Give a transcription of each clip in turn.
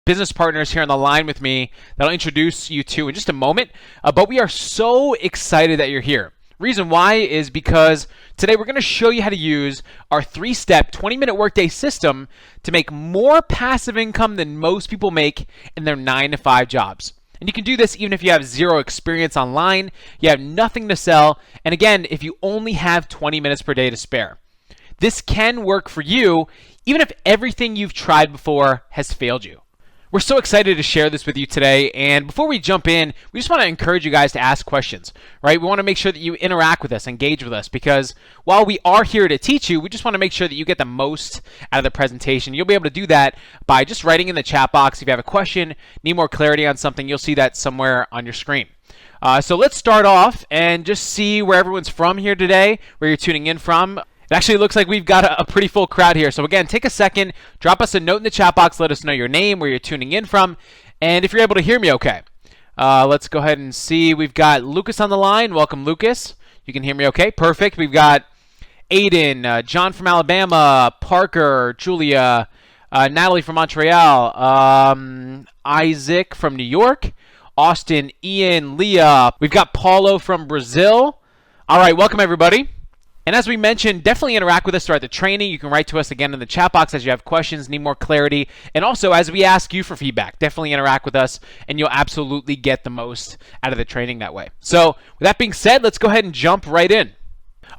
business partners here on the line with me that I'll introduce you to in just a moment. But we are so excited that you're here. Reason why is because today we're going to show you how to use our 3-step 20-minute workday system to make more passive income than most people make in their 9-to-5 jobs. And you can do this even if you have zero experience online, you have nothing to sell, and again, if you only have 20 minutes per day to spare. This can work for you even if everything you've tried before has failed you. We're so excited to share this with you today, and before we jump in, we just want to encourage you guys to ask questions, right? We want to make sure that you interact with us, engage with us, because while we are here to teach you, we just want to make sure that you get the most out of the presentation. You'll be able to do that by just writing in the chat box. If you have a question, need more clarity on something, you'll see that somewhere on your screen. So let's start off and just see where everyone's from here today, where you're tuning in from. It actually looks like we've got a pretty full crowd here. So again, take a second, drop us a note in the chat box, let us know your name, where you're tuning in from, and if you're able to hear me okay. Let's go ahead and see. We've got Lucas on the line. Welcome, Lucas. You can hear me okay? Perfect. We've got Aiden, John from Alabama, Parker, Julia, Natalie from Montreal, Isaac from New York, Austin, Ian, Leah. We've got Paulo from Brazil. All right, welcome everybody. And as we mentioned, definitely interact with us throughout the training. You can write to us again in the chat box as you have questions, need more clarity. And also, as we ask you for feedback, definitely interact with us, and you'll absolutely get the most out of the training that way. So with that being said, let's go ahead and jump right in.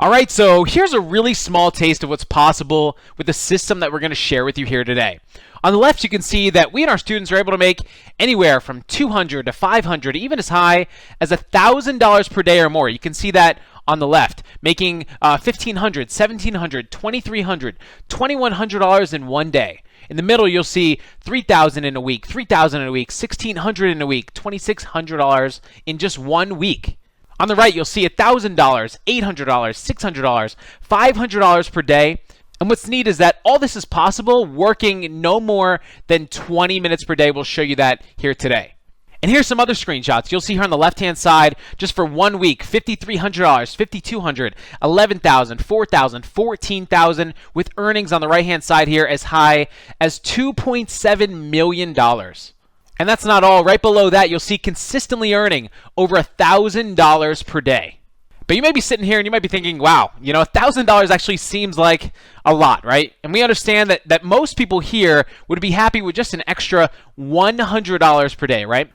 All right, so here's a really small taste of what's possible with the system that we're going to share with you here today. On the left, you can see that we and our students are able to make anywhere from $200 to $500, even as high as $1,000 per day or more. You can see that on the left, making $1,500, $1,700, $2,300, $2,100 in one day. In the middle, you'll see $3,000 in a week, $3,000 in a week, $1,600 in a week, $2,600 in just 1 week. On the right, you'll see $1,000, $800, $600, $500 per day. And what's neat is that all this is possible working no more than 20 minutes per day. We'll show you that here today. And here's some other screenshots. You'll see here on the left-hand side, just for 1 week, $5,300, $5,200, $11,000, $4,000, $14,000, with earnings on the right-hand side here as high as $2.7 million. And that's not all. Right below that, you'll see consistently earning over $1,000 per day. But you may be sitting here and you might be thinking, wow, you know, $1,000 actually seems like a lot, right? And we understand that most people here would be happy with just an extra $100 per day, right?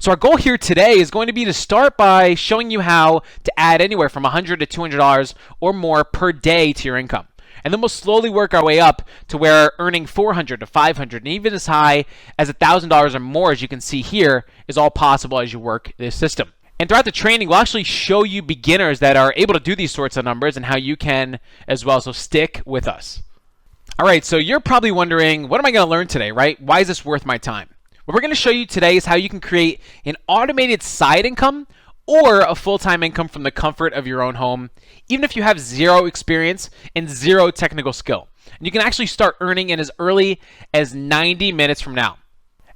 So our goal here today is going to be to start by showing you how to add anywhere from $100 to $200 or more per day to your income. And then we'll slowly work our way up to where earning $400 to $500 and even as high as $1,000 or more, as you can see here, is all possible as you work this system. And throughout the training, we'll actually show you beginners that are able to do these sorts of numbers and how you can as well. So stick with us. All right, so you're probably wondering, what am I going to learn today, right? Why is this worth my time? What we're going to show you today is how you can create an automated side income or a full-time income from the comfort of your own home, even if you have zero experience and zero technical skill. And you can actually start earning in as early as 90 minutes from now.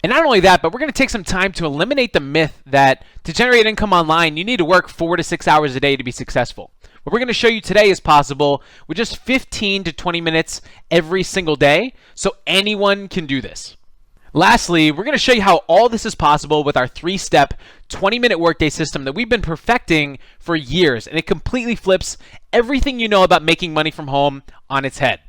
And not only that, but we're going to take some time to eliminate the myth that to generate income online, you need to work 4 to 6 hours a day to be successful. What we're going to show you today is possible with just 15 to 20 minutes every single day, so anyone can do this. Lastly, we're going to show you how all this is possible with our 3-step 20-minute workday system that we've been perfecting for years, and it completely flips everything you know about making money from home on its head.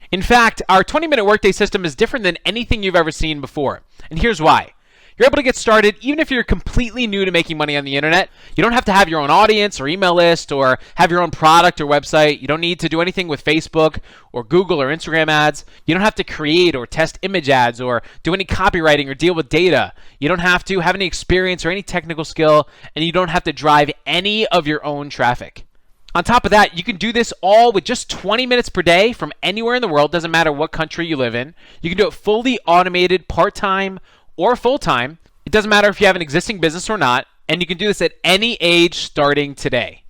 In fact, our 20-minute workday system is different than anything you've ever seen before, and here's why. You're able to get started even if you're completely new to making money on the internet. You don't have to have your own audience or email list or have your own product or website. You don't need to do anything with Facebook or Google or Instagram ads. You don't have to create or test image ads or do any copywriting or deal with data. You don't have to have any experience or any technical skill, and you don't have to drive any of your own traffic. On top of that, you can do this all with just 20 minutes per day from anywhere in the world. Doesn't matter what country you live in. You can do it fully automated, part-time, or full-time. It doesn't matter if you have an existing business or not, and you can do this at any age starting today.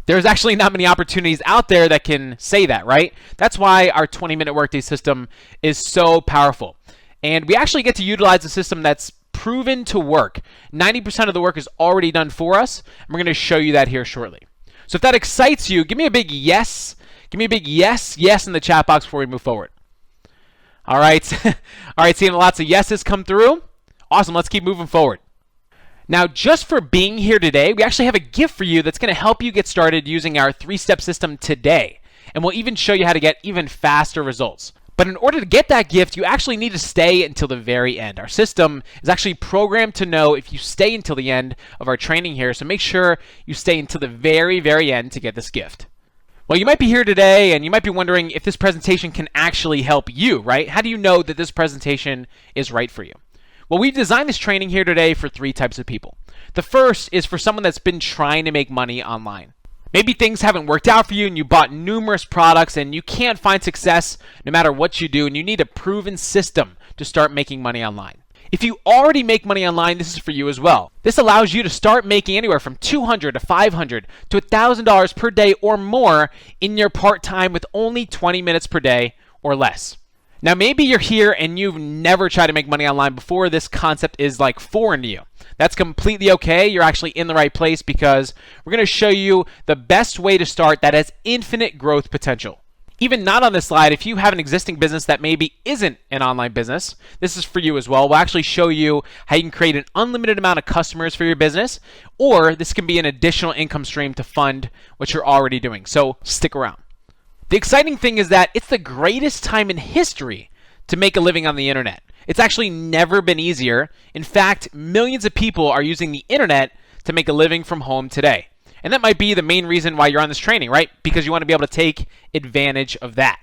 There's actually not many opportunities out there that can say that, right? That's why our 20-minute workday system is so powerful. And we actually get to utilize a system that's proven to work. 90% of the work is already done for us, and we're going to show you that here shortly. So if that excites you, give me a big yes. Give me a big yes in the chat box before we move forward. All right. All right, seeing lots of yeses come through. Awesome. Let's keep moving forward. Now, just for being here today, we actually have a gift for you that's going to help you get started using our 3-step system today. And we'll even show you how to get even faster results. But in order to get that gift, you actually need to stay until the very end. Our system is actually programmed to know if you stay until the end of our training here. So make sure you stay until the very, very end to get this gift. Well, you might be here today and you might be wondering if this presentation can actually help you, right? How do you know that this presentation is right for you? Well, we've designed this training here today for 3 types of people. The first is for someone that's been trying to make money online. Maybe things haven't worked out for you and you bought numerous products and you can't find success no matter what you do, and you need a proven system to start making money online. If you already make money online, this is for you as well. This allows you to start making anywhere from $200 to $500 to $1,000 per day or more in your part-time with only 20 minutes per day or less. Now, maybe you're here and you've never tried to make money online before. This concept is like foreign to you. That's completely okay. You're actually in the right place because we're going to show you the best way to start that has infinite growth potential. Even not on this slide, if you have an existing business that maybe isn't an online business, this is for you as well. We'll actually show you how you can create an unlimited amount of customers for your business, or this can be an additional income stream to fund what you're already doing. So stick around. The exciting thing is that it's the greatest time in history to make a living on the internet. It's actually never been easier. In fact, millions of people are using the internet to make a living from home today. And that might be the main reason why you're on this training, right? Because you want to be able to take advantage of that.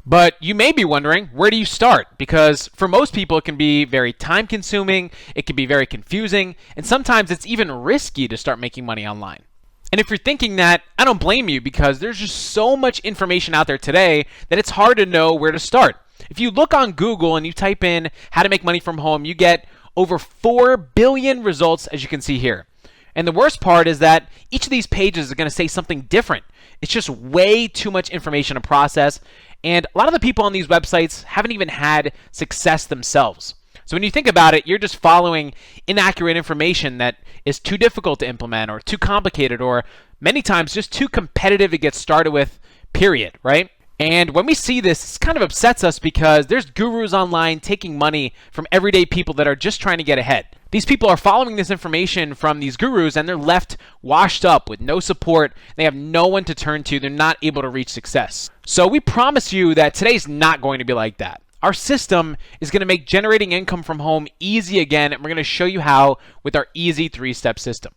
But you may be wondering, where do you start? Because for most people, it can be very time consuming, it can be very confusing, and sometimes it's even risky to start making money online. And if you're thinking that, I don't blame you, because there's just so much information out there today that it's hard to know where to start. If you look on Google and you type in how to make money from home, you get over 4 billion results, as you can see here. And the worst part is that each of these pages is going to say something different. It's just way too much information to process. And a lot of the people on these websites haven't even had success themselves. So when you think about it, you're just following inaccurate information that is too difficult to implement or too complicated or many times just too competitive to get started with, period, right? And when we see this, it kind of upsets us because there's gurus online taking money from everyday people that are just trying to get ahead. These people are following this information from these gurus and they're left washed up with no support. They have no one to turn to. They're not able to reach success. So we promise you that today's not going to be like that. Our system is going to make generating income from home easy again, and we're going to show you how with our easy 3-step system.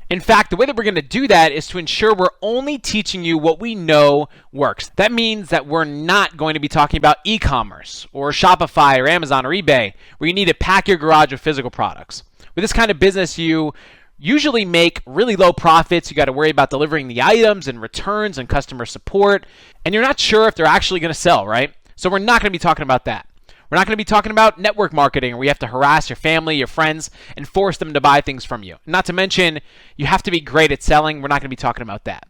In fact, the way that we're going to do that is to ensure we're only teaching you what we know works. That means that we're not going to be talking about e-commerce or Shopify or Amazon or eBay, where you need to pack your garage with physical products. With this kind of business, you usually make really low profits. You got to worry about delivering the items and returns and customer support, and you're not sure if they're actually going to sell, right? So we're not going to be talking about that. We're not going to be talking about network marketing where you have to harass your family, your friends, and force them to buy things from you. Not to mention, you have to be great at selling. We're not going to be talking about that.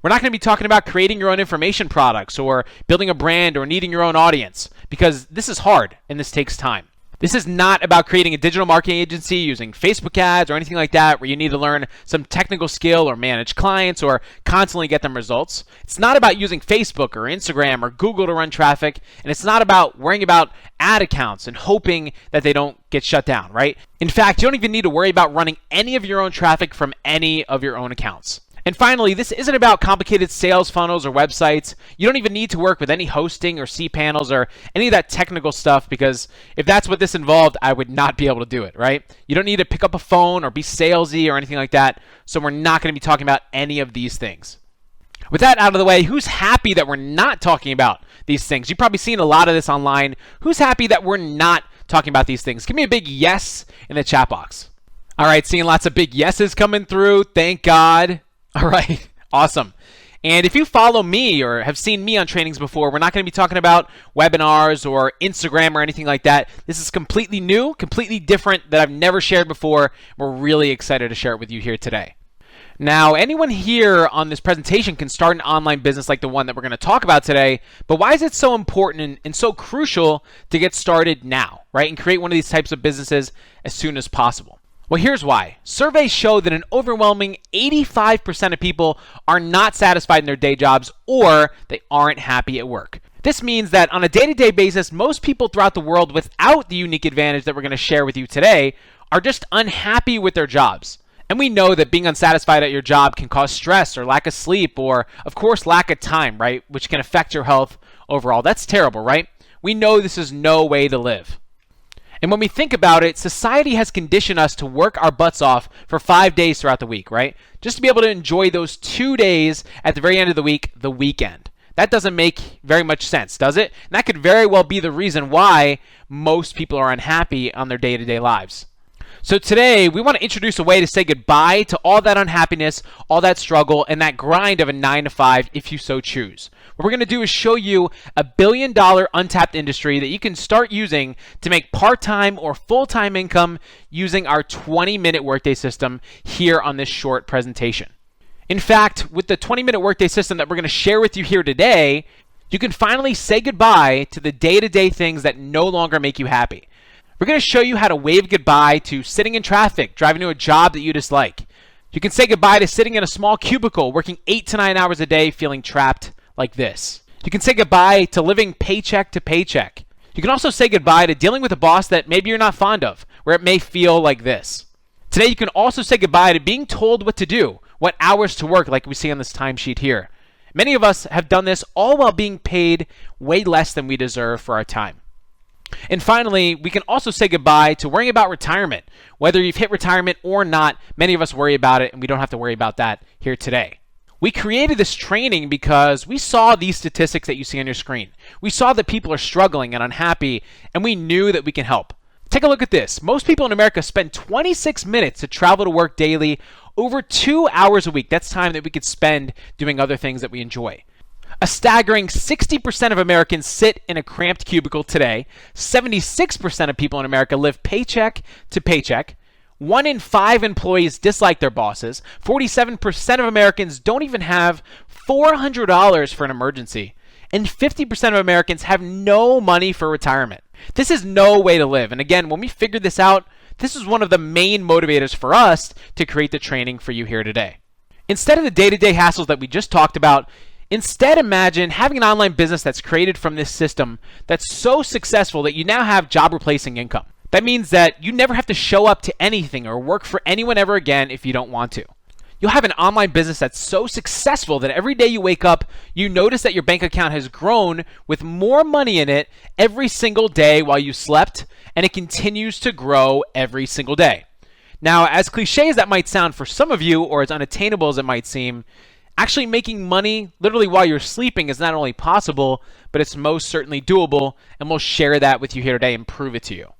We're not going to be talking about creating your own information products or building a brand or needing your own audience, because this is hard and this takes time. This is not about creating a digital marketing agency using Facebook ads or anything like that where you need to learn some technical skill or manage clients or constantly get them results. It's not about using Facebook or Instagram or Google to run traffic, and it's not about worrying about ad accounts and hoping that they don't get shut down, right? In fact, you don't even need to worry about running any of your own traffic from any of your own accounts. And finally, this isn't about complicated sales funnels or websites. You don't even need to work with any hosting or cPanels or any of that technical stuff, because if that's what this involved, I would not be able to do it, right? You don't need to pick up a phone or be salesy or anything like that. So we're not going to be talking about any of these things. With that out of the way, who's happy that we're not talking about these things? You've probably seen a lot of this online. Who's happy that we're not talking about these things? Give me a big yes in the chat box. All right, seeing lots of big yeses coming through. Thank God. All right, awesome. And if you follow me or have seen me on trainings before, we're not going to be talking about webinars or Instagram or anything like that. This is completely new, completely different that I've never shared before. We're really excited to share it with you here today. Now, anyone here on this presentation can start an online business like the one that we're going to talk about today, but why is it so important and so crucial to get started now, right? And create one of these types of businesses as soon as possible. Well, here's why. Surveys show that an overwhelming 85% of people are not satisfied in their day jobs or they aren't happy at work. This means that on a day-to-day basis, most people throughout the world without the unique advantage that we're going to share with you today are just unhappy with their jobs. And we know that being unsatisfied at your job can cause stress or lack of sleep or, of course, lack of time, right? Which can affect your health overall. That's terrible, right? We know this is no way to live. And when we think about it, society has conditioned us to work our butts off for 5 days throughout the week, right? Just to be able to enjoy those 2 days at the very end of the week, the weekend. That doesn't make very much sense, does it? And that could very well be the reason why most people are unhappy on their day-to-day lives. So today, we want to introduce a way to say goodbye to all that unhappiness, all that struggle, and that grind of a 9 to 5 if you so choose. What we're going to do is show you a billion-dollar untapped industry that you can start using to make part-time or full-time income using our 20-minute Workday system here on this short presentation. In fact, with the 20-minute Workday system that we're going to share with you here today, you can finally say goodbye to the day-to-day things that no longer make you happy. We're going to show you how to wave goodbye to sitting in traffic, driving to a job that you dislike. You can say goodbye to sitting in a small cubicle, working 8 to 9 hours a day, feeling trapped like this. You can say goodbye to living paycheck to paycheck. You can also say goodbye to dealing with a boss that maybe you're not fond of, where it may feel like this. Today, you can also say goodbye to being told what to do, what hours to work, like we see on this timesheet here. Many of us have done this all while being paid way less than we deserve for our time. And finally, we can also say goodbye to worrying about retirement. Whether you've hit retirement or not, many of us worry about it, and we don't have to worry about that here today. We created this training because we saw these statistics that you see on your screen. We saw that people are struggling and unhappy, and we knew that we can help. Take a look at this. Most people in America spend 26 minutes to travel to work daily, over 2 hours a week. That's time that we could spend doing other things that we enjoy. A staggering 60% of Americans sit in a cramped cubicle today. 76% of people in America live paycheck to paycheck. 1 in 5 employees dislike their bosses. 47% of Americans don't even have $400 for an emergency. And 50% of Americans have no money for retirement. This is no way to live. And again, when we figured this out, this is one of the main motivators for us to create the training for you here today. Instead of the day-to-day hassles that we just talked about, instead imagine having an online business that's created from this system that's so successful that you now have job-replacing income. That means that you never have to show up to anything or work for anyone ever again if you don't want to. You'll have an online business that's so successful that every day you wake up, you notice that your bank account has grown with more money in it every single day while you slept, and it continues to grow every single day. Now, as cliche as that might sound for some of you, or as unattainable as it might seem, actually making money literally while you're sleeping is not only possible, but it's most certainly doable, and we'll share that with you here today and prove it to you.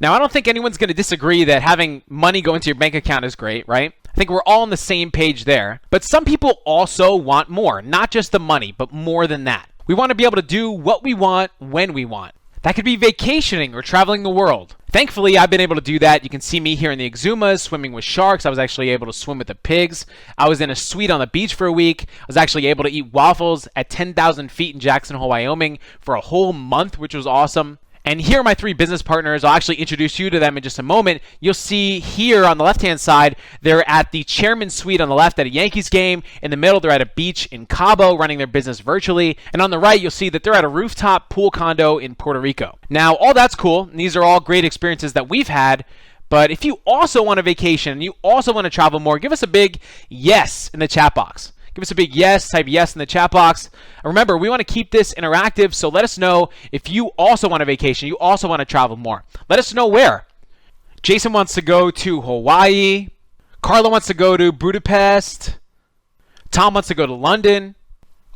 Now, I don't think anyone's going to disagree that having money go into your bank account is great, right? I think we're all on the same page there. But some people also want more, not just the money, but more than that. We want to be able to do what we want when we want. That could be vacationing or traveling the world. Thankfully, I've been able to do that. You can see me here in the Exumas, swimming with sharks. I was actually able to swim with the pigs. I was in a suite on the beach for a week. I was actually able to eat waffles at 10,000 feet in Jackson Hole, Wyoming for a whole month, which was awesome. And here are my 3 business partners. I'll actually introduce you to them in just a moment. You'll see here on the left-hand side, they're at the chairman's suite on the left at a Yankees game. In the middle, they're at a beach in Cabo running their business virtually. And on the right, you'll see that they're at a rooftop pool condo in Puerto Rico. Now, all that's cool. And these are all great experiences that we've had. But if you also want a vacation and you also want to travel more, give us a big yes in the chat box. Give us a big yes, type yes in the chat box. Remember, we want to keep this interactive, so let us know if you also want a vacation, you also want to travel more. Let us know where. Jason wants to go to Hawaii. Carla wants to go to Budapest. Tom wants to go to London.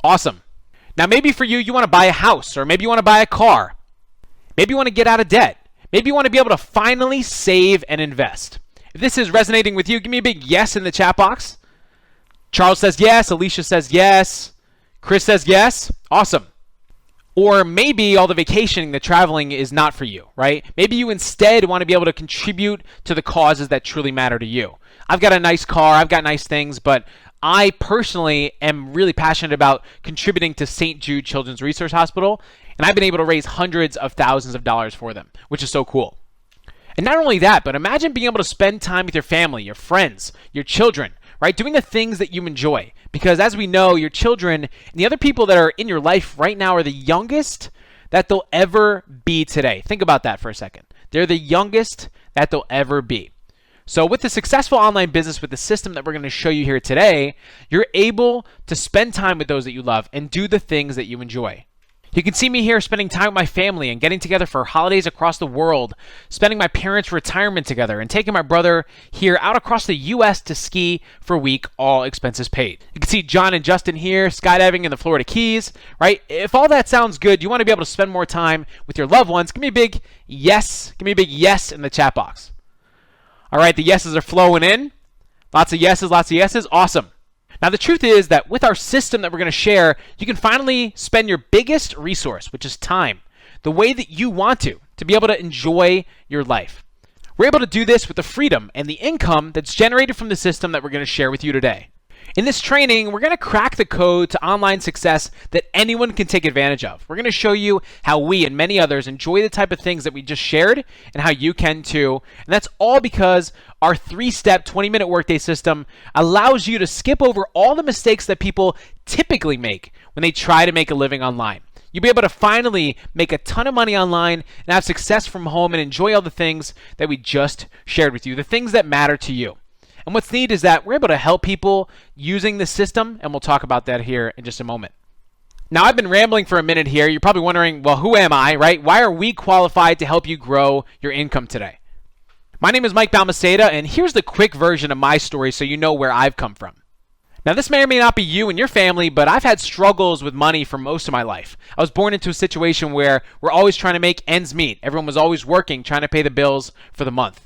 Awesome. Now, maybe for you, you want to buy a house, or maybe you want to buy a car. Maybe you want to get out of debt. Maybe you want to be able to finally save and invest. If this is resonating with you, give me a big yes in the chat box. Charles says yes. Alicia says yes. Chris says yes. Awesome. Or maybe all the vacationing, the traveling is not for you, right? Maybe you instead want to be able to contribute to the causes that truly matter to you. I've got a nice car. I've got nice things, but I personally am really passionate about contributing to St. Jude Children's Research Hospital, and I've been able to raise hundreds of thousands of dollars for them, which is so cool. And not only that, but imagine being able to spend time with your family, your friends, your children, right? Doing the things that you enjoy. Because as we know, your children and the other people that are in your life right now are the youngest that they'll ever be today. Think about that for a second. They're the youngest that they'll ever be. So with the successful online business, with the system that we're going to show you here today, you're able to spend time with those that you love and do the things that you enjoy. You can see me here spending time with my family and getting together for holidays across the world, spending my parents' retirement together, and taking my brother here out across the U.S. to ski for a week, all expenses paid. You can see John and Justin here skydiving in the Florida Keys, right? If all that sounds good, you want to be able to spend more time with your loved ones, give me a big yes. Give me a big yes in the chat box. All right, the yeses are flowing in. Lots of yeses, lots of yeses. Awesome. Now, the truth is that with our system that we're going to share, you can finally spend your biggest resource, which is time, the way that you want to be able to enjoy your life. We're able to do this with the freedom and the income that's generated from the system that we're going to share with you today. In this training, we're going to crack the code to online success that anyone can take advantage of. We're going to show you how we and many others enjoy the type of things that we just shared and how you can too. And that's all because our 3-step 20-minute workday system allows you to skip over all the mistakes that people typically make when they try to make a living online. You'll be able to finally make a ton of money online and have success from home and enjoy all the things that we just shared with you, the things that matter to you. And what's neat is that we're able to help people using the system, and we'll talk about that here in just a moment. Now, I've been rambling for a minute here. You're probably wondering, well, who am I, right? Why are we qualified to help you grow your income today? My name is Mike Balmaceda, and here's the quick version of my story so you know where I've come from. Now, this may or may not be you and your family, but I've had struggles with money for most of my life. I was born into a situation where we're always trying to make ends meet. Everyone was always working, trying to pay the bills for the month.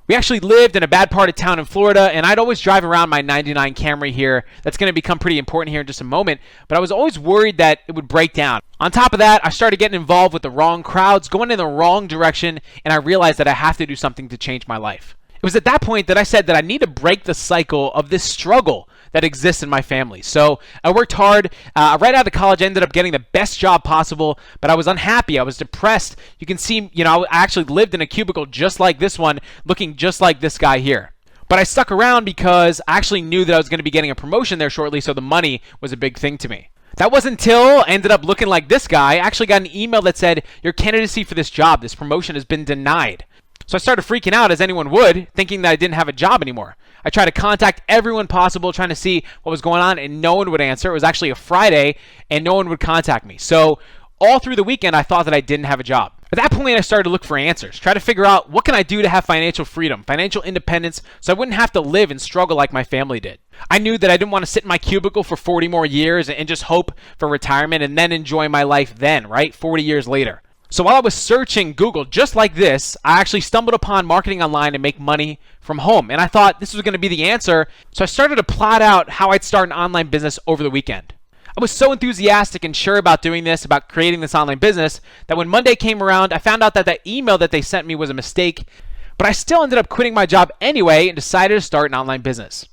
We actually lived in a bad part of town in Florida, and I'd always drive around my 99 Camry here. That's going to become pretty important here in just a moment, but I was always worried that it would break down. On top of that, I started getting involved with the wrong crowds, going in the wrong direction, and I realized that I have to do something to change my life. It was at that point that I said that I need to break the cycle of this struggle that exists in my family. So I worked hard. Right out of college, I ended up getting the best job possible, but I was unhappy. I was depressed. You can see, I actually lived in a cubicle just like this one, looking just like this guy here. But I stuck around because I actually knew that I was going to be getting a promotion there shortly, so the money was a big thing to me. That wasn't until I ended up looking like this guy. I actually got an email that said, your candidacy for this job, this promotion has been denied. So I started freaking out, as anyone would, thinking that I didn't have a job anymore. I tried to contact everyone possible, trying to see what was going on, and no one would answer. It was actually a Friday, and no one would contact me. So all through the weekend, I thought that I didn't have a job. At that point, I started to look for answers, try to figure out what can I do to have financial freedom, financial independence, so I wouldn't have to live and struggle like my family did. I knew that I didn't want to sit in my cubicle for 40 more years and just hope for retirement and then enjoy my life then, right, 40 years later. So while I was searching Google just like this, I actually stumbled upon marketing online to make money from home. And I thought this was going to be the answer. So I started to plot out how I'd start an online business over the weekend. I was so enthusiastic and sure about doing this, about creating this online business, that when Monday came around, I found out that that email that they sent me was a mistake. But I still ended up quitting my job anyway and decided to start an online business.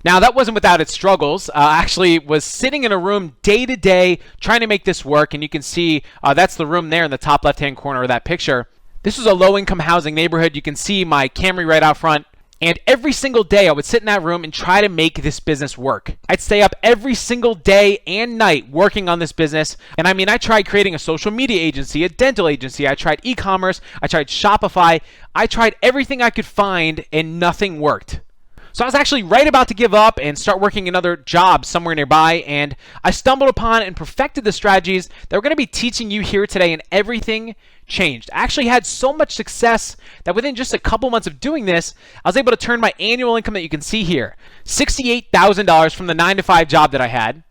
Now, that wasn't without its struggles. I actually was sitting in a room day to day trying to make this work, and you can see that's the room there in the top left-hand corner of that picture. This was a low-income housing neighborhood. You can see my Camry right out front, and every single day I would sit in that room and try to make this business work. I'd stay up every single day and night working on this business, and I tried creating a social media agency, a dental agency, I tried e-commerce, I tried Shopify, I tried everything I could find, and nothing worked. So I was actually right about to give up and start working another job somewhere nearby, and I stumbled upon and perfected the strategies that we're going to be teaching you here today, and everything changed. I actually had so much success that within just a couple months of doing this, I was able to turn my annual income that you can see here, $68,000 from the 9-to-5 job that I had.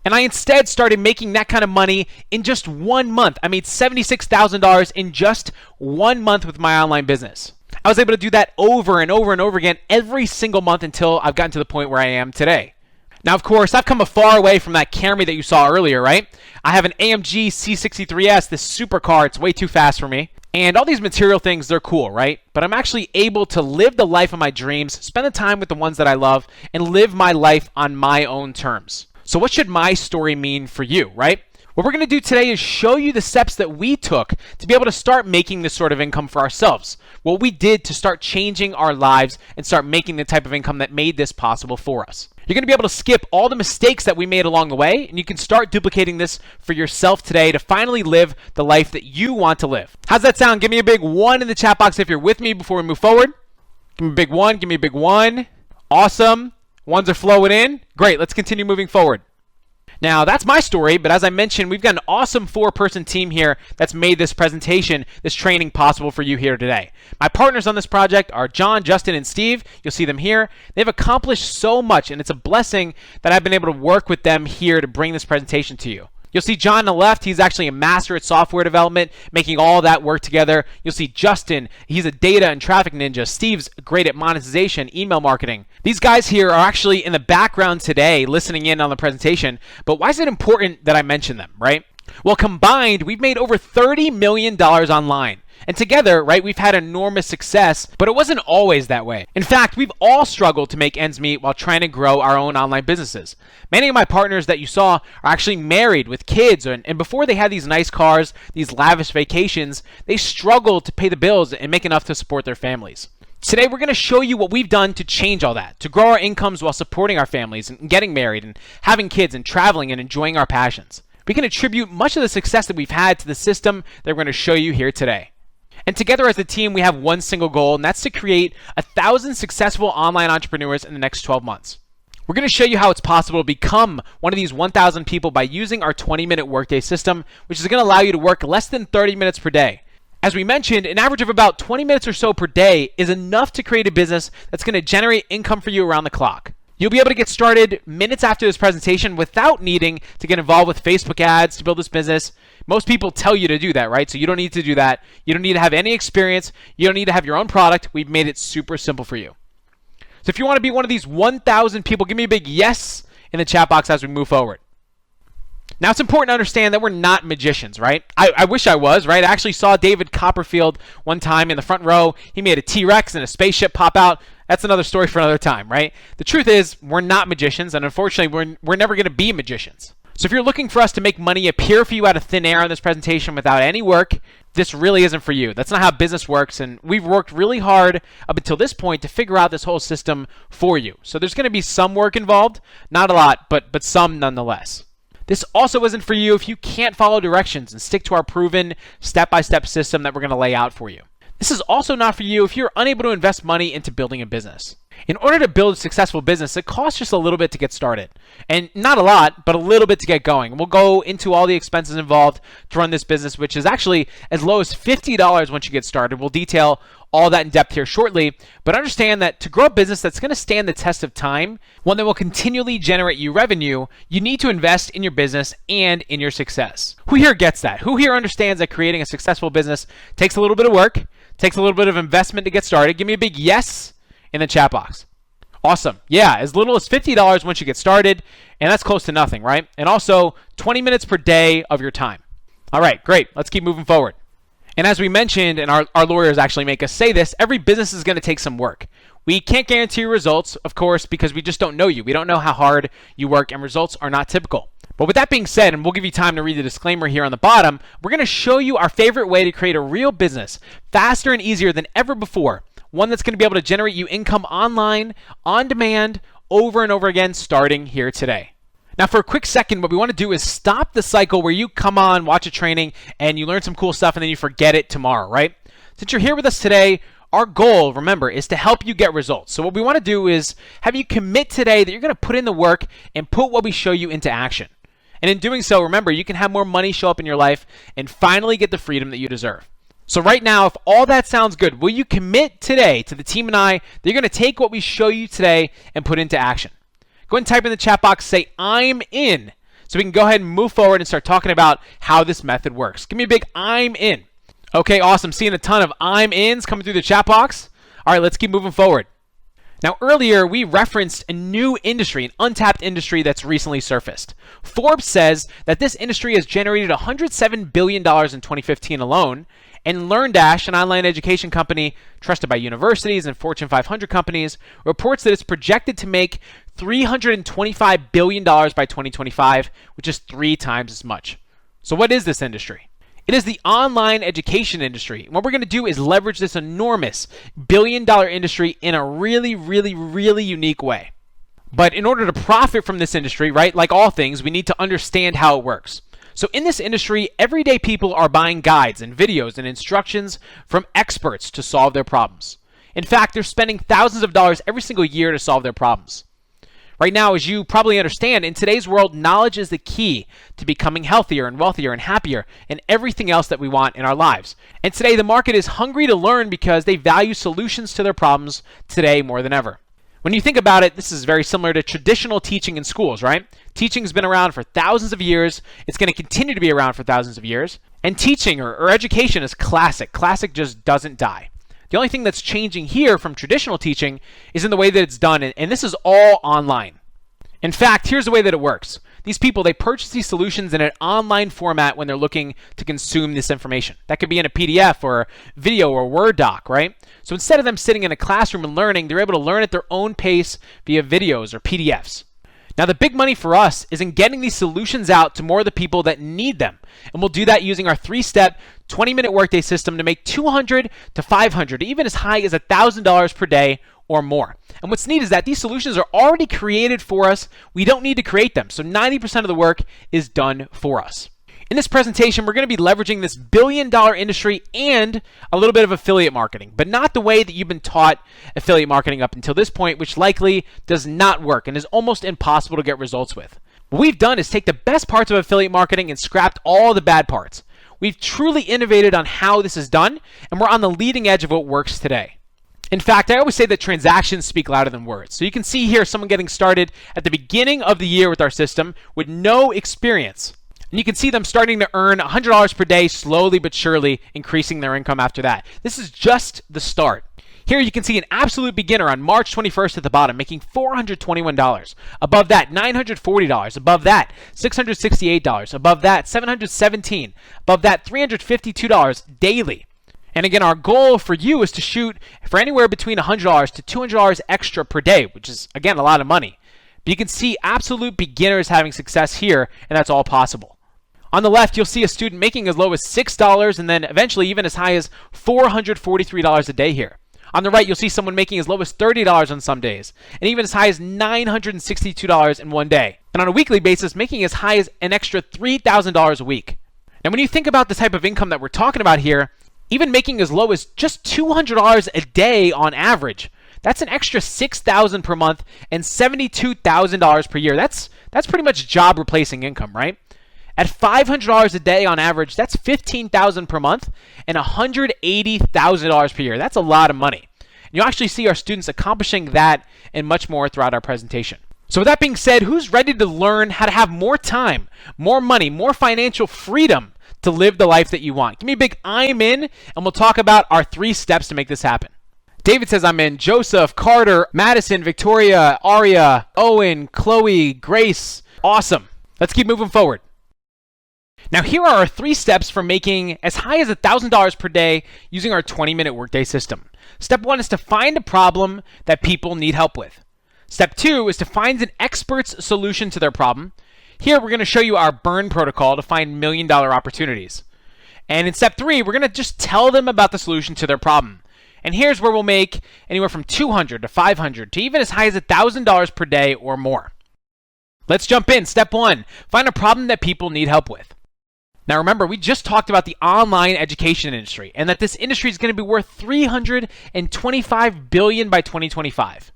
And I instead started making that kind of money in just 1 month. I made $76,000 in just 1 month with my online business. I was able to do that over and over and over again every single month until I've gotten to the point where I am today. Now, of course, I've come a far way from that Camry that you saw earlier, right? I have an AMG C63S, this supercar. It's way too fast for me. And all these material things, they're cool, right? But I'm actually able to live the life of my dreams, spend the time with the ones that I love, and live my life on my own terms. So what should my story mean for you, right? What we're going to do today is show you the steps that we took to be able to start making this sort of income for ourselves. What we did to start changing our lives and start making the type of income that made this possible for us. You're going to be able to skip all the mistakes that we made along the way, and you can start duplicating this for yourself today to finally live the life that you want to live. How's that sound? Give me a big 1 in the chat box if you're with me before we move forward. Give me a big 1. Give me a big 1. Awesome. Ones are flowing in. Great. Let's continue moving forward. Now, that's my story, but as I mentioned, we've got an awesome 4-person team here that's made this presentation, this training possible for you here today. My partners on this project are John, Justin, and Steve. You'll see them here. They've accomplished so much, and it's a blessing that I've been able to work with them here to bring this presentation to you. You'll see John on the left. He's actually a master at software development, making all that work together. You'll see Justin. He's a data and traffic ninja. Steve's great at monetization, email marketing. These guys here are actually in the background today listening in on the presentation. But why is it important that I mention them, right? Well, combined, we've made over $30 million online. And together, right, we've had enormous success, but it wasn't always that way. In fact, we've all struggled to make ends meet while trying to grow our own online businesses. Many of my partners that you saw are actually married with kids, and before they had these nice cars, these lavish vacations, they struggled to pay the bills and make enough to support their families. Today, we're going to show you what we've done to change all that, to grow our incomes while supporting our families and getting married and having kids and traveling and enjoying our passions. We can attribute much of the success that we've had to the system that we're going to show you here today. And together as a team, we have one single goal, and that's to create 1,000 successful online entrepreneurs in the next 12 months. We're going to show you how it's possible to become one of these 1,000 people by using our 20-minute Workday system, which is going to allow you to work less than 30 minutes per day. As we mentioned, an average of about 20 minutes or so per day is enough to create a business that's going to generate income for you around the clock. You'll be able to get started minutes after this presentation without needing to get involved with Facebook ads to build this business. Most people tell you to do that, right? So you don't need to do that. You don't need to have any experience. You don't need to have your own product. We've made it super simple for you. So if you want to be one of these 1,000 people, give me a big yes in the chat box as we move forward. Now, it's important to understand that we're not magicians, right? I wish I was, right? I actually saw David Copperfield one time in the front row. He made a T-Rex and a spaceship pop out. That's another story for another time, right? The truth is, we're not magicians, and unfortunately, we're never going to be magicians. So if you're looking for us to make money appear for you out of thin air on this presentation without any work, this really isn't for you. That's not how business works, and we've worked really hard up until this point to figure out this whole system for you. So there's going to be some work involved, not a lot, but some nonetheless. This also isn't for you if you can't follow directions and stick to our proven step-by-step system that we're going to lay out for you. This is also not for you if you're unable to invest money into building a business. In order to build a successful business, it costs just a little bit to get started. And not a lot, but a little bit to get going. We'll go into all the expenses involved to run this business, which is actually as low as $50 once you get started. We'll detail all that in depth here shortly, but understand that to grow a business that's going to stand the test of time, one that will continually generate you revenue, you need to invest in your business and in your success. Who here gets that? Who here understands that creating a successful business takes a little bit of work, takes a little bit of investment to get started? Give me a big yes in the chat box. Awesome. Yeah, as little as $50 once you get started, and that's close to nothing, right? And also 20 minutes per day of your time. All right, great. Let's keep moving forward. And as we mentioned, and our lawyers actually make us say this, every business is going to take some work. We can't guarantee results, of course, because we just don't know you. We don't know how hard you work, and results are not typical. But with that being said, and we'll give you time to read the disclaimer here on the bottom, we're going to show you our favorite way to create a real business faster and easier than ever before. One that's going to be able to generate you income online, on demand, over and over again, starting here today. Now, for a quick second, what we want to do is stop the cycle where you come on, watch a training, and you learn some cool stuff, and then you forget it tomorrow, right? Since you're here with us today, our goal, remember, is to help you get results. So what we want to do is have you commit today that you're going to put in the work and put what we show you into action. And in doing so, remember, you can have more money show up in your life and finally get the freedom that you deserve. So right now, if all that sounds good, will you commit today to the team and I that you're going to take what we show you today and put into action? Go ahead and type in the chat box, say, I'm in, so we can go ahead and move forward and start talking about how this method works. Give me a big I'm in. Okay, awesome. Seeing a ton of I'm ins coming through the chat box. All right, let's keep moving forward. Now, earlier, we referenced a new industry, an untapped industry that's recently surfaced. Forbes says that this industry has generated $107 billion in 2015 alone, and LearnDash, an online education company trusted by universities and Fortune 500 companies, reports that it's projected to make $325 billion by 2025, which is 3 times as much. So what is this industry? It is the online education industry. And what we're going to do is leverage this enormous billion-dollar industry in a really, really, really unique way. But in order to profit from this industry, right, like all things, we need to understand how it works. So in this industry, everyday people are buying guides and videos and instructions from experts to solve their problems. In fact, they're spending thousands of dollars every single year to solve their problems. Right now, as you probably understand, in today's world, knowledge is the key to becoming healthier and wealthier and happier and everything else that we want in our lives. And today, the market is hungry to learn because they value solutions to their problems today more than ever. When you think about it, this is very similar to traditional teaching in schools, right? Teaching has been around for thousands of years. It's going to continue to be around for thousands of years. And teaching or education is classic. Classic just doesn't die. The only thing that's changing here from traditional teaching is in the way that it's done, and this is all online. In fact, here's the way that it works. These people, they purchase these solutions in an online format when they're looking to consume this information. That could be in a PDF or video or Word doc, right? So instead of them sitting in a classroom and learning, they're able to learn at their own pace via videos or PDFs. Now, the big money for us is in getting these solutions out to more of the people that need them. And we'll do that using our 3-step 20-minute workday system to make $200 to $500, even as high as $1,000 per day or more. And what's neat is that these solutions are already created for us. We don't need to create them. So 90% of the work is done for us. In this presentation, we're going to be leveraging this billion-dollar industry and a little bit of affiliate marketing, but not the way that you've been taught affiliate marketing up until this point, which likely does not work and is almost impossible to get results with. What we've done is take the best parts of affiliate marketing and scrapped all the bad parts. We've truly innovated on how this is done, and we're on the leading edge of what works today. In fact, I always say that transactions speak louder than words. So you can see here someone getting started at the beginning of the year with our system with no experience. And you can see them starting to earn $100 per day, slowly but surely increasing their income after that. This is just the start. Here you can see an absolute beginner on March 21st at the bottom, making $421. Above that, $940. Above that, $668. Above that, $717. Above that, $352 daily. And again, our goal for you is to shoot for anywhere between $100 to $200 extra per day, which is, again, a lot of money. But you can see absolute beginners having success here, and that's all possible. On the left, you'll see a student making as low as $6 and then eventually even as high as $443 a day here. On the right, you'll see someone making as low as $30 on some days and even as high as $962 in one day. And on a weekly basis, making as high as an extra $3,000 a week. Now, when you think about the type of income that we're talking about here, even making as low as just $200 a day on average, that's an extra $6,000 per month and $72,000 per year. That's pretty much job replacing income, right? At $500 a day on average, that's $15,000 per month and $180,000 per year. That's a lot of money. And you'll actually see our students accomplishing that and much more throughout our presentation. So with that being said, who's ready to learn how to have more time, more money, more financial freedom to live the life that you want? Give me a big I'm in, and we'll talk about our 3 steps to make this happen. David says I'm in. Joseph, Carter, Madison, Victoria, Aria, Owen, Chloe, Grace. Awesome. Let's keep moving forward. Now, here are our 3 steps for making as high as $1,000 per day using our 20-minute workday system. Step 1 is to find a problem that people need help with. Step 2 is to find an expert's solution to their problem. Here, we're going to show you our B.U.R.N protocol to find million-dollar opportunities. And in step 3, we're going to just tell them about the solution to their problem. And here's where we'll make anywhere from $200 to $500 to even as high as $1,000 per day or more. Let's jump in. Step 1, find a problem that people need help with. Now remember, we just talked about the online education industry and that this industry is going to be worth $325 billion by 2025.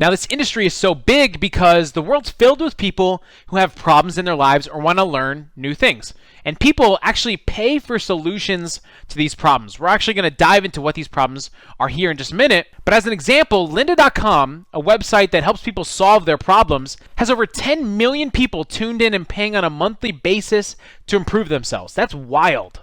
Now this industry is so big because the world's filled with people who have problems in their lives or want to learn new things. And people actually pay for solutions to these problems. We're actually going to dive into what these problems are here in just a minute. But as an example, lynda.com, a website that helps people solve their problems, has over 10 million people tuned in and paying on a monthly basis to improve themselves. That's wild.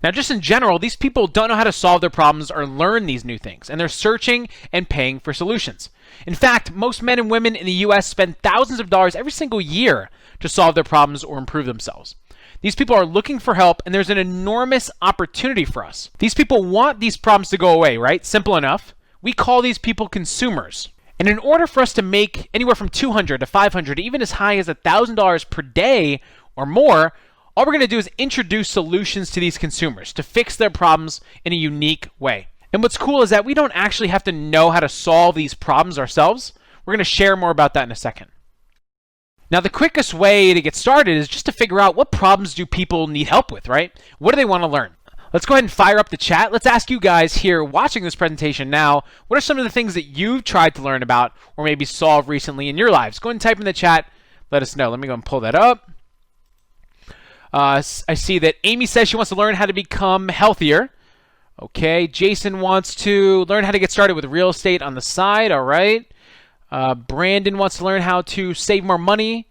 Now, just in general, these people don't know how to solve their problems or learn these new things, and they're searching and paying for solutions. In fact, most men and women in the US spend thousands of dollars every single year to solve their problems or improve themselves. These people are looking for help, and there's an enormous opportunity for us. These people want these problems to go away, right? Simple enough. We call these people consumers. And in order for us to make anywhere from $200 to $500, even as high as $1,000 per day or more, all we're going to do is introduce solutions to these consumers to fix their problems in a unique way. And what's cool is that we don't actually have to know how to solve these problems ourselves. We're We're going to share more about that in a second. Now, the quickest way to get started is just to figure out what problems do people need help with, right? What do they want to learn? Let's go ahead and fire up the chat. Let's ask you guys here watching this presentation now, what are some of the things that you've tried to learn about or maybe solve recently in your lives? Go ahead and type in the chat. Let us know. Let me go and pull that up. I see that Amy says she wants to learn how to become healthier. Okay, Jason wants to learn how to get started with real estate on the side. All right. Brandon wants to learn how to save more money.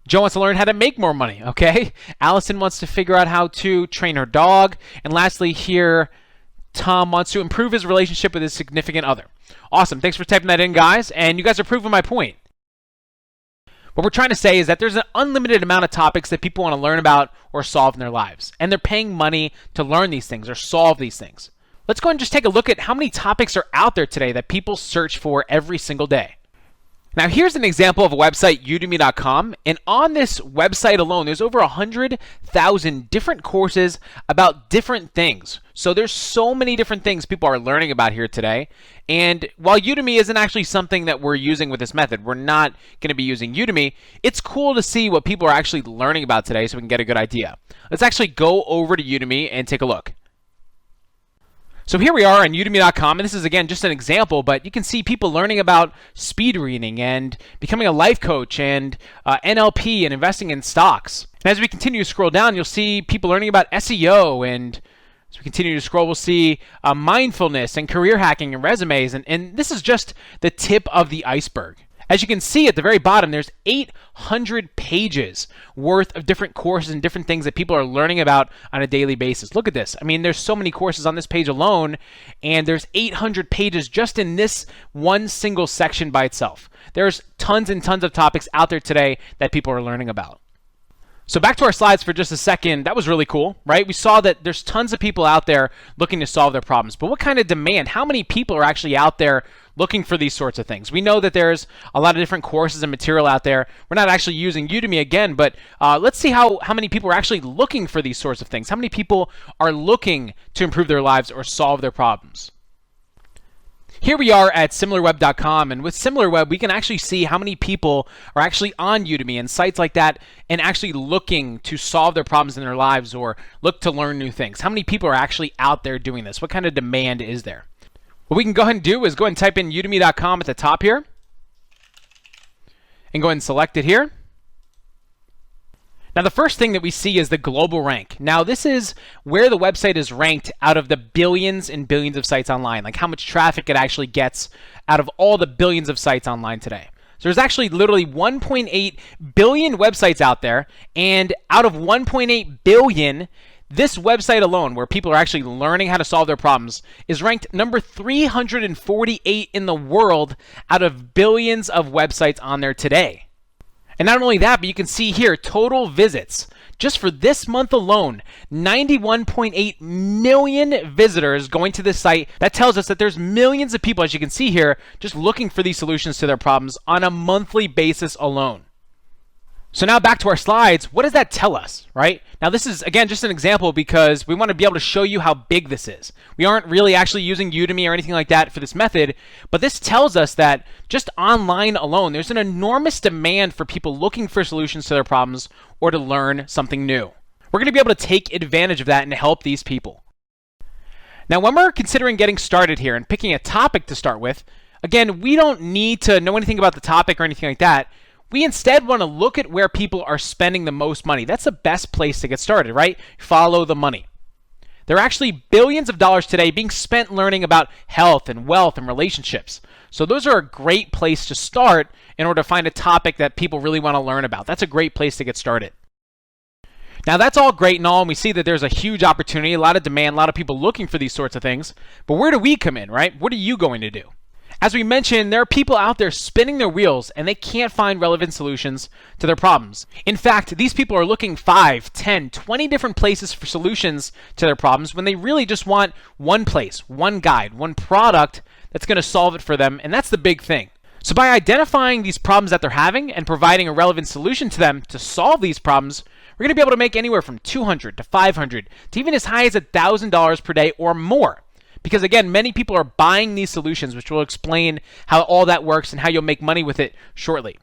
Joe wants to learn how to make more money. Okay. Allison wants to figure out how to train her dog. And lastly here, Tom wants to improve his relationship with his significant other. Awesome. Thanks for typing that in, guys. And you guys are proving my point. What we're trying to say is that there's an unlimited amount of topics that people want to learn about or solve in their lives. And they're paying money to learn these things or solve these things. Let's go and just take a look at how many topics are out there today that people search for every single day. Now, here's an example of a website, Udemy.com, and on this website alone, there's over 100,000 different courses about different things. So there's so many different things people are learning about here today. And while Udemy isn't actually something that we're using with this method, we're not going to be using Udemy, it's cool to see what people are actually learning about today so we can get a good idea. Let's actually go over to Udemy and take a look. So here we are on Udemy.com, and this is, again, just an example, but you can see people learning about speed reading and becoming a life coach and NLP and investing in stocks. And as we continue to scroll down, you'll see people learning about SEO, and as we continue to scroll, we'll see mindfulness and career hacking and resumes, and this is just the tip of the iceberg. As you can see at the very bottom, there's 800 pages worth of different courses and different things that people are learning about on a daily basis. Look at this. I mean, there's so many courses on this page alone, and there's 800 pages just in this one single section by itself. There's tons and tons of topics out there today that people are learning about. So back to our slides for just a second. That was really cool, right? We saw that there's tons of people out there looking to solve their problems. But what kind of demand? How many people are actually out there looking for these sorts of things? We know that there's a lot of different courses and material out there. We're not actually using Udemy again, but let's see how many people are actually looking for these sorts of things. How many people are looking to improve their lives or solve their problems? Here we are at SimilarWeb.com, and with SimilarWeb, we can actually see how many people are actually on Udemy and sites like that and actually looking to solve their problems in their lives or look to learn new things. How many people are actually out there doing this? What kind of demand is there? What we can go ahead and do is go ahead and type in Udemy.com at the top here and go ahead and select it here. Now, the first thing that we see is the global rank. Now, this is where the website is ranked out of the billions and billions of sites online, like how much traffic it actually gets out of all the billions of sites online today. So there's actually literally 1.8 billion websites out there, and out of 1.8 billion, this website alone, where people are actually learning how to solve their problems, is ranked number 348 in the world out of billions of websites on there today. And not only that, but you can see here total visits. Just for this month alone, 91.8 million visitors going to this site. That tells us that there's millions of people, as you can see here, just looking for these solutions to their problems on a monthly basis alone. So now back to our slides. What does that tell us, right? Now this is, again, just an example because we want to be able to show you how big this is. We aren't really actually using Udemy or anything like that for this method, but this tells us that just online alone, there's an enormous demand for people looking for solutions to their problems or to learn something new. We're going to be able to take advantage of that and help these people. Now, when we're considering getting started here and picking a topic to start with, again, we don't need to know anything about the topic or anything like that. We instead want to look at where people are spending the most money. That's the best place to get started, right? Follow the money. There are actually billions of dollars today being spent learning about health and wealth and relationships. So those are a great place to start in order to find a topic that people really want to learn about. That's a great place to get started. Now that's all great and all, and we see that there's a huge opportunity, a lot of demand, a lot of people looking for these sorts of things. But where do we come in, right? What are you going to do? As we mentioned, there are people out there spinning their wheels and they can't find relevant solutions to their problems. In fact, these people are looking 5, 10, 20 different places for solutions to their problems when they really just want one place, one guide, one product that's going to solve it for them, and that's the big thing. So by identifying these problems that they're having and providing a relevant solution to them to solve these problems, we're going to be able to make anywhere from $200 to $500 to even as high as $1,000 per day or more. Because again, many people are buying these solutions, which will explain how all that works and how you'll make money with it shortly.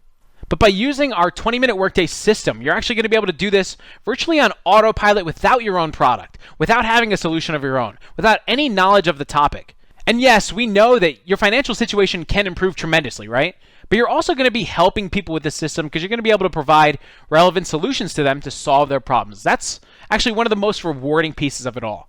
But by using our 20-minute workday system, you're actually going to be able to do this virtually on autopilot without your own product, without having a solution of your own, without any knowledge of the topic. And yes, we know that your financial situation can improve tremendously, right? But you're also going to be helping people with this system because you're going to be able to provide relevant solutions to them to solve their problems. That's actually one of the most rewarding pieces of it all.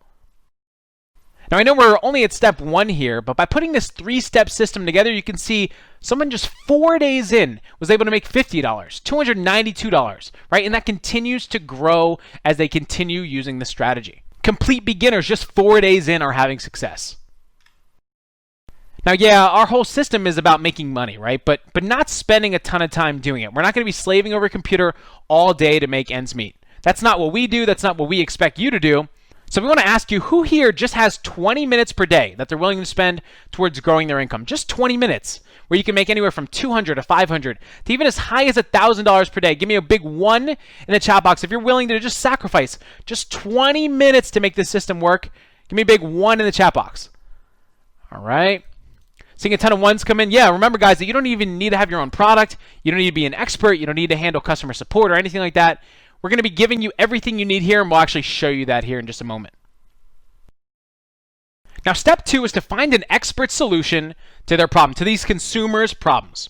Now, I know we're only at step 1 here, but by putting this 3-step system together, you can see someone just 4 days in was able to make $50, $292, right? And that continues to grow as they continue using the strategy. Complete beginners just 4 days in are having success. Now, yeah, our whole system is about making money, right? But not spending a ton of time doing it. We're not going to be slaving over a computer all day to make ends meet. That's not what we do. That's not what we expect you to do. So we want to ask you, who here just has 20 minutes per day that they're willing to spend towards growing their income? Just 20 minutes, where you can make anywhere from $200 to $500 to even as high as $1,000 per day. Give me a big 1 in the chat box if you're willing to just sacrifice just 20 minutes to make this system work. Give me a big 1 in the chat box. All right. Seeing a ton of 1s come in. Yeah, remember, guys, that you don't even need to have your own product. You don't need to be an expert. You don't need to handle customer support or anything like that. We're going to be giving you everything you need here, and we'll actually show you that here in just a moment. Now, step 2 is to find an expert solution to their problem, to these consumers' problems.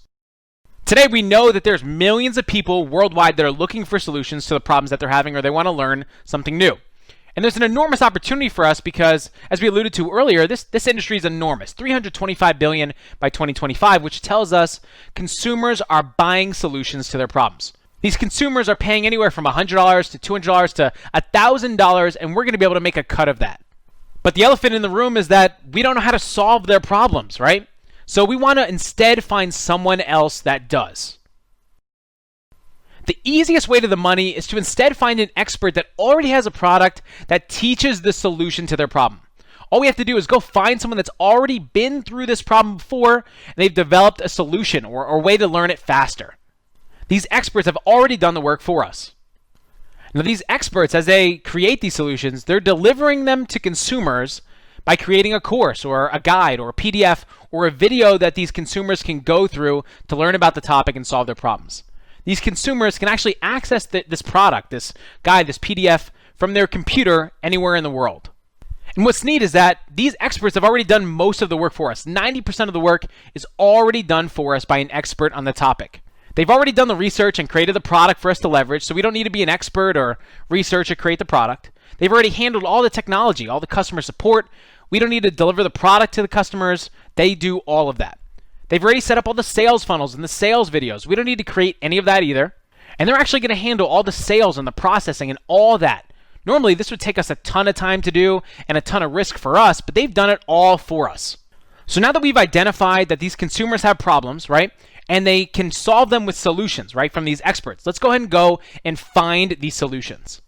Today, we know that there's millions of people worldwide that are looking for solutions to the problems that they're having, or they want to learn something new. And there's an enormous opportunity for us because, as we alluded to earlier, this industry is enormous, $325 billion by 2025, which tells us consumers are buying solutions to their problems. These consumers are paying anywhere from $100 to $200 to $1,000, and we're going to be able to make a cut of that. But the elephant in the room is that we don't know how to solve their problems, right? So we want to instead find someone else that does. The easiest way to the money is to instead find an expert that already has a product that teaches the solution to their problem. All we have to do is go find someone that's already been through this problem before, and they've developed a solution or a way to learn it faster. These experts have already done the work for us. Now, these experts, as they create these solutions, they're delivering them to consumers by creating a course or a guide or a PDF or a video that these consumers can go through to learn about the topic and solve their problems. These consumers can actually access this product, this guide, this PDF from their computer anywhere in the world. And what's neat is that these experts have already done most of the work for us. 90% of the work is already done for us by an expert on the topic. They've already done the research and created the product for us to leverage, so we don't need to be an expert or research or create the product. They've already handled all the technology, all the customer support. We don't need to deliver the product to the customers. They do all of that. They've already set up all the sales funnels and the sales videos. We don't need to create any of that either. And they're actually going to handle all the sales and the processing and all that. Normally, this would take us a ton of time to do and a ton of risk for us, but they've done it all for us. So now that we've identified that these consumers have problems, right, and they can solve them with solutions, right, from these experts, let's go ahead and go and find these solutions.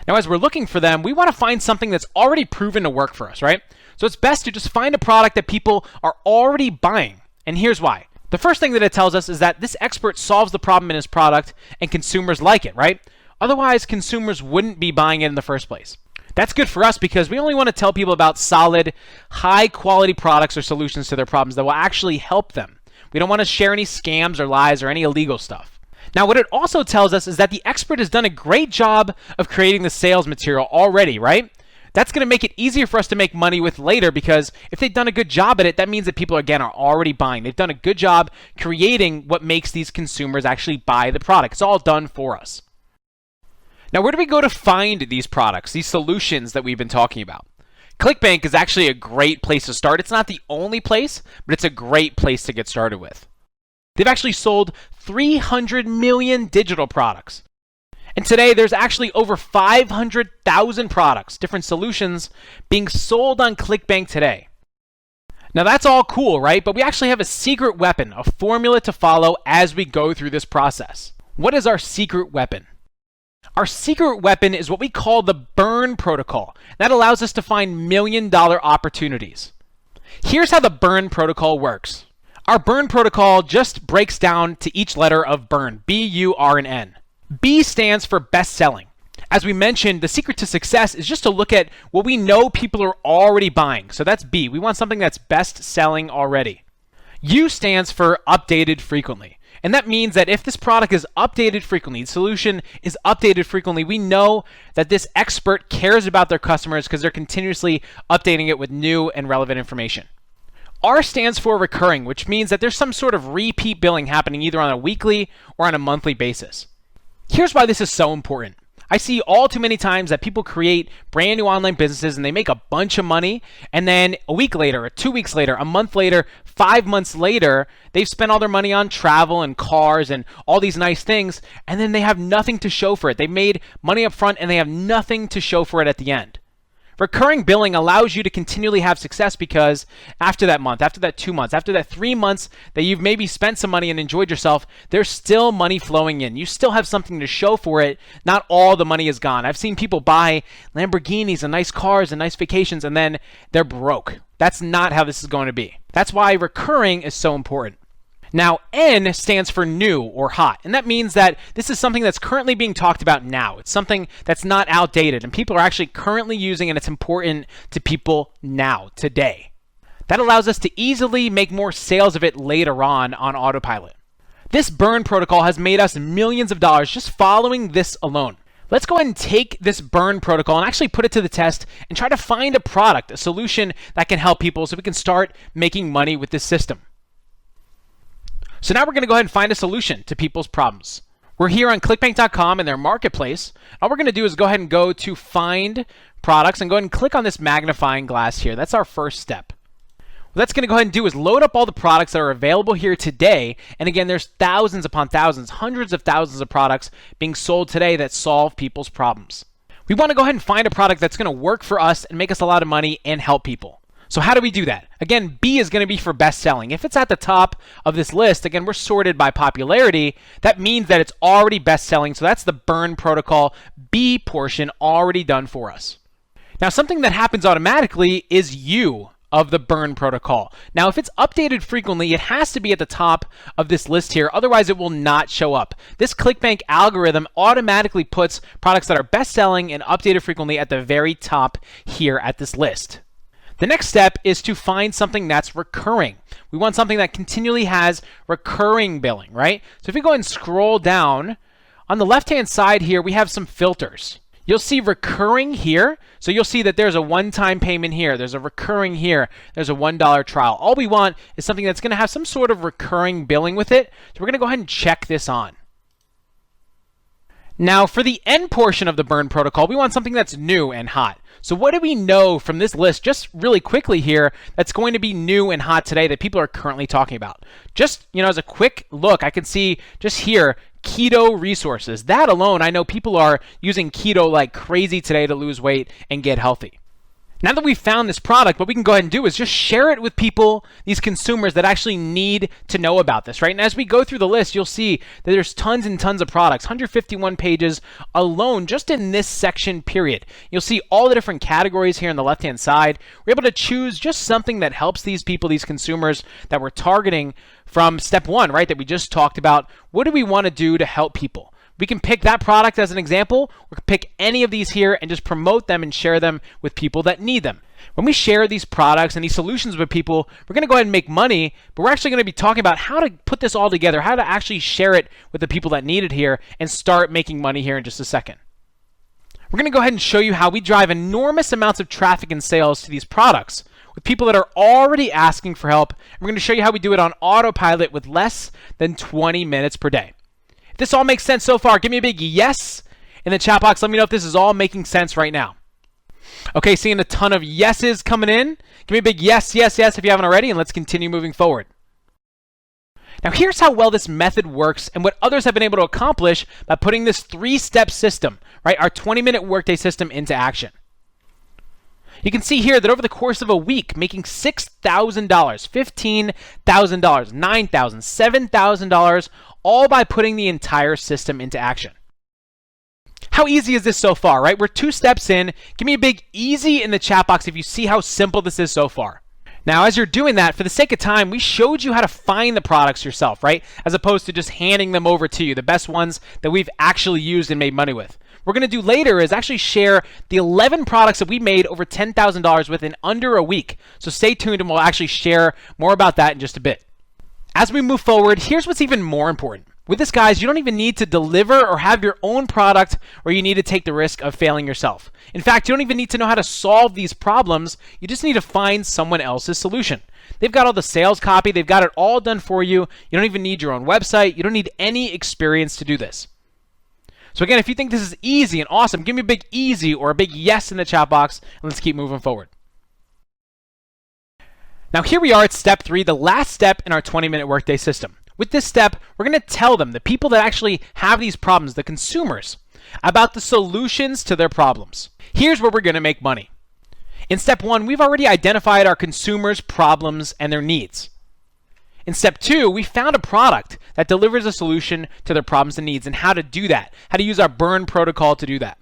Now, as we're looking for them, we want to find something that's already proven to work for us, right? So it's best to just find a product that people are already buying. And here's why. The first thing that it tells us is that this expert solves the problem in his product and consumers like it, right? Otherwise, consumers wouldn't be buying it in the first place. That's good for us because we only want to tell people about solid, high-quality products or solutions to their problems that will actually help them. We don't want to share any scams or lies or any illegal stuff. Now, what it also tells us is that the expert has done a great job of creating the sales material already, right? That's going to make it easier for us to make money with later because if they've done a good job at it, that means that people, again, are already buying. They've done a good job creating what makes these consumers actually buy the product. It's all done for us. Now, where do we go to find these products, these solutions that we've been talking about? Clickbank is actually a great place to start. It's not the only place, but it's a great place to get started with. They've actually sold 300 million digital products. And today, there's actually over 500,000 products, different solutions, being sold on Clickbank today. Now, that's all cool, right? But we actually have a secret weapon, a formula to follow as we go through this process. What is our secret weapon? Our secret weapon is what we call the B.U.R.N protocol. That allows us to find million-dollar opportunities. Here's how the B.U.R.N protocol works. Our B.U.R.N protocol just breaks down to each letter of B.U.R.N, B-U-R-N. B stands for best selling. As we mentioned, the secret to success is just to look at what we know people are already buying. So that's B. We want something that's best selling already. U stands for updated frequently. And that means that if this product is updated frequently, the solution is updated frequently, we know that this expert cares about their customers because they're continuously updating it with new and relevant information. R stands for recurring, which means that there's some sort of repeat billing happening either on a weekly or on a monthly basis. Here's why this is so important. I see all too many times that people create brand new online businesses and they make a bunch of money, and then a week later, or 2 weeks later, a month later, 5 months later, they've spent all their money on travel and cars and all these nice things, and then they have nothing to show for it. They've made money up front and they have nothing to show for it at the end. Recurring billing allows you to continually have success because after that month, after that 2 months, after that 3 months that you've maybe spent some money and enjoyed yourself, there's still money flowing in. You still have something to show for it. Not all the money is gone. I've seen people buy Lamborghinis and nice cars and nice vacations and then they're broke. That's not how this is going to be. That's why recurring is so important. Now, N stands for new or hot, and that means that this is something that's currently being talked about now. It's something that's not outdated, and people are actually currently using, and it's important to people now, today. That allows us to easily make more sales of it later on Autopilot. This B.U.R.N protocol has made us millions of dollars just following this alone. Let's go ahead and take this B.U.R.N protocol and actually put it to the test and try to find a product, a solution that can help people so we can start making money with this system. So now we're going to go ahead and find a solution to people's problems. We're here on Clickbank.com in their marketplace. All we're going to do is go ahead and go to find products and go ahead and click on this magnifying glass here. That's our first step. What that's going to go ahead and do is load up all the products that are available here today. And again, there's thousands upon thousands, hundreds of thousands of products being sold today that solve people's problems. We want to go ahead and find a product that's going to work for us and make us a lot of money and help people. So how do we do that? Again, B is going to be for best selling. If it's at the top of this list, again, we're sorted by popularity. That means that it's already best selling. So that's the B.U.R.N protocol B portion already done for us. Now, something that happens automatically is U of the B.U.R.N protocol. Now, if it's updated frequently, it has to be at the top of this list here. Otherwise, it will not show up. This Clickbank algorithm automatically puts products that are best selling and updated frequently at the very top here at this list. The next step is to find something that's recurring. We want something that continually has recurring billing, right? So if we go and scroll down, on the left-hand side here, we have some filters. You'll see recurring here. So you'll see that there's a one-time payment here. There's a recurring here. There's a $1 trial. All we want is something that's going to have some sort of recurring billing with it. So we're going to go ahead and check this on. Now, for the N portion of the B.U.R.N protocol, we want something that's new and hot. So what do we know from this list, just really quickly here, that's going to be new and hot today that people are currently talking about? Just, as a quick look, I can see just here, keto resources. That alone, I know people are using keto like crazy today to lose weight and get healthy. Now that we've found this product, what we can go ahead and do is just share it with people, these consumers that actually need to know about this, right? And as we go through the list, you'll see that there's tons and tons of products, 151 pages alone just in this section period. You'll see all the different categories here on the left-hand side. We're able to choose just something that helps these people, these consumers that we're targeting from step one, right, that we just talked about. What do we want to do to help people? We can pick that product as an example. We can pick any of these here and just promote them and share them with people that need them. When we share these products and these solutions with people, we're going to go ahead and make money, but we're actually going to be talking about how to put this all together, how to actually share it with the people that need it here and start making money here in just a second. We're going to go ahead and show you how we drive enormous amounts of traffic and sales to these products with people that are already asking for help. And we're going to show you how we do it on autopilot with less than 20 minutes per day. This all makes sense so far. Give me a big yes in the chat box. Let me know if this is all making sense right now. Okay, seeing a ton of yeses coming in. Give me a big yes, yes, yes if you haven't already, and let's continue moving forward. Now here's how well this method works and what others have been able to accomplish by putting this 3-step system, right, our 20-minute Workday system into action. You can see here that over the course of a week, making $6,000, $15,000, $9,000, $7,000, all by putting the entire system into action. How easy is this so far, right? We're 2 steps in. Give me a big easy in the chat box if you see how simple this is so far. Now, as you're doing that, for the sake of time, we showed you how to find the products yourself, right? As opposed to just handing them over to you, the best ones that we've actually used and made money with. we're going to do later is actually share the 11 products that we made over $10,000 within under a week. So stay tuned and we'll actually share more about that in just a bit. As we move forward, here's what's even more important. With this, guys, you don't even need to deliver or have your own product where you need to take the risk of failing yourself. In fact, you don't even need to know how to solve these problems. You just need to find someone else's solution. They've got all the sales copy. They've got it all done for you. You don't even need your own website. You don't need any experience to do this. So again, if you think this is easy and awesome, give me a big easy or a big yes in the chat box, and let's keep moving forward. Now here we are at step 3, the last step in our 20-minute workday system. With this step, we're going to tell them, the people that actually have these problems, the consumers, about the solutions to their problems. Here's where we're going to make money. In step 1, we've already identified our consumers' problems and their needs. In step 2, we found a product that delivers a solution to their problems and needs and how to do that, how to use our B.U.R.N protocol to do that.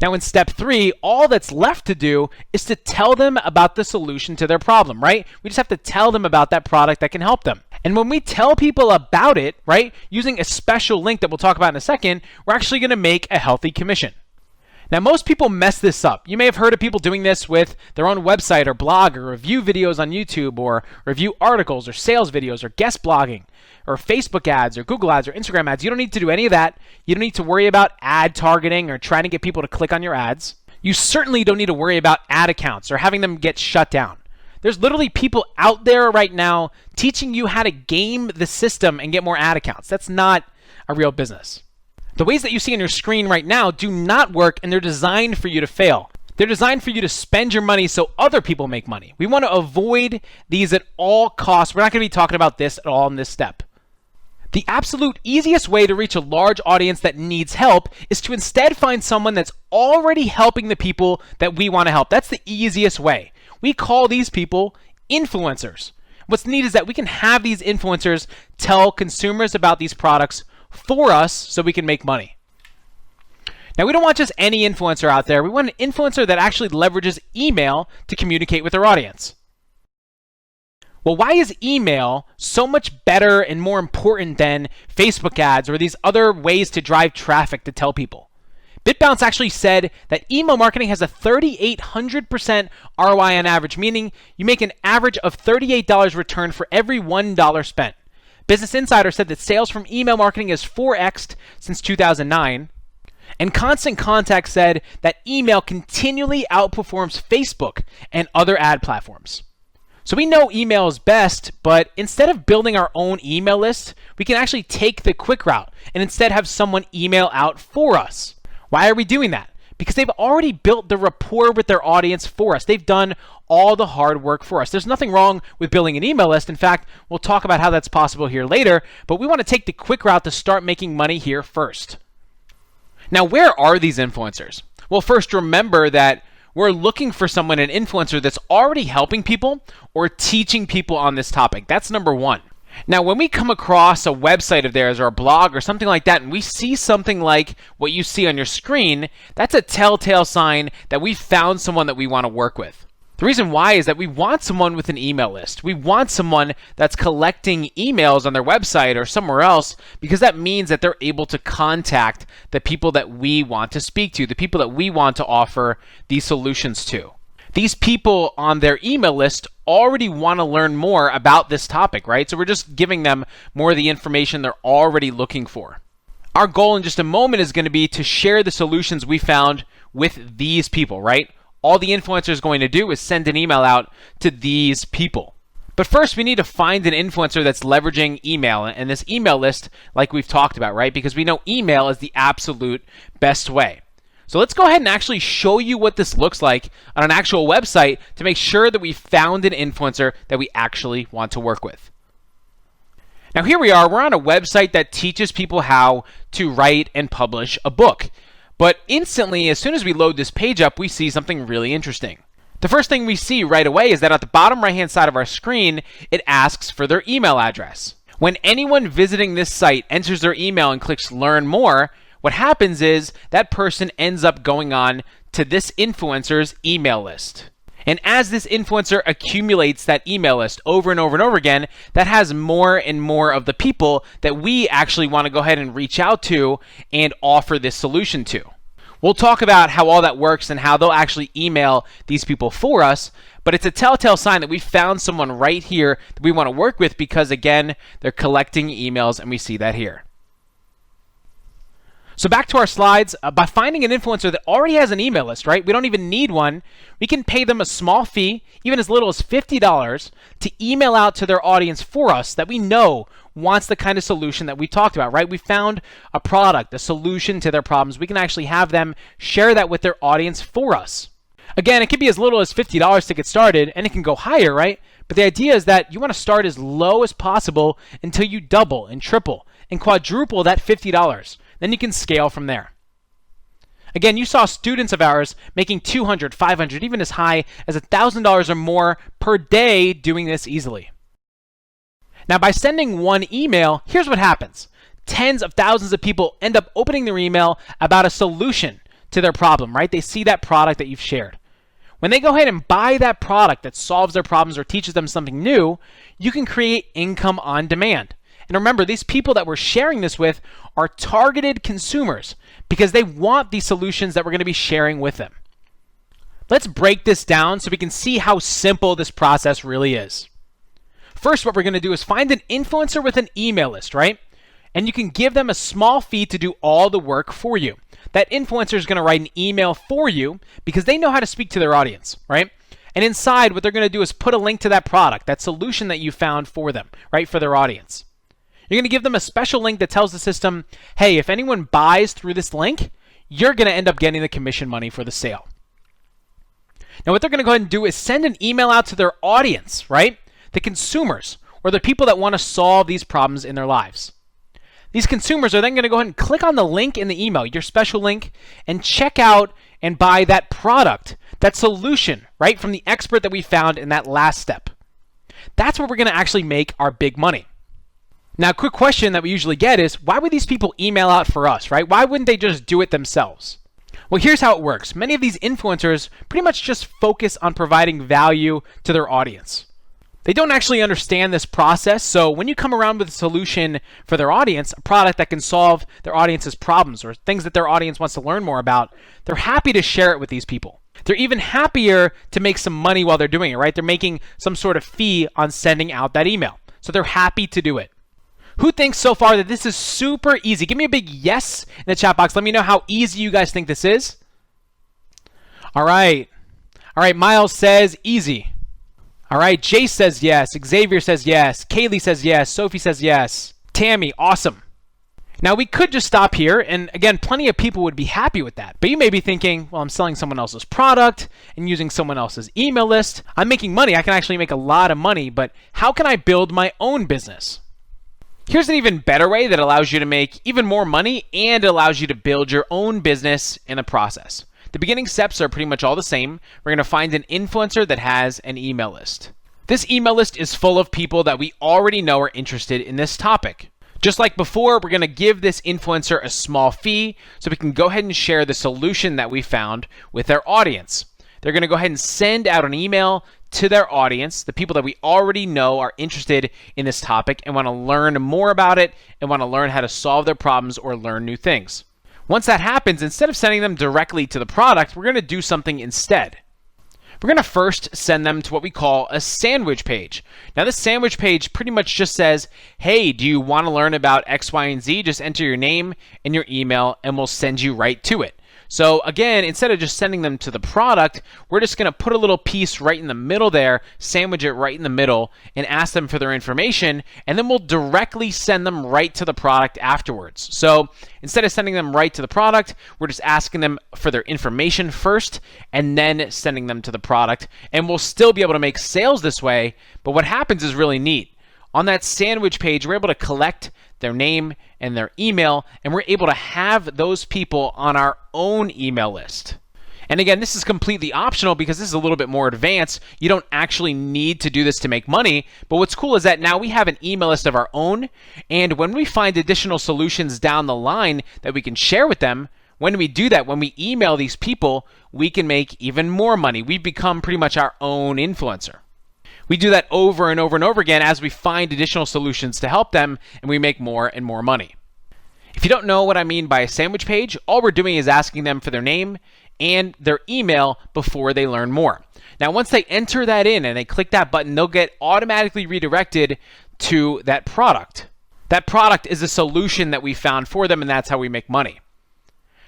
Now in step 3, all that's left to do is to tell them about the solution to their problem, right? We just have to tell them about that product that can help them. And when we tell people about it, right, using a special link that we'll talk about in a second, we're actually going to make a healthy commission. Now, most people mess this up. You may have heard of people doing this with their own website or blog or review videos on YouTube or review articles or sales videos or guest blogging or Facebook ads or Google ads or Instagram ads. You don't need to do any of that. You don't need to worry about ad targeting or trying to get people to click on your ads. You certainly don't need to worry about ad accounts or having them get shut down. There's literally people out there right now teaching you how to game the system and get more ad accounts. That's not a real business. The ways that you see on your screen right now do not work, and they're designed for you to fail. They're designed for you to spend your money so other people make money. We want to avoid these at all costs. We're not going to be talking about this at all in this step. The absolute easiest way to reach a large audience that needs help is to instead find someone that's already helping the people that we want to help. That's the easiest way. We call these people influencers. What's neat is that we can have these influencers tell consumers about these products for us so we can make money. Now, we don't want just any influencer out there. We want an influencer that actually leverages email to communicate with their audience. Well, why is email so much better and more important than Facebook ads or these other ways to drive traffic to tell people? BitBounce actually said that email marketing has a 3,800% ROI on average, meaning you make an average of $38 return for every $1 spent. Business Insider said that sales from email marketing has 4x'd since 2009. And Constant Contact said that email continually outperforms Facebook and other ad platforms. So we know email is best, but instead of building our own email list, we can actually take the quick route and instead have someone email out for us. Why are we doing that? Because they've already built the rapport with their audience for us. They've done all the hard work for us. There's nothing wrong with building an email list. In fact, we'll talk about how that's possible here later, but we want to take the quick route to start making money here first. Now, where are these influencers? Well, first, remember that we're looking for someone, an influencer that's already helping people or teaching people on this topic. That's number one. Now, when we come across a website of theirs or a blog or something like that, and we see something like what you see on your screen, that's a telltale sign that we found someone that we want to work with. The reason why is that we want someone with an email list. We want someone that's collecting emails on their website or somewhere else, because that means that they're able to contact the people that we want to speak to, the people that we want to offer these solutions to. These people on their email list already want to learn more about this topic, right? So we're just giving them more of the information they're already looking for. Our goal in just a moment is going to be to share the solutions we found with these people, right? All the influencer is going to do is send an email out to these people. But first, we need to find an influencer that's leveraging email and this email list like we've talked about, right? Because we know email is the absolute best way. So let's go ahead and actually show you what this looks like on an actual website to make sure that we found an influencer that we actually want to work with. Now here we are, we're on a website that teaches people how to write and publish a book. But instantly, as soon as we load this page up, we see something really interesting. The first thing we see right away is that at the bottom right-hand side of our screen, it asks for their email address. When anyone visiting this site enters their email and clicks Learn More, what happens is that person ends up going on to this influencer's email list. And as this influencer accumulates that email list over and over and over again, that has more and more of the people that we actually want to go ahead and reach out to and offer this solution to. We'll talk about how all that works and how they'll actually email these people for us, but it's a telltale sign that we found someone right here that we want to work with because, again, they're collecting emails, and we see that here. So back to our slides, by finding an influencer that already has an email list, right? We don't even need one. We can pay them a small fee, even as little as $50, to email out to their audience for us that we know wants the kind of solution that we talked about, right? We found a product, a solution to their problems. We can actually have them share that with their audience for us. Again, it can be as little as $50 to get started, and it can go higher, right? But the idea is that you want to start as low as possible until you double and triple and quadruple that $50. Then you can scale from there. Again, you saw students of ours making $200, $500, even as high as $1,000 or more per day doing this easily. Now, by sending one email, here's what happens. Tens of thousands of people end up opening their email about a solution to their problem, right? They see that product that you've shared. When they go ahead and buy that product that solves their problems or teaches them something new, you can create income on demand. And remember, these people that we're sharing this with are targeted consumers because they want these solutions that we're going to be sharing with them. Let's break this down so we can see how simple this process really is. First, what we're going to do is find an influencer with an email list, right? And you can give them a small fee to do all the work for you. That influencer is going to write an email for you because they know how to speak to their audience, right? And inside, what they're going to do is put a link to that product, that solution that you found for them, right, for their audience. You're going to give them a special link that tells the system, hey, if anyone buys through this link, you're going to end up getting the commission money for the sale. Now, what they're going to go ahead and do is send an email out to their audience, right? The consumers, or the people that want to solve these problems in their lives. These consumers are then going to go ahead and click on the link in the email, your special link, and check out and buy that product, that solution, right, from the expert that we found in that last step. That's where we're going to actually make our big money. Now, a quick question that we usually get is, why would these people email out for us, right? Why wouldn't they just do it themselves? Well, here's how it works. Many of these influencers pretty much just focus on providing value to their audience. They don't actually understand this process, so when you come around with a solution for their audience, a product that can solve their audience's problems or things that their audience wants to learn more about, they're happy to share it with these people. They're even happier to make some money while they're doing it, right? They're making some sort of fee on sending out that email. So they're happy to do it. Who thinks so far that this is super easy? Give me a big yes in the chat box. Let me know how easy you guys think this is. All right. Miles says easy. All right. Jace says yes. Xavier says yes. Kaylee says yes. Sophie says yes. Tammy, awesome. Now, we could just stop here, and again, plenty of people would be happy with that. But you may be thinking, well, I'm selling someone else's product and using someone else's email list. I'm making money. I can actually make a lot of money, but how can I build my own business? Here's an even better way that allows you to make even more money and it allows you to build your own business in the process. The beginning steps are pretty much all the same. We're going to find an influencer that has an email list. This email list is full of people that we already know are interested in this topic. Just like before, we're going to give this influencer a small fee so we can go ahead and share the solution that we found with their audience. They're going to go ahead and send out an email to their audience, the people that we already know are interested in this topic and want to learn more about it and want to learn how to solve their problems or learn new things. Once that happens, instead of sending them directly to the product, we're going to do something instead. We're going to first send them to what we call a sandwich page. Now, this sandwich page pretty much just says, hey, do you want to learn about X, Y, and Z? Just enter your name and your email and we'll send you right to it. So again, instead of just sending them to the product, we're just going to put a little piece right in the middle there, sandwich it right in the middle, and ask them for their information, and then we'll directly send them right to the product afterwards. So instead of sending them right to the product, we're just asking them for their information first, and then sending them to the product, and we'll still be able to make sales this way, but what happens is really neat. On that sandwich page, we're able to collect their name and their email, and we're able to have those people on our own email list. And again, this is completely optional because this is a little bit more advanced. You don't actually need to do this to make money, but what's cool is that now we have an email list of our own, and when we find additional solutions down the line that we can share with them, when we do that, when we email these people, we can make even more money. We've become pretty much our own influencer. We do that over and over and over again as we find additional solutions to help them, and we make more and more money. If you don't know what I mean by a sandwich page, all we're doing is asking them for their name and their email before they learn more. Now, once they enter that in and they click that button, they'll get automatically redirected to that product. That product is a solution that we found for them, and that's how we make money.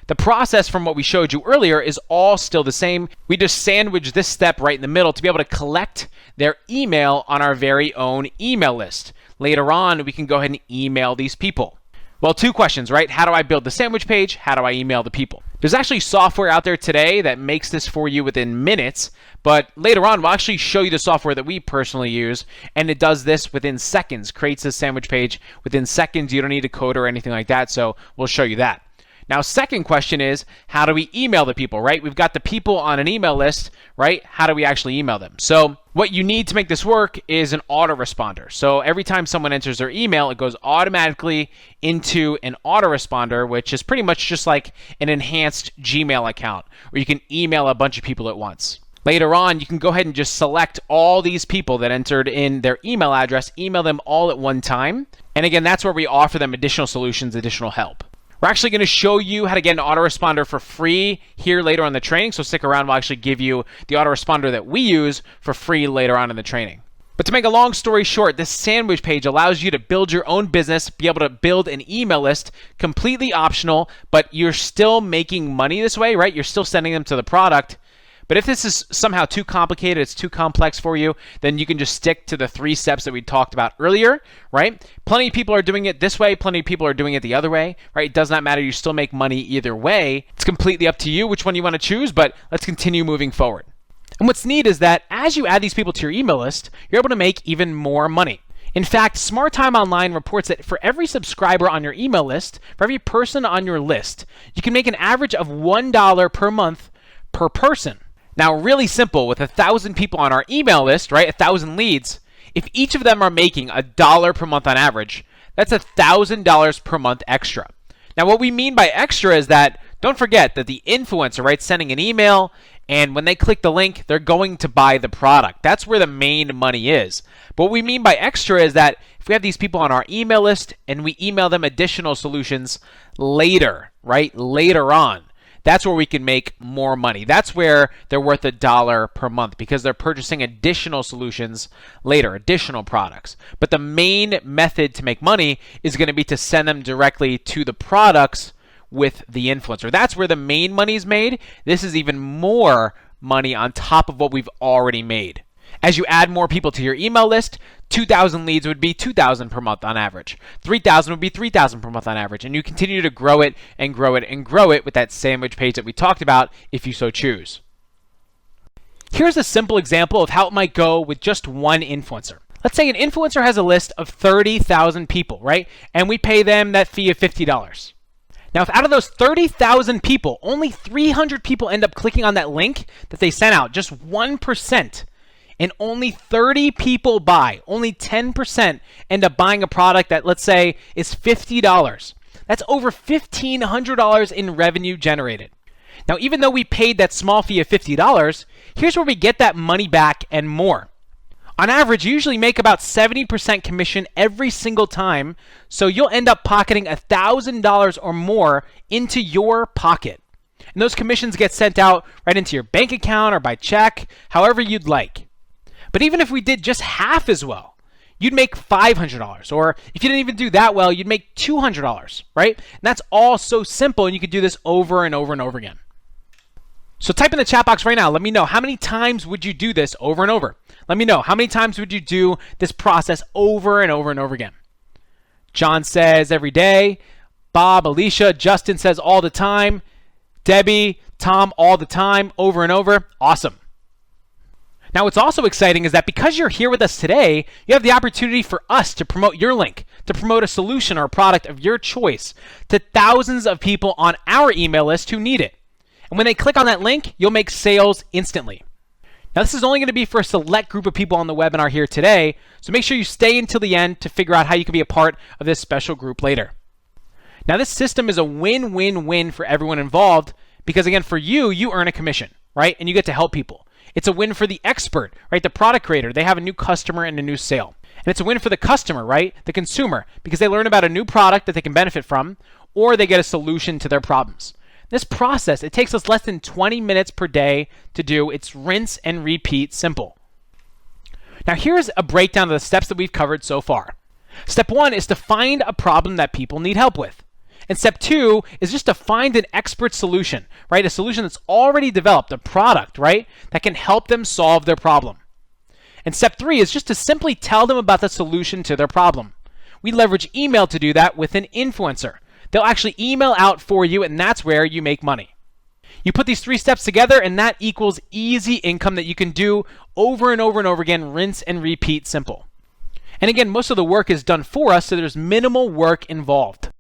The process from what we showed you earlier is all still the same. We just sandwich this step right in the middle to be able to collect their email on our very own email list. Later on, we can go ahead and email these people. Well, two questions, right? How do I build the sandwich page? How do I email the people? There's actually software out there today that makes this for you within minutes, but later on, we'll actually show you the software that we personally use, and it does this within seconds, creates this sandwich page within seconds. You don't need a code or anything like that, so we'll show you that. Now, second question is, how do we email the people, right? We've got the people on an email list, right? How do we actually email them? So what you need to make this work is an autoresponder. So every time someone enters their email, it goes automatically into an autoresponder, which is pretty much just like an enhanced Gmail account, where you can email a bunch of people at once. Later on, you can go ahead and just select all these people that entered in their email address, email them all at one time. And again, that's where we offer them additional solutions, additional help. We're actually going to show you how to get an autoresponder for free here later on in the training, so stick around. We'll actually give you the autoresponder that we use for free later on in the training. But to make a long story short, this sandwich page allows you to build your own business, be able to build an email list, completely optional, but you're still making money this way, right? You're still sending them to the product. But if this is somehow too complicated, it's too complex for you, then you can just stick to the 3 steps that we talked about earlier, right? Plenty of people are doing it this way. Plenty of people are doing it the other way, right? It does not matter. You still make money either way. It's completely up to you which one you want to choose, but let's continue moving forward. And what's neat is that as you add these people to your email list, you're able to make even more money. In fact, Smart Time Online reports that for every subscriber on your email list, for every person on your list, you can make an average of $1 per month per person. Now, really simple, with 1,000 people on our email list, right, 1,000 leads, if each of them are making $1 per month on average, that's $1,000 per month extra. Now, what we mean by extra is that, don't forget that the influencer, right, sending an email, and when they click the link, they're going to buy the product. That's where the main money is. But what we mean by extra is that if we have these people on our email list and we email them additional solutions later, right, later on, that's where we can make more money. That's where they're worth $1 per month because they're purchasing additional solutions later, additional products. But the main method to make money is going to be to send them directly to the products with the influencer. That's where the main money is made. This is even more money on top of what we've already made. As you add more people to your email list, 2,000 leads would be 2,000 per month on average. 3,000 would be 3,000 per month on average. And you continue to grow it and grow it and grow it with that sandwich page that we talked about if you so choose. Here's a simple example of how it might go with just one influencer. Let's say an influencer has a list of 30,000 people, right? And we pay them that fee of $50. Now, if out of those 30,000 people, only 300 people end up clicking on that link that they sent out, just 1%, and only 30 people buy, only 10% end up buying a product that, let's say, is $50. That's over $1,500 in revenue generated. Now, even though we paid that small fee of $50, here's where we get that money back and more. On average, you usually make about 70% commission every single time, so you'll end up pocketing $1,000 or more into your pocket. And those commissions get sent out right into your bank account or by check, however you'd like. But even if we did just half as well, you'd make $500. Or if you didn't even do that well, you'd make $200, right? And that's all so simple, and you could do this over and over and over again. So type in the chat box right now. Let me know, how many times would you do this over and over? Let me know, how many times would you do this process over and over and over again? John says every day. Bob, Alicia, Justin says all the time. Debbie, Tom, all the time, over and over. Awesome. Now, what's also exciting is that because you're here with us today, you have the opportunity for us to promote your link, to promote a solution or a product of your choice to thousands of people on our email list who need it. And when they click on that link, you'll make sales instantly. Now, this is only going to be for a select group of people on the webinar here today, so make sure you stay until the end to figure out how you can be a part of this special group later. Now, this system is a win-win-win for everyone involved because, again, for you, you earn a commission, right? And you get to help people. It's a win for the expert, right? The product creator, they have a new customer and a new sale. And it's a win for the customer, right? The consumer, because they learn about a new product that they can benefit from, or they get a solution to their problems. This process, it takes us less than 20 minutes per day to do. It's rinse and repeat simple. Now here's a breakdown of the steps that we've covered so far. Step 1 is to find a problem that people need help with. And step 2 is just to find an expert solution, right? A solution that's already developed, a product, right? That can help them solve their problem. And step 3 is just to simply tell them about the solution to their problem. We leverage email to do that with an influencer. They'll actually email out for you, and that's where you make money. You put these 3 steps together, and that equals easy income that you can do over and over and over again, rinse and repeat simple. And again, most of the work is done for us, so there's minimal work involved.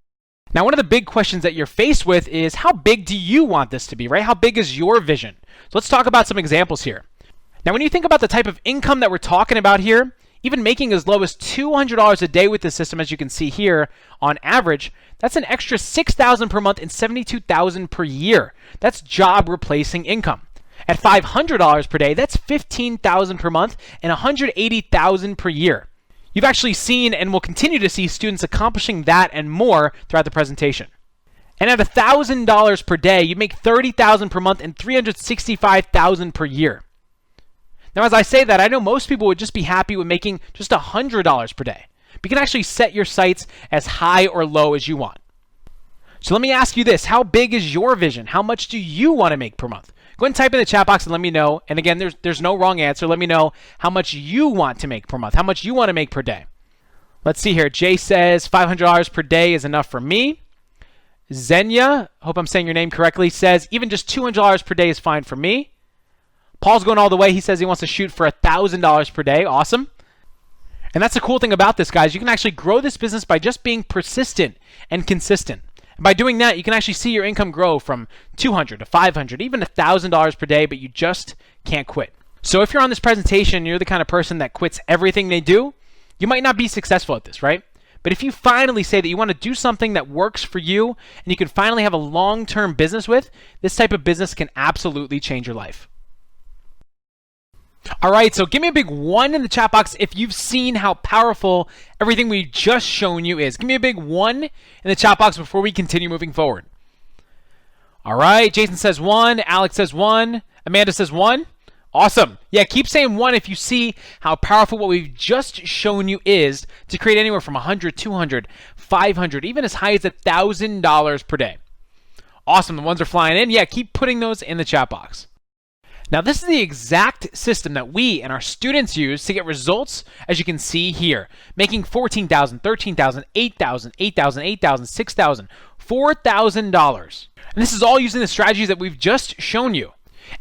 Now, one of the big questions that you're faced with is, how big do you want this to be, right? How big is your vision? So let's talk about some examples here. Now, when you think about the type of income that we're talking about here, even making as low as $200 a day with the system, as you can see here, on average, that's an extra $6,000 per month and $72,000 per year. That's job replacing income. At $500 per day, that's $15,000 per month and $180,000 per year. You've actually seen and will continue to see students accomplishing that and more throughout the presentation. And at $1,000 per day, you make $30,000 per month and $365,000 per year. Now, as I say that, I know most people would just be happy with making just $100 per day. But you can actually set your sights as high or low as you want. So let me ask you this. How big is your vision? How much do you want to make per month? Go ahead and type in the chat box and let me know. And again, there's no wrong answer. Let me know how much you want to make per month, how much you want to make per day. Let's see here. Jay says $500 per day is enough for me. Zenya, hope I'm saying your name correctly, says even just $200 per day is fine for me. Paul's going all the way. He says he wants to shoot for $1,000 per day. Awesome. And that's the cool thing about this, guys. You can actually grow this business by just being persistent and consistent. And by doing that, you can actually see your income grow from $200 to $500, even $1,000 per day, but you just can't quit. So if you're on this presentation and you're the kind of person that quits everything they do, you might not be successful at this, right? But if you finally say that you want to do something that works for you and you can finally have a long-term business with, this type of business can absolutely change your life. All right, so give me a big 1 in the chat box if you've seen how powerful everything we've just shown you is. Give me a big 1 in the chat box before we continue moving forward. All right, Jason says 1, Alex says 1, Amanda says 1. Awesome. Yeah, keep saying 1 if you see how powerful what we've just shown you is to create anywhere from $100, $200, $500, even as high as $1,000 per day. Awesome, the ones are flying in. Yeah, keep putting those in the chat box. Now, this is the exact system that we and our students use to get results, as you can see here, making $14,000, $13,000, $8,000, $8,000, $8,000, $6,000, $4,000. And this is all using the strategies that we've just shown you.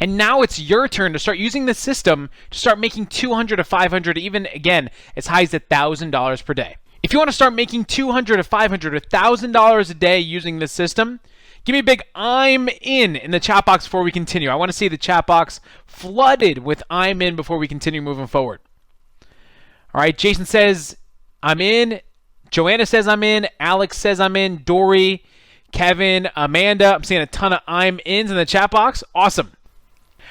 And now it's your turn to start using the system to start making $200 to $500, even again, as high as $1,000 per day. If you want to start making $200 to $500, $1,000 a day using this system, give me a big I'm in the chat box before we continue. I want to see the chat box flooded with I'm in before we continue moving forward. All right, Jason says I'm in. Joanna says I'm in. Alex says I'm in. Dory, Kevin, Amanda. I'm seeing a ton of I'm ins in the chat box. Awesome.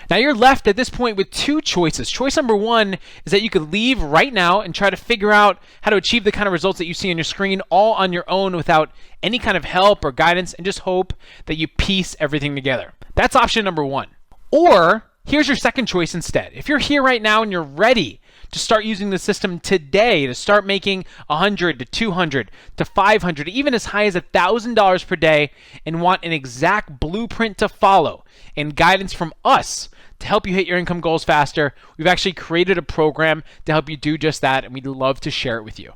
Now you're left at this point with 2 choices. Choice number 1 is that you could leave right now and try to figure out how to achieve the kind of results that you see on your screen all on your own without any kind of help or guidance, and just hope that you piece everything together. That's option number 1. Or here's your second choice instead. If you're here right now and you're ready to start using the system today, to start making $100 to $200 to $500, even as high as $1,000 per day, and want an exact blueprint to follow and guidance from us to help you hit your income goals faster, we've actually created a program to help you do just that, and we'd love to share it with you.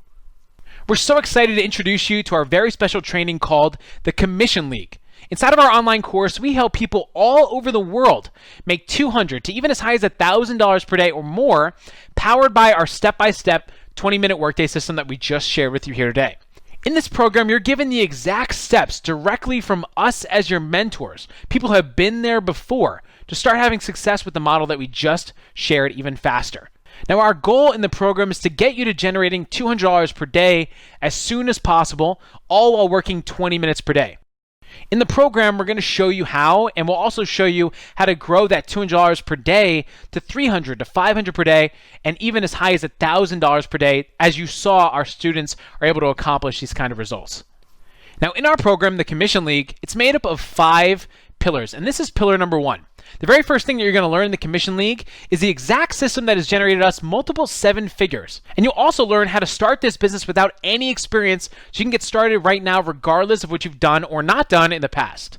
We're so excited to introduce you to our very special training called the Commission League. Inside of our online course, we help people all over the world make $200 to even as high as $1,000 per day or more, powered by our step-by-step 20-minute workday system that we just shared with you here today. In this program, you're given the exact steps directly from us as your mentors, people who have been there before, to start having success with the model that we just shared even faster. Now, our goal in the program is to get you to generating $200 per day as soon as possible, all while working 20 minutes per day. In the program, we're going to show you how, and we'll also show you how to grow that $200 per day to $300 to $500 per day, and even as high as $1,000 per day, as you saw our students are able to accomplish these kind of results. Now in our program, the Commission League, it's made up of 5 pillars, and this is pillar number 1. The very first thing that you're going to learn in the Commission League is the exact system that has generated us multiple 7 figures. And you'll also learn how to start this business without any experience, so you can get started right now regardless of what you've done or not done in the past.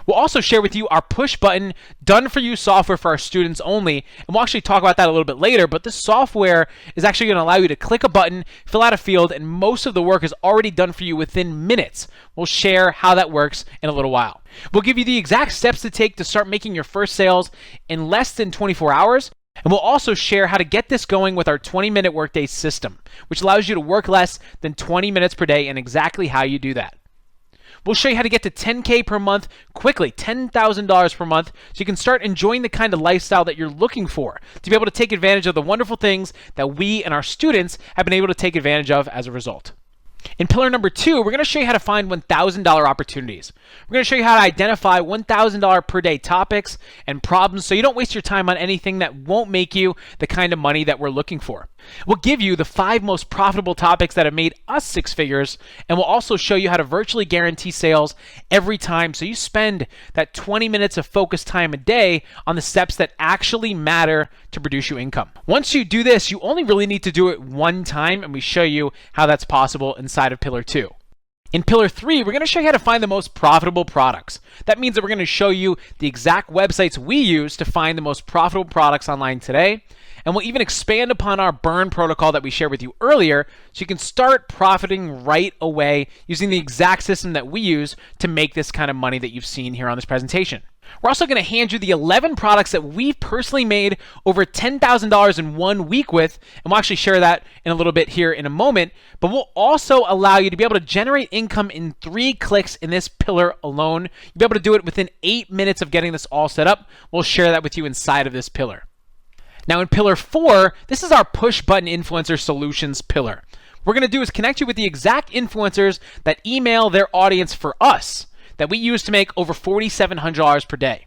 We'll also share with you our push button, done-for-you software for our students only, and we'll actually talk about that a little bit later, but this software is actually going to allow you to click a button, fill out a field, and most of the work is already done for you within minutes. We'll share how that works in a little while. We'll give you the exact steps to take to start making your first sales in less than 24 hours, and we'll also share how to get this going with our 20-minute Workday system, which allows you to work less than 20 minutes per day and exactly how you do that. We'll show you how to get to 10K per month quickly, $10,000 per month, so you can start enjoying the kind of lifestyle that you're looking for, to be able to take advantage of the wonderful things that we and our students have been able to take advantage of as a result. In pillar number 2, we're going to show you how to find $1,000 opportunities. We're going to show you how to identify $1,000 per day topics and problems so you don't waste your time on anything that won't make you the kind of money that we're looking for. We'll give you the 5 most profitable topics that have made us 6 figures, and we'll also show you how to virtually guarantee sales every time so you spend that 20 minutes of focused time a day on the steps that actually matter to produce you income. Once you do this, you only really need to do it one time, and we show you how that's possible inside of pillar 2. In pillar 3, we're going to show you how to find the most profitable products. That means that we're going to show you the exact websites we use to find the most profitable products online today. And we'll even expand upon our B.U.R.N protocol that we shared with you earlier so you can start profiting right away using the exact system that we use to make this kind of money that you've seen here on this presentation. We're also going to hand you the 11 products that we've personally made over $10,000 in 1 week with, and we'll actually share that in a little bit here in a moment, but we'll also allow you to be able to generate income in 3 clicks in this pillar alone. You'll be able to do it within 8 minutes of getting this all set up. We'll share that with you inside of this pillar. Now in pillar 4, this is our push button influencer solutions pillar. What we're going to do is connect you with the exact influencers that email their audience for us, that we use to make over $4,700 per day.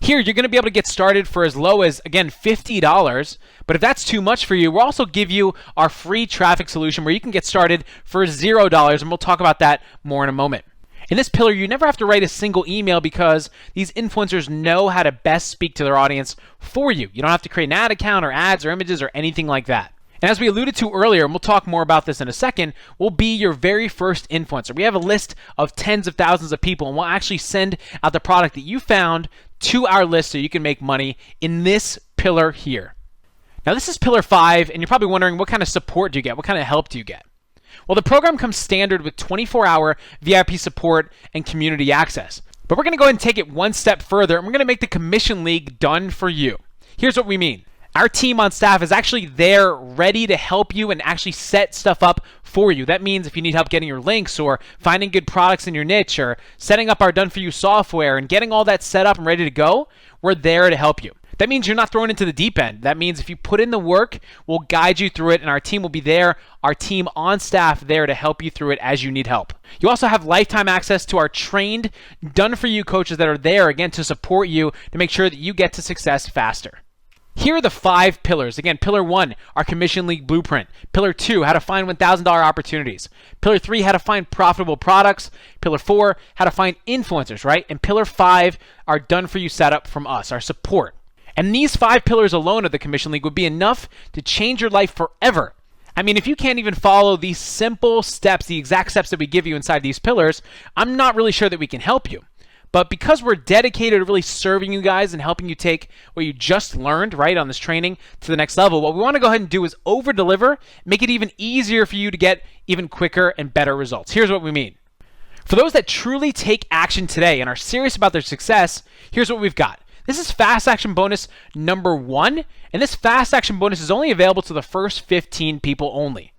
Here, you're going to be able to get started for as low as, again, $50, but if that's too much for you, we'll also give you our free traffic solution where you can get started for $0, and we'll talk about that more in a moment. In this pillar, you never have to write a single email because these influencers know how to best speak to their audience for you. You don't have to create an ad account or ads or images or anything like that. And as we alluded to earlier, and we'll talk more about this in a second, we'll be your very first influencer. We have a list of tens of thousands of people, and we'll actually send out the product that you found to our list so you can make money in this pillar here. Now this is pillar 5, and you're probably wondering, what kind of support do you get? What kind of help do you get? Well, the program comes standard with 24-hour VIP support and community access. But we're going to go ahead and take it one step further, and we're going to make the Commission League done for you. Here's what we mean. Our team on staff is actually there ready to help you and actually set stuff up for you. That means if you need help getting your links or finding good products in your niche or setting up our done-for-you software and getting all that set up and ready to go, we're there to help you. That means you're not thrown into the deep end. That means if you put in the work, we'll guide you through it, and our team will be there, our team on staff there to help you through it as you need help. You also have lifetime access to our trained, done-for-you coaches that are there, again, to support you to make sure that you get to success faster. Here are the 5 pillars. Again, pillar 1, our Commission League blueprint. Pillar 2, how to find $1,000 opportunities. Pillar 3, how to find profitable products. Pillar 4, how to find influencers, right? And pillar 5, our done-for-you setup from us, our support. And these 5 pillars alone of the Commission League would be enough to change your life forever. I mean, if you can't even follow these simple steps, the exact steps that we give you inside these pillars, I'm not really sure that we can help you. But because we're dedicated to really serving you guys and helping you take what you just learned, right, on this training to the next level, what we want to go ahead and do is over-deliver, make it even easier for you to get even quicker and better results. Here's what we mean. For those that truly take action today and are serious about their success, here's what we've got. This is Fast Action Bonus number 1, and this Fast Action Bonus is only available to the first 15 people only.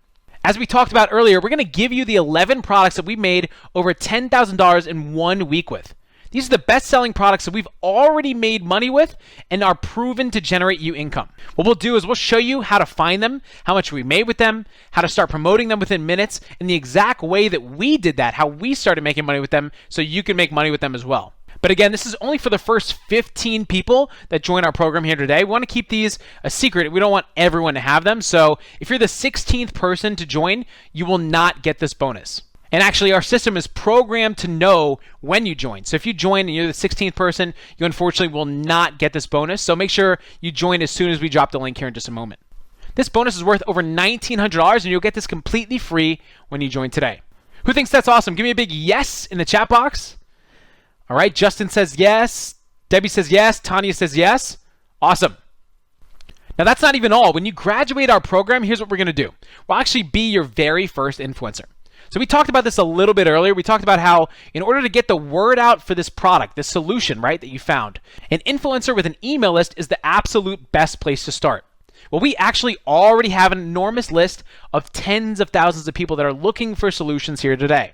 As we talked about earlier, we're going to give you the 11 products that we made over $10,000 in 1 week with. These are the best-selling products that we've already made money with and are proven to generate you income. What we'll do is we'll show you how to find them, how much we made with them, how to start promoting them within minutes, and the exact way that we did that, how we started making money with them so you can make money with them as well. But again, this is only for the first 15 people that join our program here today. We want to keep these a secret. We don't want everyone to have them. So if you're the 16th person to join, you will not get this bonus. And actually, our system is programmed to know when you join. So if you join and you're the 16th person, you unfortunately will not get this bonus. So make sure you join as soon as we drop the link here in just a moment. This bonus is worth over $1,900, and you'll get this completely free when you join today. Who thinks that's awesome? Give me a big yes in the chat box. All right, Justin says yes. Debbie says yes. Tanya says yes. Awesome. Now that's not even all. When you graduate our program, here's what we're going to do. We'll actually be your very first influencer. So we talked about this a little bit earlier. We talked about how in order to get the word out for this product, this solution, right, that you found, an influencer with an email list is the absolute best place to start. Well, we actually already have an enormous list of tens of thousands of people that are looking for solutions here today.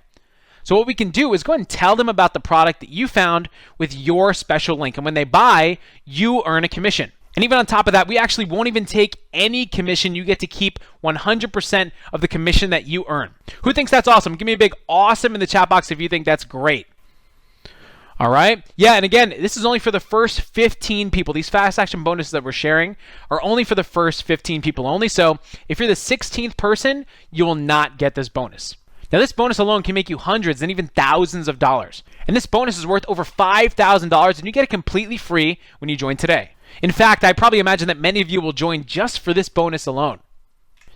So what we can do is go ahead and tell them about the product that you found with your special link. And when they buy, you earn a commission. And even on top of that, we actually won't even take any commission. You get to keep 100% of the commission that you earn. Who thinks that's awesome? Give me a big awesome in the chat box if you think that's great. All right. Yeah, and again, this is only for the first 15 people. These fast action bonuses that we're sharing are only for the first 15 people only. So if you're the 16th person, you will not get this bonus. Now, this bonus alone can make you hundreds and even thousands of dollars. And this bonus is worth over $5,000, and you get it completely free when you join today. In fact, I probably imagine that many of you will join just for this bonus alone.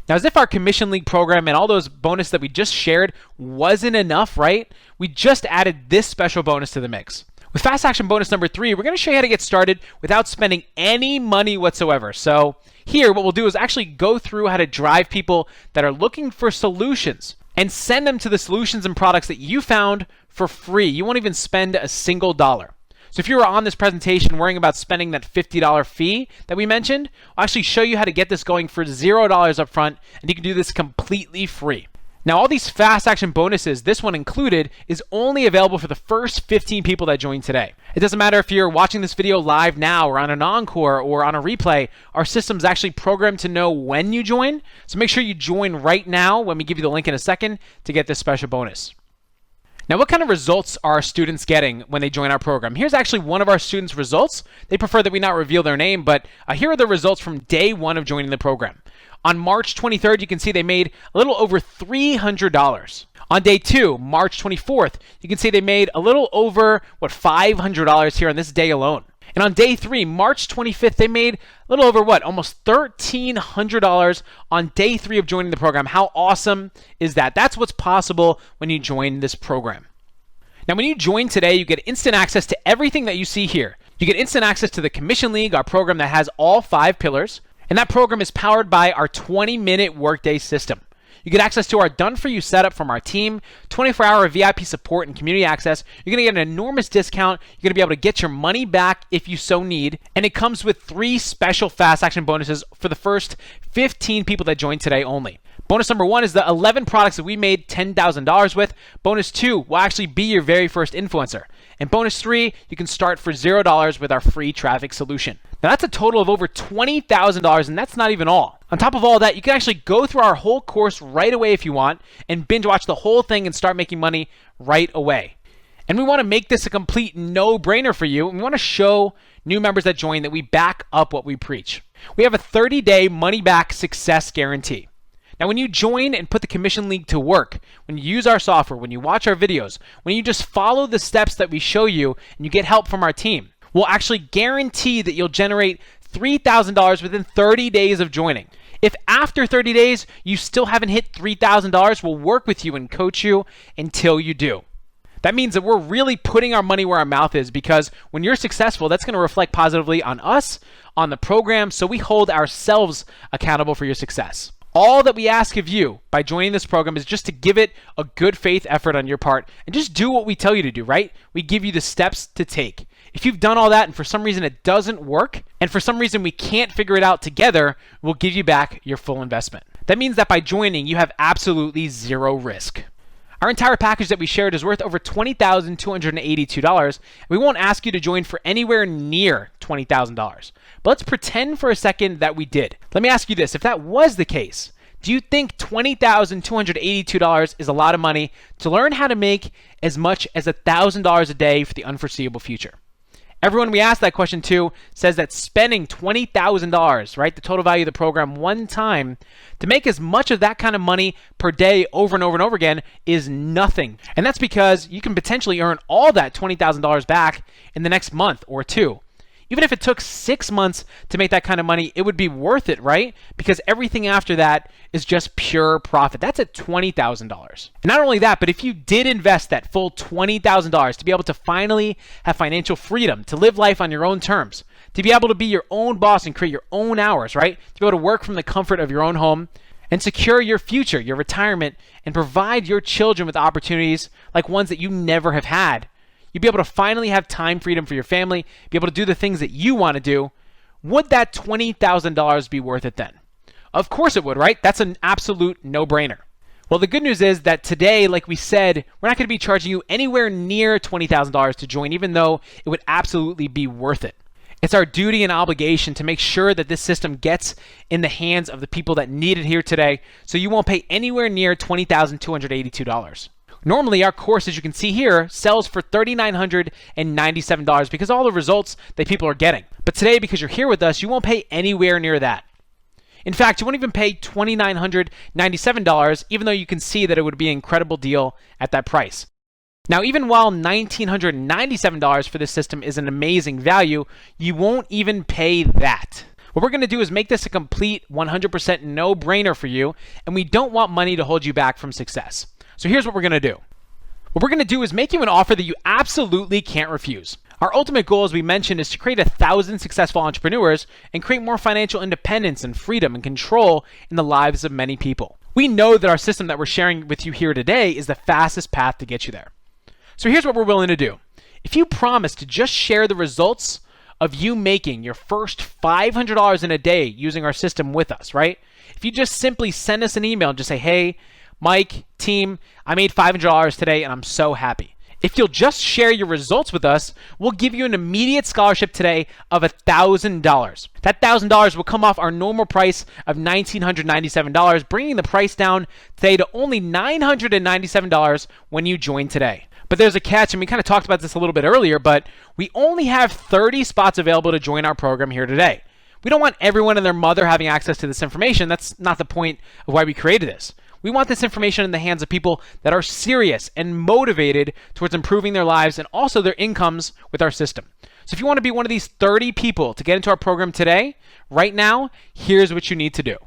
Now, as if our Commission League program and all those bonuses that we just shared wasn't enough, right? We just added this special bonus to the mix. With Fast Action Bonus number 3, we're going to show you how to get started without spending any money whatsoever. So here, what we'll do is actually go through how to drive people that are looking for solutions and send them to the solutions and products that you found for free. You won't even spend a single dollar. So if you were on this presentation worrying about spending that $50 fee that we mentioned, I'll actually show you how to get this going for $0 up front, and you can do this completely free. Now, all these fast action bonuses, this one included, is only available for the first 15 people that join today. It doesn't matter if you're watching this video live now or on an encore or on a replay, our system's actually programmed to know when you join. So make sure you join right now when we give you the link in a second to get this special bonus. Now, what kind of results are our students getting when they join our program? Here's actually one of our students' results. They prefer that we not reveal their name, but here are the results from day one of joining the program. On March 23rd, you can see they made a little over $300. On day 2, March 24th, you can see they made a little over, $500 here on this day alone. And on day 3, March 25th, they made a little over, almost $1,300 on day 3 of joining the program. How awesome is that? That's what's possible when you join this program. Now, when you join today, you get instant access to everything that you see here. You get instant access to the Commission League, our program that has all 5 pillars. And that program is powered by our 20-minute Workday system. You get access to our done-for-you setup from our team, 24-hour VIP support and community access. You're going to get an enormous discount. You're going to be able to get your money back if you so need. And it comes with 3 special fast action bonuses for the first 15 people that join today only. Bonus number 1 is the 11 products that we made $10,000 with. Bonus 2 will actually be your very first influencer. And bonus 3, you can start for $0 with our free traffic solution. Now that's a total of over $20,000, and that's not even all. On top of all that, you can actually go through our whole course right away if you want and binge watch the whole thing and start making money right away. And we want to make this a complete no-brainer for you, and we want to show new members that join that we back up what we preach. We have a 30-day money-back success guarantee. Now, when you join and put the Commission League to work, when you use our software, when you watch our videos, when you just follow the steps that we show you and you get help from our team, we'll actually guarantee that you'll generate $3,000 within 30 days of joining. If after 30 days you still haven't hit $3,000, we'll work with you and coach you until you do. That means that we're really putting our money where our mouth is, because when you're successful, that's going to reflect positively on us, on the program, so we hold ourselves accountable for your success. All that we ask of you by joining this program is just to give it a good faith effort on your part and just do what we tell you to do, right? We give you the steps to take. If you've done all that and for some reason it doesn't work, and for some reason we can't figure it out together, we'll give you back your full investment. That means that by joining, you have absolutely zero risk. Our entire package that we shared is worth over $20,282. We won't ask you to join for anywhere near $20,000. But let's pretend for a second that we did. Let me ask you this. If that was the case, do you think $20,282 is a lot of money to learn how to make as much as $1,000 a day for the unforeseeable future? Everyone we asked that question to says that spending $20,000, right, the total value of the program one time, to make as much of that kind of money per day over and over and over again is nothing. And that's because you can potentially earn all that $20,000 back in the next month or two. Even if it took 6 months to make that kind of money, it would be worth it, right? Because everything after that is just pure profit. That's at $20,000. And not only that, but if you did invest that full $20,000 to be able to finally have financial freedom, to live life on your own terms, to be able to be your own boss and create your own hours, right? To be able to work from the comfort of your own home and secure your future, your retirement, and provide your children with opportunities like ones that you never have had. You'd be able to finally have time freedom for your family, be able to do the things that you want to do. Would that $20,000 be worth it then? Of course it would, right? That's an absolute no-brainer. Well, the good news is that today, like we said, we're not going to be charging you anywhere near $20,000 to join, even though it would absolutely be worth it. It's our duty and obligation to make sure that this system gets in the hands of the people that need it here today, so you won't pay anywhere near $20,282. Normally, our course, as you can see here, sells for $3,997 because of all the results that people are getting. But today, because you're here with us, you won't pay anywhere near that. In fact, you won't even pay $2,997, even though you can see that it would be an incredible deal at that price. Now, even while $1,997 for this system is an amazing value, you won't even pay that. What we're going to do is make this a complete 100% no-brainer for you, and we don't want money to hold you back from success. So here's what we're going to do. What we're going to do is make you an offer that you absolutely can't refuse. Our ultimate goal, as we mentioned, is to create 1,000 successful entrepreneurs and create more financial independence and freedom and control in the lives of many people. We know that our system that we're sharing with you here today is the fastest path to get you there. So here's what we're willing to do. If you promise to just share the results of you making your first $500 in a day using our system with us, right? If you just simply send us an email and just say, hey, Mike, team, I made $500 today and I'm so happy. If you'll just share your results with us, we'll give you an immediate scholarship today of $1,000. That $1,000 will come off our normal price of $1,997, bringing the price down today to only $997 when you join today. But there's a catch, and we kind of talked about this a little bit earlier, but we only have 30 spots available to join our program here today. We don't want everyone and their mother having access to this information. That's not the point of why we created this. We want this information in the hands of people that are serious and motivated towards improving their lives and also their incomes with our system. So if you want to be one of these 30 people to get into our program today, right now, here's what you need to do.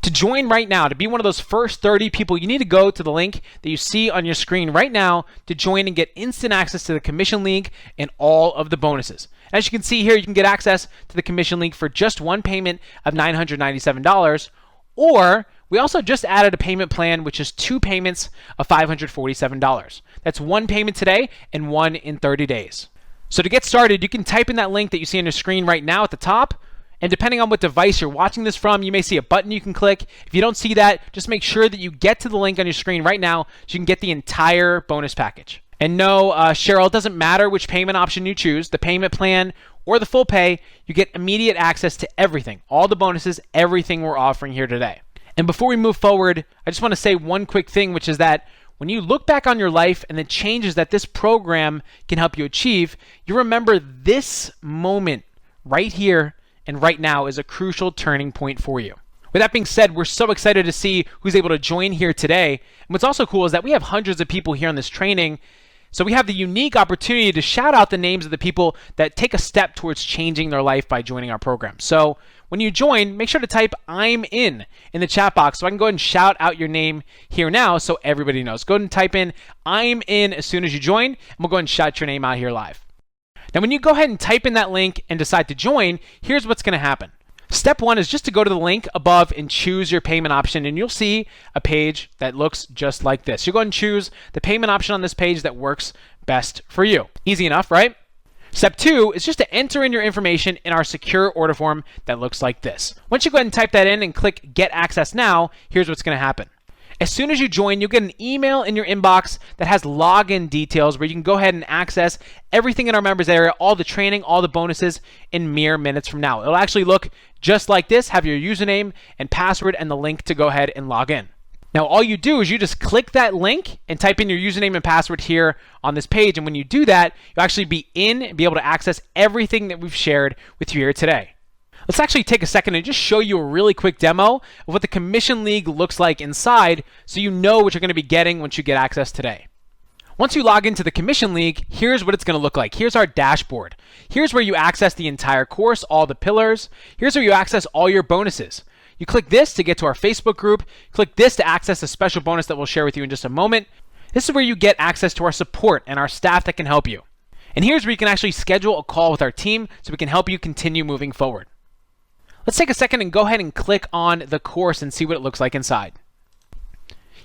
To join right now, to be one of those first 30 people, you need to go to the link that you see on your screen right now to join and get instant access to the commission link and all of the bonuses. As you can see here, you can get access to the commission link for just one payment of $997, or we also just added a payment plan, which is 2 payments of $547. That's 1 payment today and 1 in 30 days. So to get started, you can type in that link that you see on your screen right now at the top. And depending on what device you're watching this from, you may see a button you can click. If you don't see that, just make sure that you get to the link on your screen right now so you can get the entire bonus package. And no, Cheryl, it doesn't matter which payment option you choose, the payment plan or the full pay, you get immediate access to everything, all the bonuses, everything we're offering here today. And before we move forward, I just want to say one quick thing, which is that when you look back on your life and the changes that this program can help you achieve, you remember this moment right here and right now is a crucial turning point for you. With that being said, we're so excited to see who's able to join here today. And what's also cool is that we have hundreds of people here on this training. So we have the unique opportunity to shout out the names of the people that take a step towards changing their life by joining our program. So when you join, make sure to type I'm in the chat box so I can go ahead and shout out your name here now so everybody knows. Go ahead and type in I'm in as soon as you join, and we'll go ahead and shout your name out here live. Now, when you go ahead and type in that link and decide to join, here's what's going to happen. Step 1 is just to go to the link above and choose your payment option, and you'll see a page that looks just like this. You go ahead and choose the payment option on this page that works best for you. Easy enough, right? Step 2 is just to enter in your information in our secure order form that looks like this. Once you go ahead and type that in and click Get Access Now, here's what's going to happen. As soon as you join, you'll get an email in your inbox that has login details where you can go ahead and access everything in our members area, all the training, all the bonuses in mere minutes from now. It'll actually look just like this, have your username and password and the link to go ahead and log in. Now, all you do is you just click that link and type in your username and password here on this page. And when you do that, you'll actually be in and be able to access everything that we've shared with you here today. Let's actually take a second and just show you a really quick demo of what the Commission League looks like inside so you know what you're going to be getting once you get access today. Once you log into the Commission League, here's what it's going to look like. Here's our dashboard. Here's where you access the entire course, all the pillars. Here's where you access all your bonuses. You click this to get to our Facebook group. Click this to access a special bonus that we'll share with you in just a moment. This is where you get access to our support and our staff that can help you. And here's where you can actually schedule a call with our team so we can help you continue moving forward. Let's take a second and go ahead and click on the course and see what it looks like inside.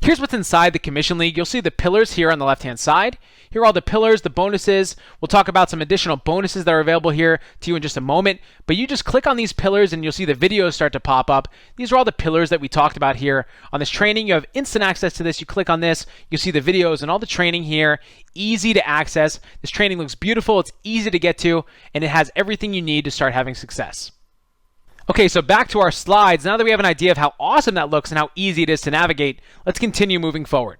Here's what's inside the Commission League. You'll see the pillars here on the left-hand side. Here are all the pillars, the bonuses. We'll talk about some additional bonuses that are available here to you in just a moment. But you just click on these pillars and you'll see the videos start to pop up. These are all the pillars that we talked about here on this training. You have instant access to this. You click on this, you'll see the videos and all the training here. Easy to access. This training looks beautiful. It's easy to get to, and it has everything you need to start having success. Okay, so back to our slides. Now that we have an idea of how awesome that looks and how easy it is to navigate, let's continue moving forward.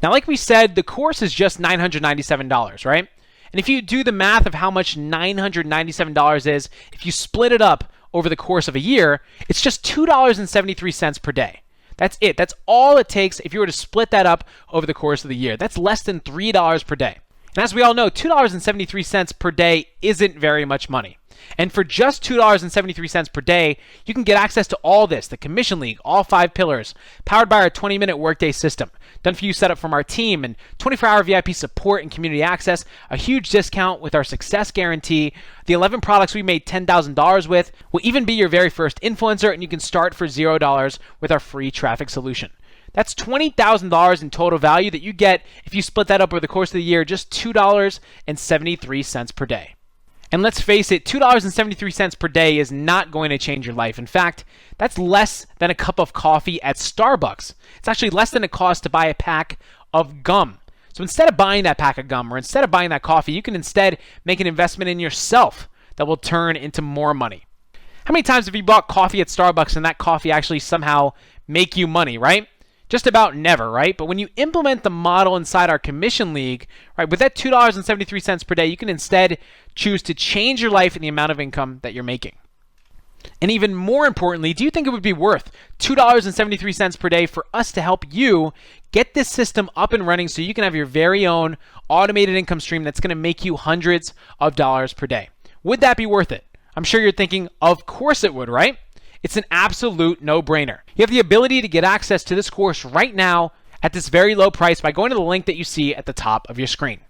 Now, like we said, the course is just $997, right? And if you do the math of how much $997 is, if you split it up over the course of a year, it's just $2.73 per day. That's it. That's all it takes if you were to split that up over the course of the year. That's less than $3 per day. And as we all know, $2.73 per day isn't very much money. And for just $2.73 per day, you can get access to all this, the Commission League, all 5 pillars, powered by our 20-minute Workday system, done for you setup from our team, and 24-hour VIP support and community access, a huge discount with our success guarantee, the 11 products we made $10,000 with, will even be your very first influencer, and you can start for $0 with our free traffic solution. That's $20,000 in total value that you get if you split that up over the course of the year, just $2.73 per day. And let's face it, $2.73 per day is not going to change your life. In fact, that's less than a cup of coffee at Starbucks. It's actually less than it costs to buy a pack of gum. So instead of buying that pack of gum or instead of buying that coffee, you can instead make an investment in yourself that will turn into more money. How many times have you bought coffee at Starbucks and that coffee actually somehow make you money, right? Just about never, right? But when you implement the model inside our Commission League, right, with that $2.73 per day, you can instead choose to change your life and the amount of income that you're making. And even more importantly, do you think it would be worth $2.73 per day for us to help you get this system up and running so you can have your very own automated income stream that's going to make you hundreds of dollars per day? Would that be worth it? I'm sure you're thinking, of course it would, right? It's an absolute no-brainer. You have the ability to get access to this course right now at this very low price by going to the link that you see at the top of your screen.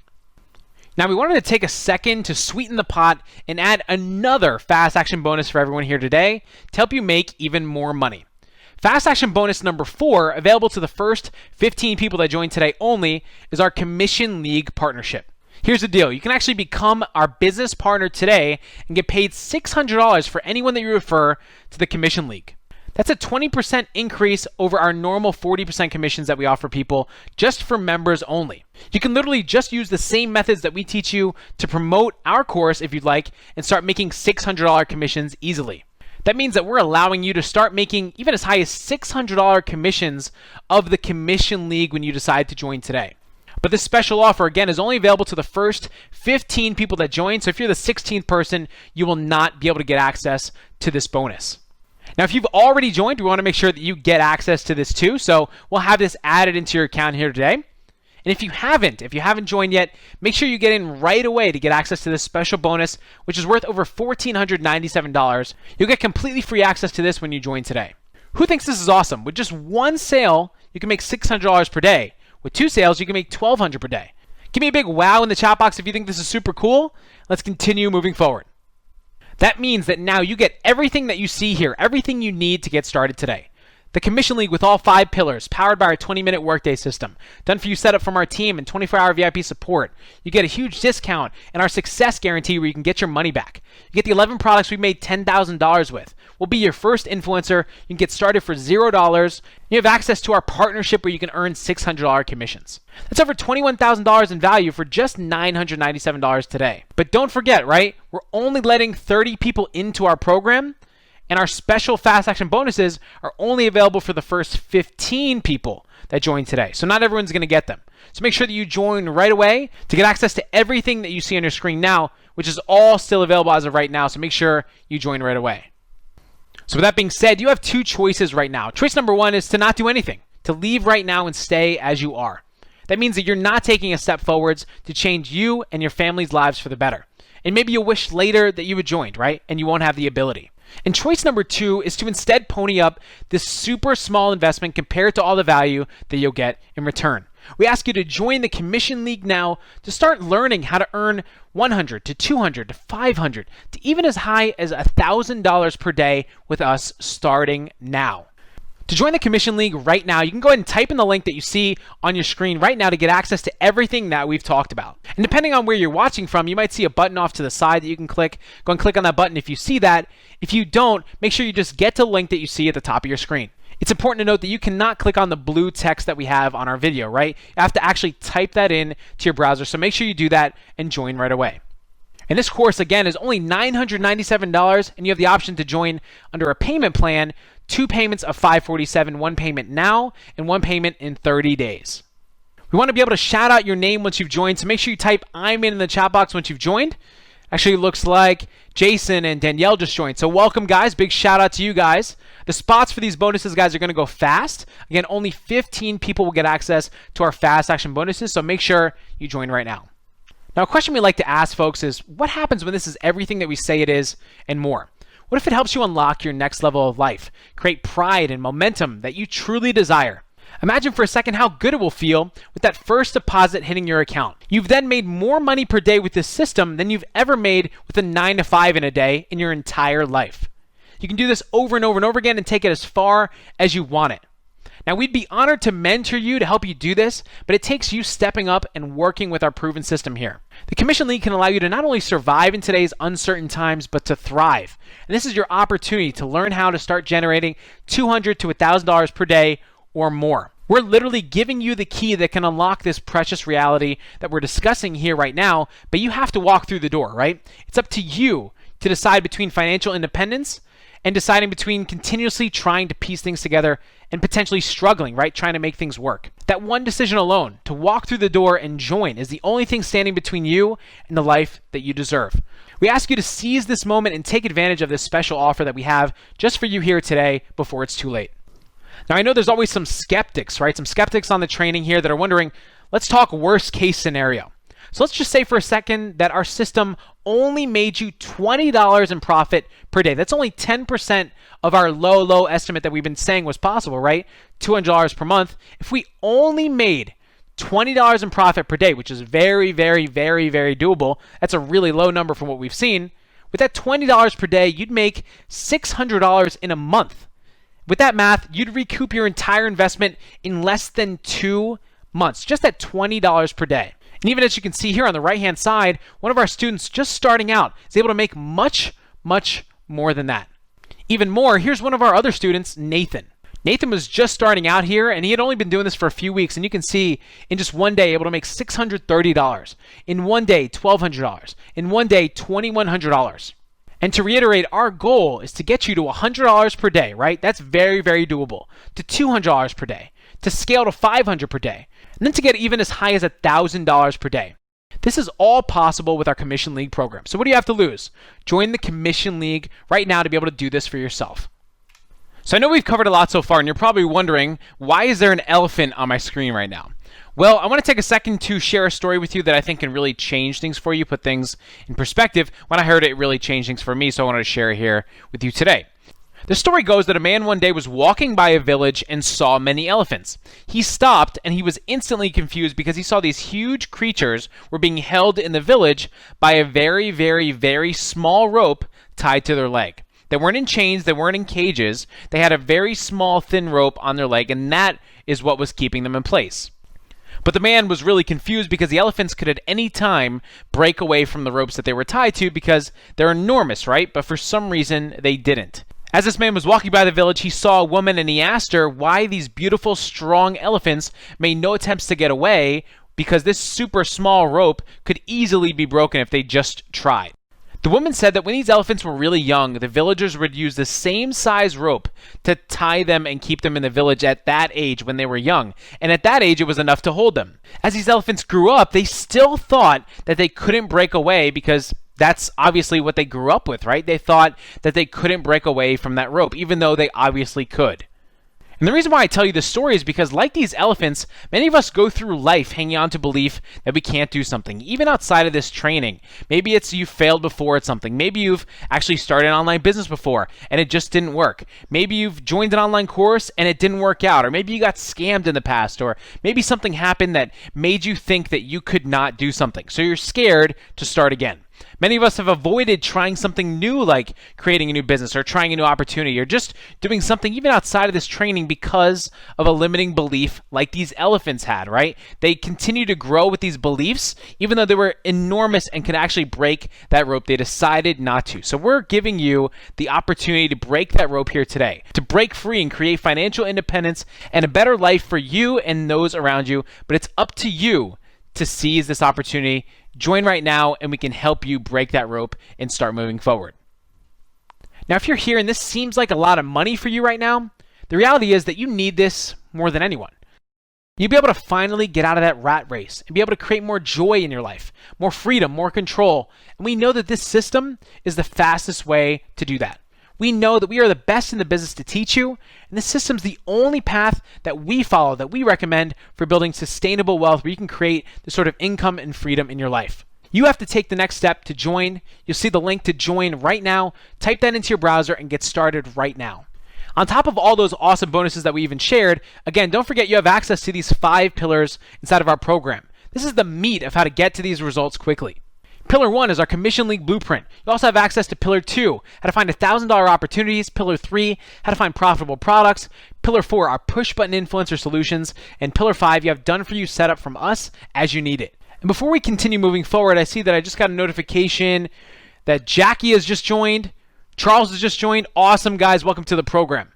Now, we wanted to take a second to sweeten the pot and add another fast action bonus for everyone here today to help you make even more money. Fast action bonus number 4, available to the first 15 people that join today only, is our Commission League partnership. Here's the deal. You can actually become our business partner today and get paid $600 for anyone that you refer to the Commission League. That's a 20% increase over our normal 40% commissions that we offer people just for members only. You can literally just use the same methods that we teach you to promote our course if you'd like and start making $600 commissions easily. That means that we're allowing you to start making even as high as $600 commissions of the Commission League when you decide to join today. But this special offer, again, is only available to the first 15 people that join. So if you're the 16th person, you will not be able to get access to this bonus. Now, if you've already joined, we want to make sure that you get access to this too. So we'll have this added into your account here today. And if you haven't joined yet, make sure you get in right away to get access to this special bonus, which is worth over $1,497. You'll get completely free access to this when you join today. Who thinks this is awesome? With just one sale, you can make $600 per day. With 2 sales, you can make $1,200 per day. Give me a big wow in the chat box if you think this is super cool. Let's continue moving forward. That means that now you get everything that you see here, everything you need to get started today. The Commission League with all 5 pillars, powered by our 20-minute Workday system, done for you setup from our team and 24-hour VIP support. You get a huge discount and our success guarantee where you can get your money back. You get the 11 products we made $10,000 with. We'll be your first influencer. You can get started for $0. You have access to our partnership where you can earn $600 commissions. That's over $21,000 in value for just $997 today. But don't forget, right? We're only letting 30 people into our program. And our special fast action bonuses are only available for the first 15 people that join today. So not everyone's going to get them. So make sure that you join right away to get access to everything that you see on your screen now, which is all still available as of right now. So make sure you join right away. So with that being said, you have two choices right now. Choice number one is to not do anything, to leave right now and stay as you are. That means that you're not taking a step forwards to change you and your family's lives for the better. And maybe you'll wish later that you had joined, right? And you won't have the ability. And choice number two is to instead pony up this super small investment compared to all the value that you'll get in return. We ask you to join the Commission League now to start learning how to earn $100 to $200 to $500 to even as high as $1,000 per day with us starting now. To join the Commission League right now, you can go ahead and type in the link that you see on your screen right now to get access to everything that we've talked about. And depending on where you're watching from, you might see a button off to the side that you can click. Go and click on that button if you see that. If you don't, make sure you just get to the link that you see at the top of your screen. It's important to note that you cannot click on the blue text that we have on our video, right? You have to actually type that in to your browser, so make sure you do that and join right away. And this course, again, is only $997, and you have the option to join under a payment plan, 2 payments of $547, 1 payment now, and 1 payment in 30 days. We want to be able to shout out your name once you've joined, so make sure you type "I'm in" the chat box once you've joined. Actually, it looks like Jason and Danielle just joined. So welcome, guys. Big shout out to you guys. The spots for these bonuses, guys, are going to go fast. Again, only 15 people will get access to our fast action bonuses, so make sure you join right now. Now, a question we like to ask folks is, what happens when this is everything that we say it is and more? What if it helps you unlock your next level of life, create pride and momentum that you truly desire? Imagine for a second how good it will feel with that first deposit hitting your account. You've then made more money per day with this system than you've ever made with a 9 to 5 in a day in your entire life. You can do this over and over and over again and take it as far as you want it. Now, we'd be honored to mentor you to help you do this, but it takes you stepping up and working with our proven system here. The Commission League can allow you to not only survive in today's uncertain times, but to thrive. And this is your opportunity to learn how to start generating $200 to $1,000 per day or more. We're literally giving you the key that can unlock this precious reality that we're discussing here right now, but you have to walk through the door, right? It's up to you to decide between financial independence and deciding between continuously trying to piece things together and potentially struggling, right? Trying to make things work. That one decision alone, to walk through the door and join, is the only thing standing between you and the life that you deserve. We ask you to seize this moment and take advantage of this special offer that we have just for you here today before it's too late. Now, I know there's always some skeptics, right? Some skeptics on the training here that are wondering, let's talk worst case scenario. So let's just say for a second that our system only made you $20 in profit per day. That's only 10% of our low estimate that we've been saying was possible, right? $200 per month. If we only made $20 in profit per day, which is very, very, very, very doable. That's a really low number from what we've seen. With that $20 per day, you'd make $600 in a month. With that math, you'd recoup your entire investment in less than 2 months, just at $20 per day. And even as you can see here on the right-hand side, one of our students just starting out is able to make much, much more than that. Even more, here's one of our other students, Nathan. Nathan was just starting out here, and he had only been doing this for a few weeks, and you can see in just one day able to make $630. In one day, $1,200. In one day, $2,100. And to reiterate, our goal is to get you to $100 per day, right? That's very, very doable. To $200 per day. To scale to $500 per day. And then to get even as high as $1,000 per day. This is all possible with our Commission League program. So what do you have to lose? Join the Commission League right now to be able to do this for yourself. So I know we've covered a lot so far, and you're probably wondering, why is there an elephant on my screen right now? Well, I want to take a second to share a story with you that I think can really change things for you, put things in perspective. When I heard it, it really changed things for me, so I wanted to share it here with you today. The story goes that a man one day was walking by a village and saw many elephants. He stopped and he was instantly confused because he saw these huge creatures were being held in the village by a very, very, very small rope tied to their leg. They weren't in chains, they weren't in cages. They had a very small, thin rope on their leg, and that is what was keeping them in place. But the man was really confused because the elephants could at any time break away from the ropes that they were tied to because they're enormous, right? But for some reason, they didn't. As this man was walking by the village, he saw a woman and he asked her why these beautiful, strong elephants made no attempts to get away because this super small rope could easily be broken if they just tried. The woman said that when these elephants were really young, the villagers would use the same size rope to tie them and keep them in the village at that age when they were young. And at that age, it was enough to hold them. As these elephants grew up, they still thought that they couldn't break away because that's obviously what they grew up with, right? They thought that they couldn't break away from that rope, even though they obviously could. And the reason why I tell you this story is because, like these elephants, many of us go through life hanging on to belief that we can't do something, even outside of this training. Maybe it's you failed before at something. Maybe you've actually started an online business before and it just didn't work. Maybe you've joined an online course and it didn't work out. Or maybe you got scammed in the past. Or maybe something happened that made you think that you could not do something. So you're scared to start again. Many of us have avoided trying something new, like creating a new business or trying a new opportunity or just doing something even outside of this training because of a limiting belief like these elephants had, right? They continue to grow with these beliefs, even though they were enormous and could actually break that rope. They decided not to. So we're giving you the opportunity to break that rope here today, to break free and create financial independence and a better life for you and those around you. But it's up to you to seize this opportunity. Join right now and we can help you break that rope and start moving forward. Now, if you're here and this seems like a lot of money for you right now, the reality is that you need this more than anyone. You'll be able to finally get out of that rat race and be able to create more joy in your life, more freedom, more control. And we know that this system is the fastest way to do that. We know that we are the best in the business to teach you, and this system's the only path that we follow, that we recommend for building sustainable wealth where you can create the sort of income and freedom in your life. You have to take the next step to join. You'll see the link to join right now. Type that into your browser and get started right now. On top of all those awesome bonuses that we even shared, again, don't forget you have access to these 5 pillars inside of our program. This is the meat of how to get to these results quickly. Pillar 1 is our commission link blueprint. You also have access to Pillar 2, how to find $1,000 opportunities. Pillar 3, how to find profitable products. Pillar 4, our push button influencer solutions. And Pillar 5, you have done for you setup from us as you need it. And before we continue moving forward, I see that I just got a notification that Jackie has just joined. Charles has just joined. Awesome, guys. Welcome to the program.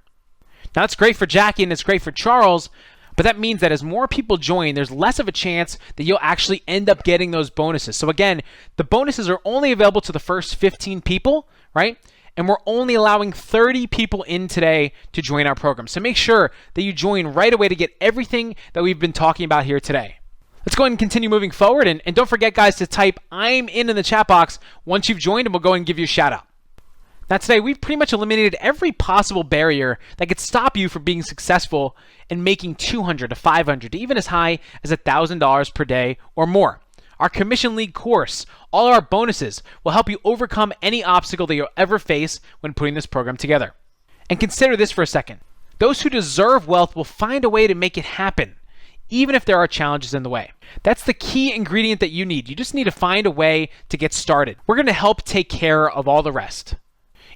Now, that's great for Jackie and it's great for Charles. But that means that as more people join, there's less of a chance that you'll actually end up getting those bonuses. So again, the bonuses are only available to the first 15 people, right? And we're only allowing 30 people in today to join our program. So make sure that you join right away to get everything that we've been talking about here today. Let's go ahead and continue moving forward. And don't forget, guys, to type I'm in the chat box once you've joined, and we'll go ahead and give you a shout out. Now today, we've pretty much eliminated every possible barrier that could stop you from being successful and making $200 to $500 to even as high as $1,000 per day or more. Our Commission League course, all our bonuses will help you overcome any obstacle that you'll ever face when putting this program together. And consider this for a second. Those who deserve wealth will find a way to make it happen, even if there are challenges in the way. That's the key ingredient that you need. You just need to find a way to get started. We're going to help take care of all the rest.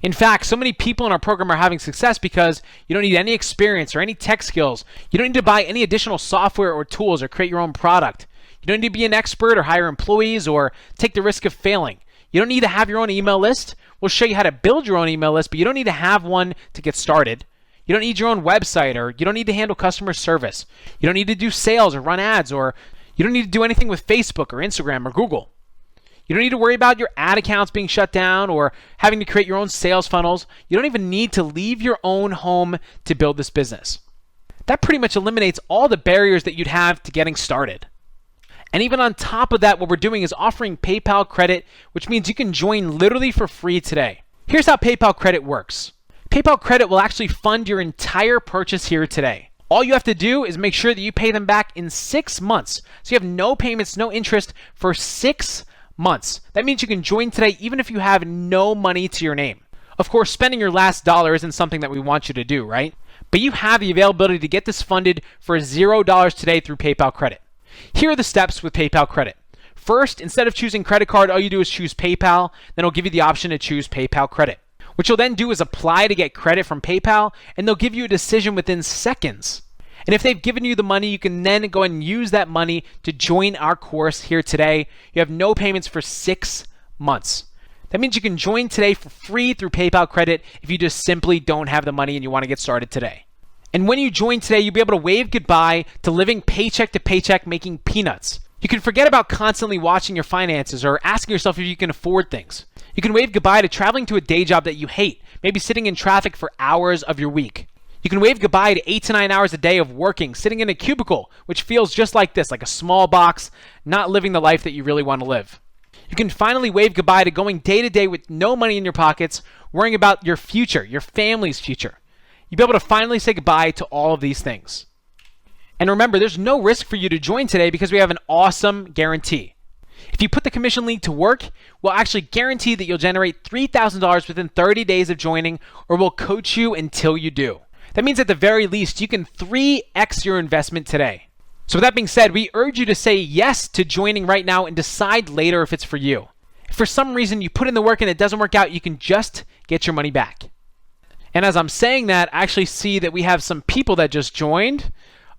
In fact, so many people in our program are having success because you don't need any experience or any tech skills. You don't need to buy any additional software or tools or create your own product. You don't need to be an expert or hire employees or take the risk of failing. You don't need to have your own email list. We'll show you how to build your own email list, but you don't need to have one to get started. You don't need your own website, or you don't need to handle customer service. You don't need to do sales or run ads, or you don't need to do anything with Facebook or Instagram or Google. You don't need to worry about your ad accounts being shut down or having to create your own sales funnels. You don't even need to leave your own home to build this business. That pretty much eliminates all the barriers that you'd have to getting started. And even on top of that, what we're doing is offering PayPal credit, which means you can join literally for free today. Here's how PayPal credit works. PayPal credit will actually fund your entire purchase here today. All you have to do is make sure that you pay them back in 6 months. So you have no payments, no interest for 6 months. That means you can join today even if you have no money to your name. Of course, spending your last dollar isn't something that we want you to do, right? But you have the availability to get this funded for $0 today through PayPal credit. Here are the steps with PayPal credit. First, instead of choosing credit card, all you do is choose PayPal. Then it'll give you the option to choose PayPal credit. What you'll then do is apply to get credit from PayPal, and they'll give you a decision within seconds. And if they've given you the money, you can then go ahead and use that money to join our course here today. You have no payments for 6 months. That means you can join today for free through PayPal credit if you just simply don't have the money and you want to get started today. And when you join today, you'll be able to wave goodbye to living paycheck to paycheck making peanuts. You can forget about constantly watching your finances or asking yourself if you can afford things. You can wave goodbye to traveling to a day job that you hate, maybe sitting in traffic for hours of your week. You can wave goodbye to 8 to 9 hours a day of working, sitting in a cubicle, which feels just like this, like a small box, not living the life that you really want to live. You can finally wave goodbye to going day to day with no money in your pockets, worrying about your future, your family's future. You'll be able to finally say goodbye to all of these things. And remember, there's no risk for you to join today because we have an awesome guarantee. If you put the commission league to work, we'll actually guarantee that you'll generate $3,000 within 30 days of joining, or we'll coach you until you do. That means at the very least, you can 3x your investment today. So with that being said, we urge you to say yes to joining right now and decide later if it's for you. If for some reason you put in the work and it doesn't work out, you can just get your money back. And as I'm saying that, I actually see that we have some people that just joined.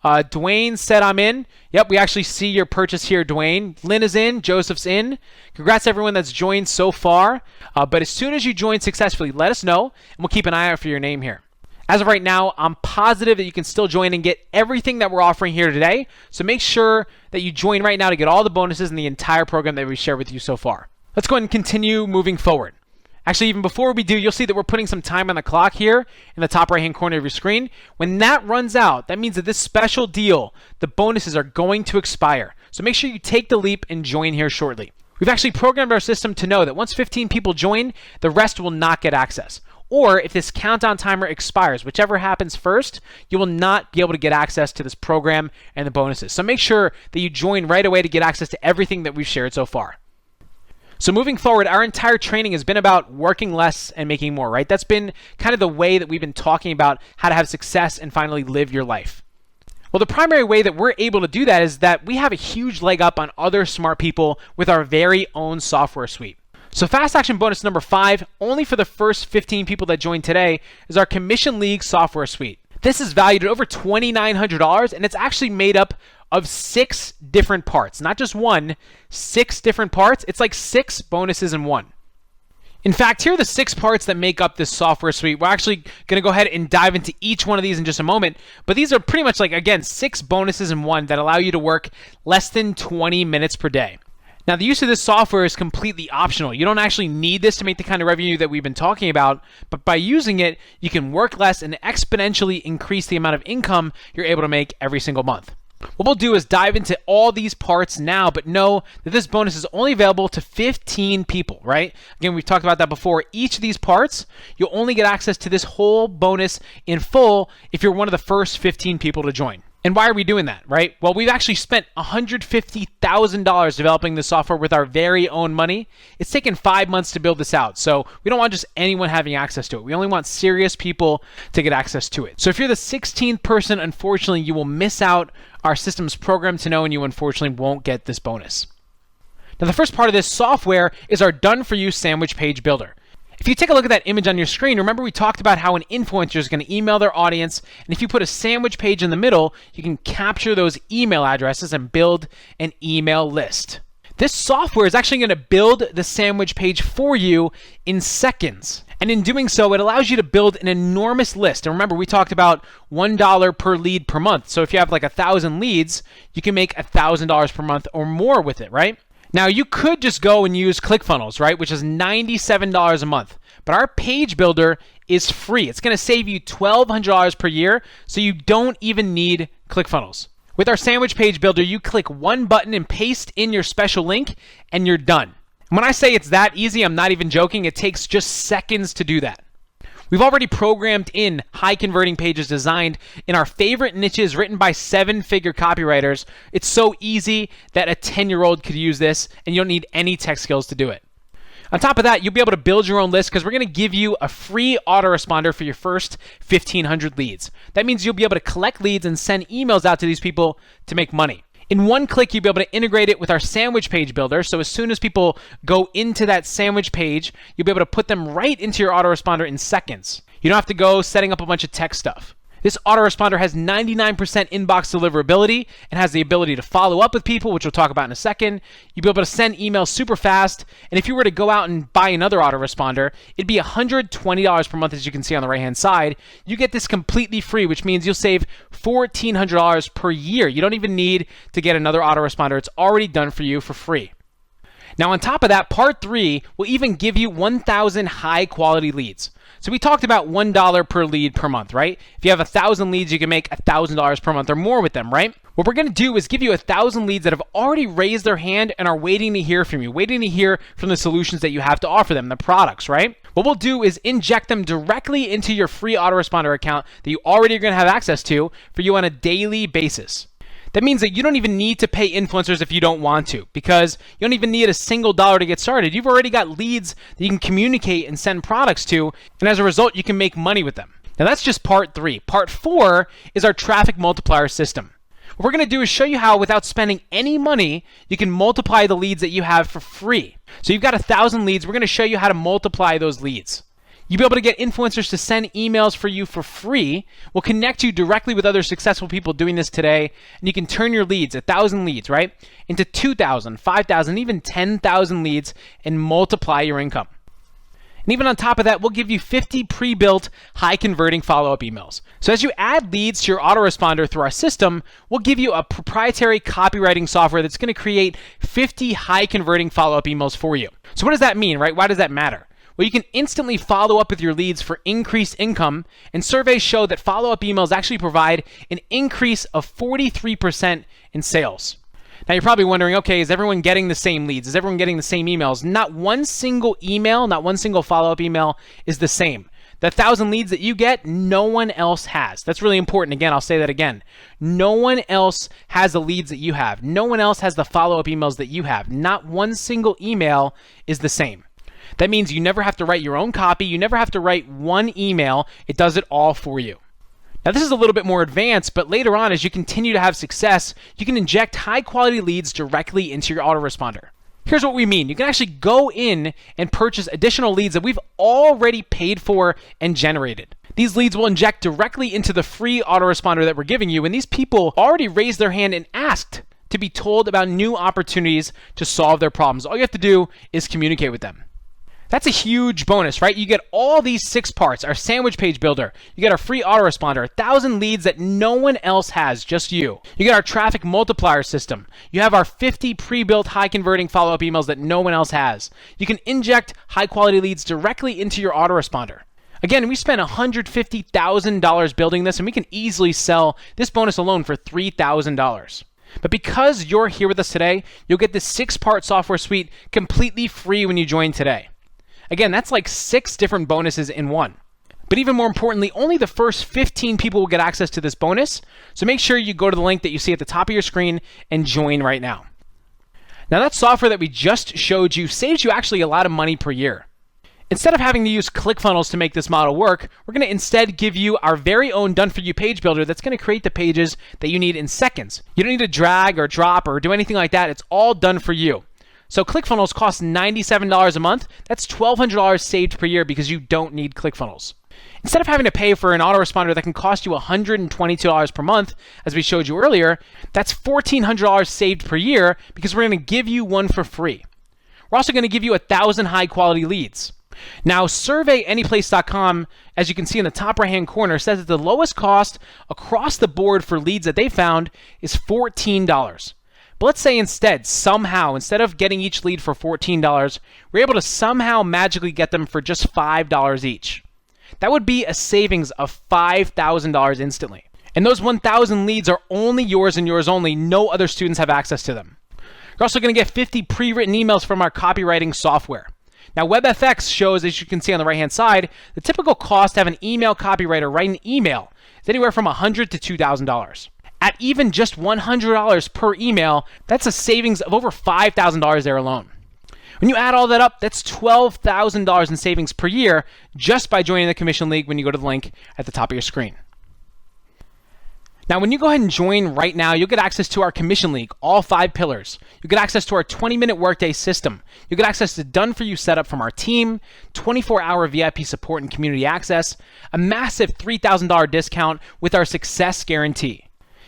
Dwayne said I'm in. Yep, we actually see your purchase here, Dwayne. Lynn is in. Joseph's in. Congrats everyone that's joined so far. But as soon as you join successfully, let us know, and we'll keep an eye out for your name here. As of right now, I'm positive that you can still join and get everything that we're offering here today. So make sure that you join right now to get all the bonuses in the entire program that we shared with you so far. Let's go ahead and continue moving forward. Actually, even before we do, you'll see that we're putting some time on the clock here in the top right-hand corner of your screen. When that runs out, that means that this special deal, the bonuses are going to expire. So make sure you take the leap and join here shortly. We've actually programmed our system to know that once 15 people join, the rest will not get access. Or if this countdown timer expires, whichever happens first, you will not be able to get access to this program and the bonuses. So make sure that you join right away to get access to everything that we've shared so far. So moving forward, our entire training has been about working less and making more, right? That's been kind of the way that we've been talking about how to have success and finally live your life. Well, the primary way that we're able to do that is that we have a huge leg up on other smart people with our very own software suite. So fast action bonus number 5, only for the first 15 people that join today, is our Commission League software suite. This is valued at over $2,900, and it's actually made up of 6 different parts. Not just one, 6 different parts. It's like 6 bonuses in one. In fact, here are the 6 parts that make up this software suite. We're actually going to go ahead and dive into each one of these in just a moment. But these are pretty much like, again, 6 bonuses in one that allow you to work less than 20 minutes per day. Now, the use of this software is completely optional. You don't actually need this to make the kind of revenue that we've been talking about, but by using it, you can work less and exponentially increase the amount of income you're able to make every single month. What we'll do is dive into all these parts now, but know that this bonus is only available to 15 people, right? Again, we've talked about that before. Each of these parts, you'll only get access to this whole bonus in full if you're one of the first 15 people to join. And why are we doing that, right? Well, we've actually spent $150,000 developing this software with our very own money. It's taken 5 months to build this out. So we don't want just anyone having access to it. We only want serious people to get access to it. So if you're the 16th person, unfortunately, you will miss out. Our system's programmed to know, and you unfortunately won't get this bonus. Now, the first part of this software is our done-for-you sandwich page builder. If you take a look at that image on your screen, remember we talked about how an influencer is going to email their audience, and if you put a sandwich page in the middle, you can capture those email addresses and build an email list. This software is actually going to build the sandwich page for you in seconds. And in doing so, it allows you to build an enormous list. And remember, we talked about $1 per lead per month. So if you have like 1,000 leads, you can make $1,000 per month or more with it, right? Now, you could just go and use ClickFunnels, right, which is $97 a month. But our page builder is free. It's going to save you $1,200 per year, so you don't even need ClickFunnels. With our sandwich page builder, you click one button and paste in your special link, and you're done. And when I say it's that easy, I'm not even joking. It takes just seconds to do that. We've already programmed in high-converting pages designed in our favorite niches written by 7-figure copywriters. It's so easy that a 10-year-old could use this, and you don't need any tech skills to do it. On top of that, you'll be able to build your own list because we're going to give you a free autoresponder for your first 1,500 leads. That means you'll be able to collect leads and send emails out to these people to make money. In one click, you'll be able to integrate it with our sandwich page builder. So as soon as people go into that sandwich page, you'll be able to put them right into your autoresponder in seconds. You don't have to go setting up a bunch of tech stuff. This autoresponder has 99% inbox deliverability and has the ability to follow up with people, which we'll talk about in a second. You'll be able to send emails super fast. And if you were to go out and buy another autoresponder, it'd be $120 per month, as you can see on the right-hand side. You get this completely free, which means you'll save $1,400 per year. You don't even need to get another autoresponder. It's already done for you for free. Now, on top of that, part 3 will even give you 1,000 high-quality leads. So we talked about $1 per lead per month, right? If you have 1,000 leads, you can make $1,000 per month or more with them, right? What we're going to do is give you 1,000 leads that have already raised their hand and are waiting to hear from you, waiting to hear from the solutions that you have to offer them, the products, right? What we'll do is inject them directly into your free autoresponder account that you already are going to have access to for you on a daily basis. That means that you don't even need to pay influencers if you don't want to, because you don't even need a single dollar to get started. You've already got leads that you can communicate and send products to, and as a result, you can make money with them. Now that's just part 3. Part 4 is our traffic multiplier system. What we're going to do is show you how, without spending any money, you can multiply the leads that you have for free. So you've got 1,000 leads. We're going to show you how to multiply those leads. You'll be able to get influencers to send emails for you for free. We'll connect you directly with other successful people doing this today, and you can turn your leads, 1,000 leads, right, into 2,000, 5,000, even 10,000 leads and multiply your income. And even on top of that, we'll give you 50 pre-built, high-converting follow-up emails. So as you add leads to your autoresponder through our system, we'll give you a proprietary copywriting software that's going to create 50 high-converting follow-up emails for you. So what does that mean, right? Why does that matter? Well, you can instantly follow up with your leads for increased income, and surveys show that follow-up emails actually provide an increase of 43% in sales. Now, you're probably wondering, okay, is everyone getting the same leads? Is everyone getting the same emails? Not one single email, not one single follow-up email is the same. The 1,000 leads that you get, no one else has. That's really important. Again, I'll say that again. No one else has the leads that you have. No one else has the follow-up emails that you have. Not one single email is the same. That means you never have to write your own copy. You never have to write one email. It does it all for you. Now, this is a little bit more advanced, but later on, as you continue to have success, you can inject high-quality leads directly into your autoresponder. Here's what we mean. You can actually go in and purchase additional leads that we've already paid for and generated. These leads will inject directly into the free autoresponder that we're giving you, and these people already raised their hand and asked to be told about new opportunities to solve their problems. All you have to do is communicate with them. That's a huge bonus, right? You get all these 6 parts, our sandwich page builder. You get our free autoresponder, 1,000 leads that no one else has, just you. You get our traffic multiplier system. You have our 50 pre-built high-converting follow-up emails that no one else has. You can inject high-quality leads directly into your autoresponder. Again, we spent $150,000 building this, and we can easily sell this bonus alone for $3,000. But because you're here with us today, you'll get this 6-part software suite completely free when you join today. Again, that's like 6 different bonuses in one. But even more importantly, only the first 15 people will get access to this bonus. So make sure you go to the link that you see at the top of your screen and join right now. Now, that software that we just showed you saves you actually a lot of money per year. Instead of having to use ClickFunnels to make this model work, we're going to instead give you our very own done-for-you page builder that's going to create the pages that you need in seconds. You don't need to drag or drop or do anything like that. It's all done for you. So ClickFunnels costs $97 a month. That's $1,200 saved per year because you don't need ClickFunnels. Instead of having to pay for an autoresponder that can cost you $122 per month, as we showed you earlier, that's $1,400 saved per year because we're going to give you one for free. We're also going to give you 1,000 high-quality leads. Now, SurveyAnyplace.com, as you can see in the top right-hand corner, says that the lowest cost across the board for leads that they found is $14. But let's say instead of getting each lead for $14, we're able to somehow magically get them for just $5 each. That would be a savings of $5,000 instantly. And those 1,000 leads are only yours and yours only. No other students have access to them. You're also going to get 50 pre-written emails from our copywriting software. Now, WebFX shows, as you can see on the right-hand side, the typical cost to have an email copywriter write an email is anywhere from $100 to $2,000. At even just $100 per email, that's a savings of over $5,000 there alone. When you add all that up, that's $12,000 in savings per year just by joining the Commission League when you go to the link at the top of your screen. Now, when you go ahead and join right now, you'll get access to our commission league, all 5 pillars. You'll get access to our 20-minute Workday system. You'll get access to done-for-you setup from our team, 24-hour VIP support and community access, a massive $3,000 discount with our success guarantee.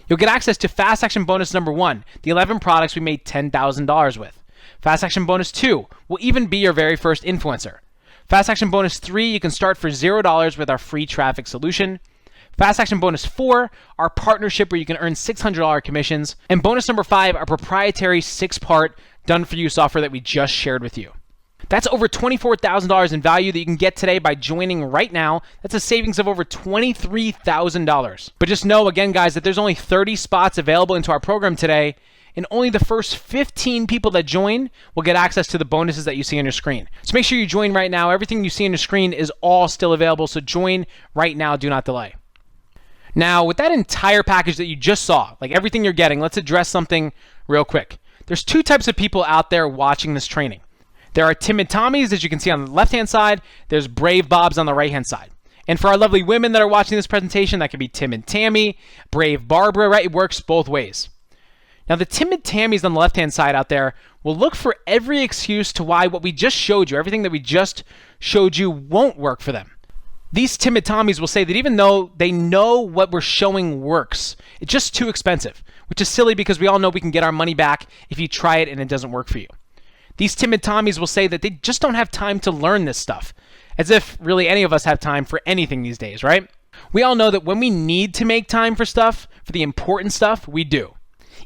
You'll get access to Fast Action Bonus number 1, the 11 products we made $10,000 with. Fast Action Bonus 2 will even be your very first influencer. Fast Action Bonus 3, you can start for $0 with our free traffic solution. Fast Action Bonus 4, our partnership where you can earn $600 commissions. And bonus number 5, our proprietary 6-part done-for-you software that we just shared with you. That's over $24,000 in value that you can get today by joining right now. That's a savings of over $23,000. But just know, again, guys, that there's only 30 spots available into our program today, and only the first 15 people that join will get access to the bonuses that you see on your screen. So make sure you join right now. Everything you see on your screen is all still available, so join right now. Do not delay. Now, with that entire package that you just saw, like everything you're getting, let's address something real quick. There's 2 types of people out there watching this training. There are timid Tommies, as you can see on the left-hand side. There's brave Bobs on the right-hand side. And for our lovely women that are watching this presentation, that could be timid Tammy, brave Barbara, right? It works both ways. Now, the timid Tammies on the left-hand side out there will look for every excuse to why what we just showed you, everything that we just showed you, won't work for them. These timid Tommies will say that even though they know what we're showing works, it's just too expensive, which is silly because we all know we can get our money back if you try it and it doesn't work for you. These timid Tommies will say that they just don't have time to learn this stuff, as if really any of us have time for anything these days, right? We all know that when we need to make time for stuff, for the important stuff, we do.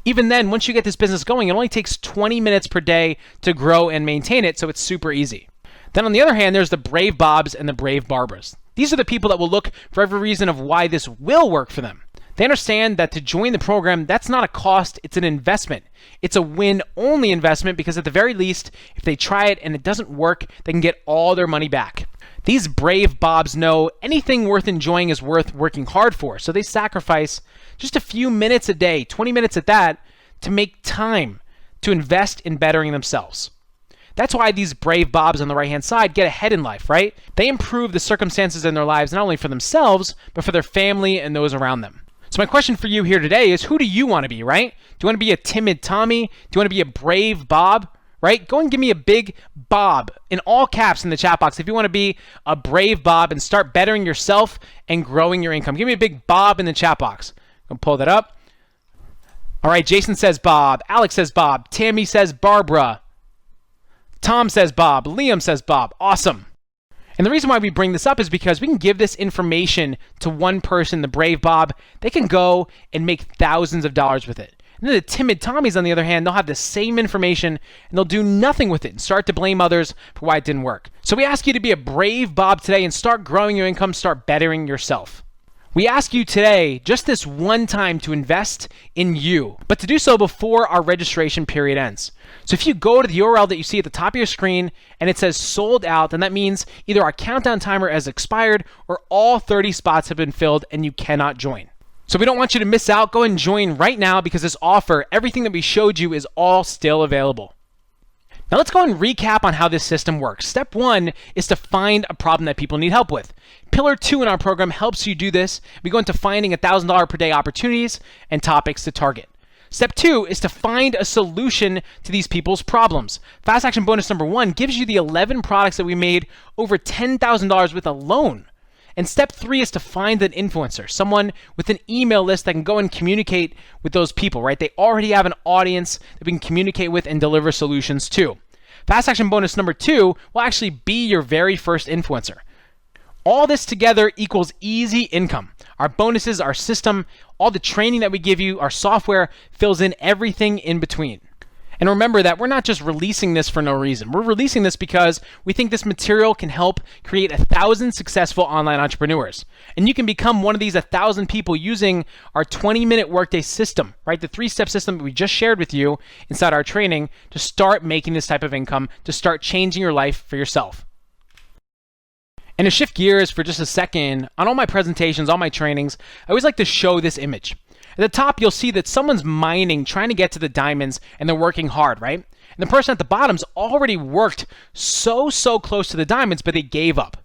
Even then, once you get this business going, it only takes 20 minutes per day to grow and maintain it, so it's super easy. Then on the other hand, there's the brave Bobs and the brave Barbaras. These are the people that will look for every reason of why this will work for them. They understand that to join the program, that's not a cost, it's an investment. It's a win-only investment because at the very least, if they try it and it doesn't work, they can get all their money back. These brave Bobs know anything worth enjoying is worth working hard for, so they sacrifice just a few minutes a day, 20 minutes at that, to make time to invest in bettering themselves. That's why these brave Bobs on the right-hand side get ahead in life, right? They improve the circumstances in their lives not only for themselves, but for their family and those around them. So my question for you here today is, who do you want to be, right? Do you want to be a timid Tommy? Do you want to be a brave Bob, right? Go and give me a big Bob in all caps in the chat box if you want to be a brave Bob and start bettering yourself and growing your income. Give me a big Bob in the chat box. I'm going to pull that up. All right, Jason says Bob. Alex says Bob. Tammy says Barbara. Tom says Bob. Liam says Bob. Awesome. And the reason why we bring this up is because we can give this information to one person, the brave Bob. They can go and make thousands of dollars with it. And then the timid Tommies, on the other hand, they'll have the same information and they'll do nothing with it and start to blame others for why it didn't work. So we ask you to be a brave Bob today and start growing your income, start bettering yourself. We ask you today, just this one time, to invest in you, but to do so before our registration period ends. So if you go to the URL that you see at the top of your screen and it says sold out, then that means either our countdown timer has expired or all 30 spots have been filled and you cannot join. So we don't want you to miss out. Go ahead and join right now because this offer, everything that we showed you, is all still available. Now let's go and recap on how this system works. Step 1 is to find a problem that people need help with. Pillar 2 in our program helps you do this. We go into finding $1,000 per day opportunities and topics to target. Step 2 is to find a solution to these people's problems. Fast Action Bonus number 1 gives you the 11 products that we made over $10,000 with alone. And step 3 is to find an influencer, someone with an email list that can go and communicate with those people, right? They already have an audience that we can communicate with and deliver solutions to. Fast Action Bonus number 2 will actually be your very first influencer. All this together equals easy income. Our bonuses, our system, all the training that we give you, our software fills in everything in between. And remember that we're not just releasing this for no reason. We're releasing this because we think this material can help create 1,000 successful online entrepreneurs. And you can become one of these 1,000 people using our 20-minute Workday system, right? The 3-step system that we just shared with you inside our training to start making this type of income, to start changing your life for yourself. And to shift gears for just a second, on all my presentations, all my trainings, I always like to show this image. At the top, you'll see that someone's mining, trying to get to the diamonds, and they're working hard, right? And the person at the bottom's already worked so close to the diamonds, but they gave up.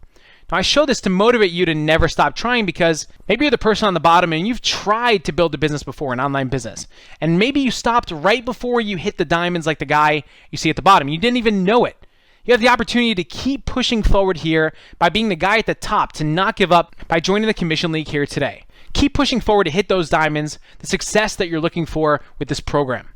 Now, I show this to motivate you to never stop trying because maybe you're the person on the bottom and you've tried to build a business before, an online business. And maybe you stopped right before you hit the diamonds like the guy you see at the bottom. You didn't even know it. You have the opportunity to keep pushing forward here by being the guy at the top, to not give up by joining the Commission League here today. Keep pushing forward to hit those diamonds, the success that you're looking for with this program.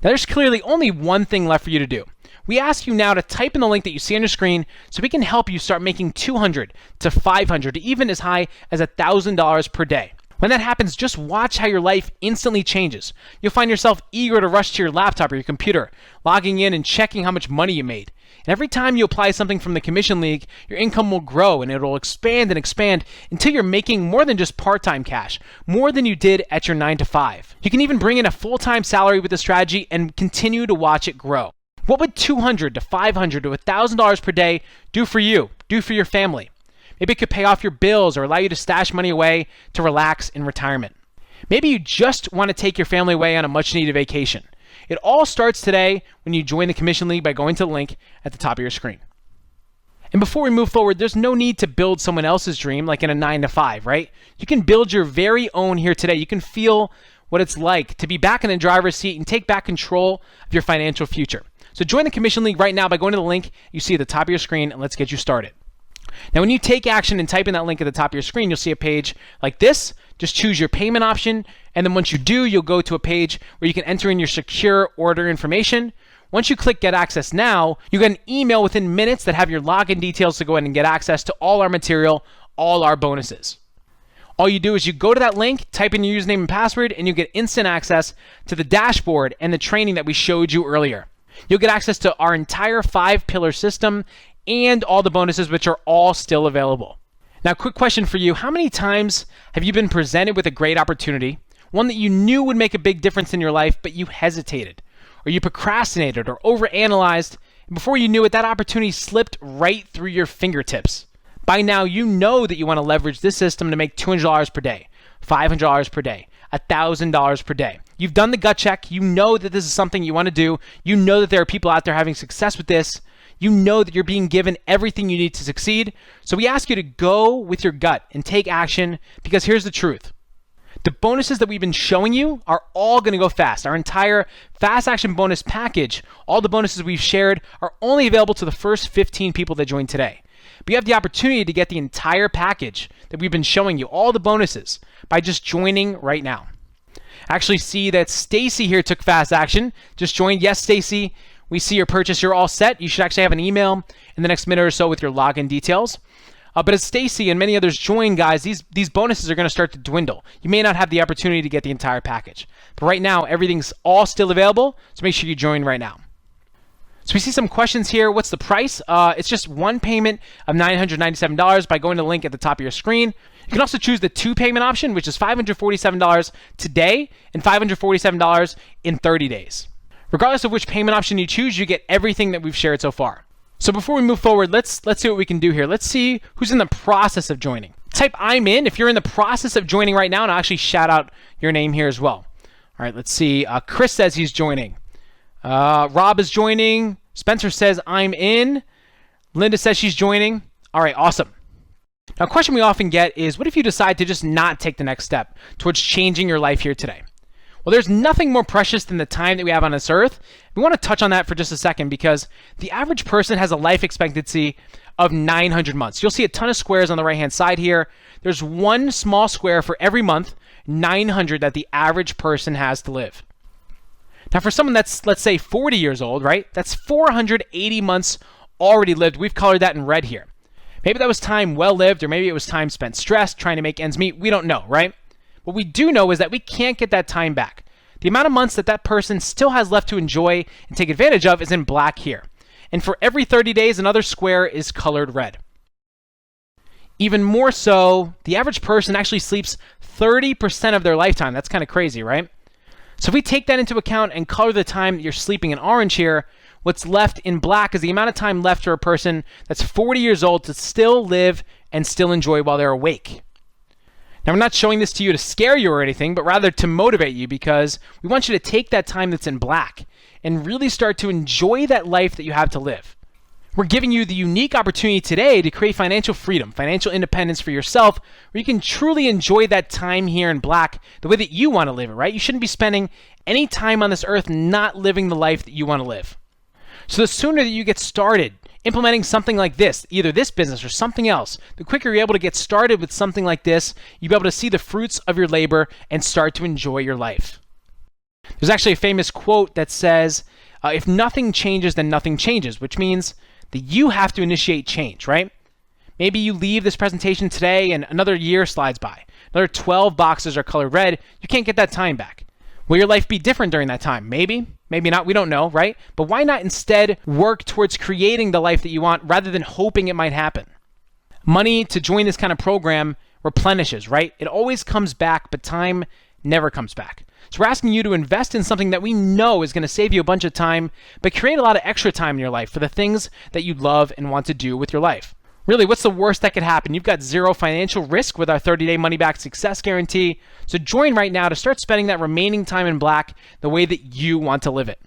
Now, there's clearly only one thing left for you to do. We ask you now to type in the link that you see on your screen so we can help you start making $200 to $500 to even as high as $1,000 per day. When that happens, just watch how your life instantly changes. You'll find yourself eager to rush to your laptop or your computer, logging in and checking how much money you made. And every time you apply something from the Commission League, your income will grow and it'll expand and expand until you're making more than just part-time cash, more than you did at your 9 to 5. You can even bring in a full-time salary with this strategy and continue to watch it grow. What would $200 to $500 to $1,000 per day do for you, do for your family? Maybe it could pay off your bills or allow you to stash money away to relax in retirement. Maybe you just want to take your family away on a much-needed vacation. It all starts today when you join the Commission League by going to the link at the top of your screen. And before we move forward, there's no need to build someone else's dream like in a 9 to 5, right? You can build your very own here today. You can feel what it's like to be back in the driver's seat and take back control of your financial future. So join the Commission League right now by going to the link you see at the top of your screen, and let's get you started. Now, when you take action and type in that link at the top of your screen, you'll see a page like this. Just choose your payment option, and then once you do, you'll go to a page where you can enter in your secure order information. Once you click Get Access Now, you get an email within minutes that have your login details to go ahead and get access to all our material, all our bonuses. All you do is you go to that link, type in your username and password, and you get instant access to the dashboard and the training that we showed you earlier. You'll get access to our entire 5-pillar system and all the bonuses, which are all still available. Now, quick question for you. How many times have you been presented with a great opportunity, one that you knew would make a big difference in your life, but you hesitated, or you procrastinated, or overanalyzed, and before you knew it, that opportunity slipped right through your fingertips? By now, you know that you want to leverage this system to make $200 per day, $500 per day, $1,000 per day. You've done the gut check. You know that this is something you want to do. You know that there are people out there having success with this. You know that you're being given everything you need to succeed. So we ask you to go with your gut and take action, because here's the truth. The bonuses that we've been showing you are all going to go fast. Our entire fast action bonus package, all the bonuses we've shared, are only available to the first 15 people that join today. But you have the opportunity to get the entire package that we've been showing you, all the bonuses, by just joining right now. I actually see that Stacy here took fast action, just joined. Yes, Stacy, we see your purchase. You're all set. You should actually have an email in the next minute or so with your login details. But as Stacy and many others join, guys, these bonuses are going to start to dwindle. You may not have the opportunity to get the entire package. But right now, everything's all still available, so make sure you join right now. So we see some questions here. What's the price? It's just one payment of $997 by going to the link at the top of your screen. You can also choose the 2-payment option, which is $547 today and $547 in 30 days. Regardless of which payment option you choose, you get everything that we've shared so far. So before we move forward, let's see what we can do here. Let's see who's in the process of joining. Type I'm in if you're in the process of joining right now, and I'll actually shout out your name here as well. All right, let's see. Chris says he's joining. Rob is joining. Spencer says I'm in. Linda says she's joining. All right, awesome. Now, a question we often get is, what if you decide to just not take the next step towards changing your life here today? Well, there's nothing more precious than the time that we have on this earth. We want to touch on that for just a second, because the average person has a life expectancy of 900 months. You'll see a ton of squares on the right-hand side here. There's one small square for every month, 900, that the average person has to live. Now, for someone that's, let's say, 40 years old, right, that's 480 months already lived. We've colored that in red here. Maybe that was time well lived, or maybe it was time spent stressed, trying to make ends meet. We don't know, right? What we do know is that we can't get that time back. The amount of months that that person still has left to enjoy and take advantage of is in black here. And for every 30 days, another square is colored red. Even more so, the average person actually sleeps 30% of their lifetime. That's kind of crazy, right? So if we take that into account and color the time that you're sleeping in orange here, what's left in black is the amount of time left for a person that's 40 years old to still live and still enjoy while they're awake. Now, we're not showing this to you to scare you or anything, but rather to motivate you, because we want you to take that time that's in black and really start to enjoy that life that you have to live. We're giving you the unique opportunity today to create financial freedom, financial independence for yourself, where you can truly enjoy that time here in black the way that you want to live it, right? You shouldn't be spending any time on this earth not living the life that you want to live. So the sooner that you get started implementing something like this, either this business or something else, the quicker you're able to get started with something like this, you'll be able to see the fruits of your labor and start to enjoy your life. There's actually a famous quote that says, if nothing changes, then nothing changes, which means that you have to initiate change, right? Maybe you leave this presentation today and another year slides by. Another 12 boxes are colored red. You can't get that time back. Will your life be different during that time? Maybe, maybe not. We don't know, right? But why not instead work towards creating the life that you want rather than hoping it might happen? Money to join this kind of program replenishes, right? It always comes back, but time never comes back. So we're asking you to invest in something that we know is going to save you a bunch of time, but create a lot of extra time in your life for the things that you love and want to do with your life. Really, what's the worst that could happen? You've got zero financial risk with our 30-day money-back success guarantee. So join right now to start spending that remaining time in black the way that you want to live it.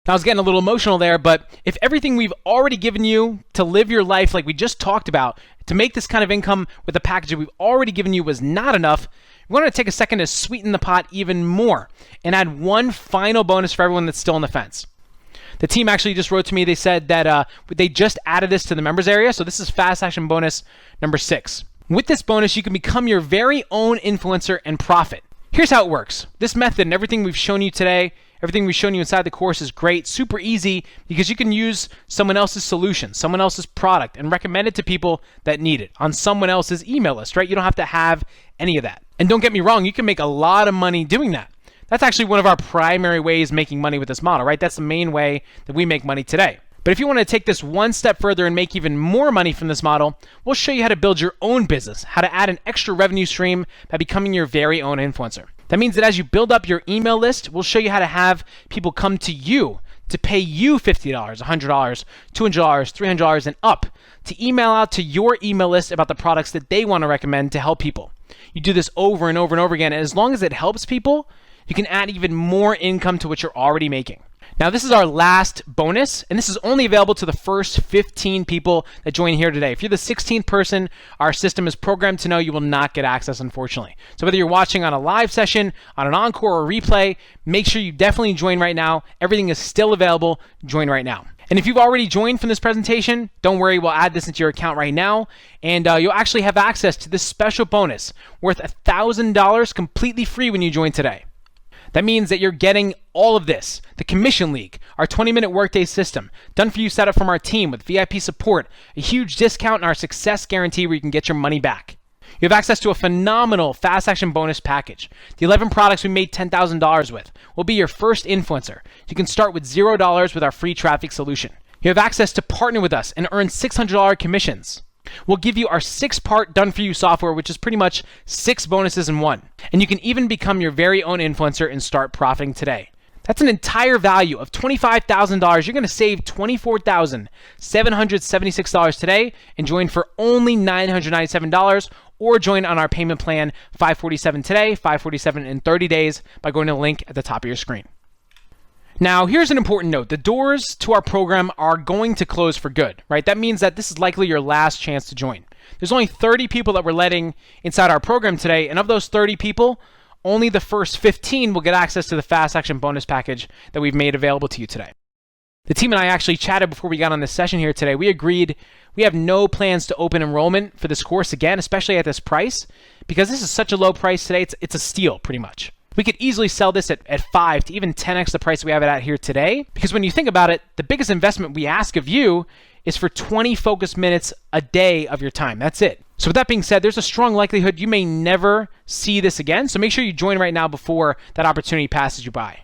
Now, I was getting a little emotional there, but if everything we've already given you to live your life like we just talked about, to make this kind of income with the package that we've already given you was not enough, we want to take a second to sweeten the pot even more and add one final bonus for everyone that's still on the fence. The team actually just wrote to me. They said that they just added this to the members area. So this is fast action bonus number 6. With this bonus, you can become your very own influencer and profit. Here's how it works. This method and everything we've shown you today, everything we've shown you inside the course is great, super easy, because you can use someone else's solution, someone else's product, and recommend it to people that need it on someone else's email list, right? You don't have to have any of that. And don't get me wrong, you can make a lot of money doing that. That's actually one of our primary ways making money with this model, right? That's the main way that we make money today. But if you want to take this one step further and make even more money from this model, we'll show you how to build your own business, how to add an extra revenue stream by becoming your very own influencer. That means that as you build up your email list, we'll show you how to have people come to you to pay you $50, $100, $200, $300 and up to email out to your email list about the products that they want to recommend to help people. You do this over and over and over again, and as long as it helps people, you can add even more income to what you're already making. Now, this is our last bonus, and this is only available to the first 15 people that join here today. If you're the 16th person, our system is programmed to know you will not get access, unfortunately. So whether you're watching on a live session, on an encore or replay, make sure you definitely join right now. Everything is still available. Join right now. And if you've already joined from this presentation, don't worry, we'll add this into your account right now, and you'll actually have access to this special bonus worth $1,000 completely free when you join today. That means that you're getting all of this, the Commission League, our 20-minute Workday system, done for you setup from our team with VIP support, a huge discount, and our success guarantee where you can get your money back. You have access to a phenomenal fast action bonus package. The 11 products we made $10,000 with will be your first influencer. You can start with $0 with our free traffic solution. You have access to partner with us and earn $600 commissions. We'll give you our 6-part done-for-you software, which is pretty much 6 bonuses in one. And you can even become your very own influencer and start profiting today. That's an entire value of $25,000. You're going to save $24,776 today and join for only $997, or join on our payment plan, $547 today, $547 in 30 days by going to the link at the top of your screen. Now, here's an important note. The doors to our program are going to close for good, right? That means that this is likely your last chance to join. There's only 30 people that we're letting inside our program today, and of those 30 people, only the first 15 will get access to the Fast Action bonus package that we've made available to you today. The team and I actually chatted before we got on this session here today. We agreed we have no plans to open enrollment for this course again, especially at this price, because this is such a low price today. It's a steal, pretty much. We could easily sell this at 5 to even 10x the price we have it at here today, because when you think about it, the biggest investment we ask of you is for 20 focus minutes a day of your time. That's it. So with that being said, there's a strong likelihood you may never see this again, so make sure you join right now before that opportunity passes you by.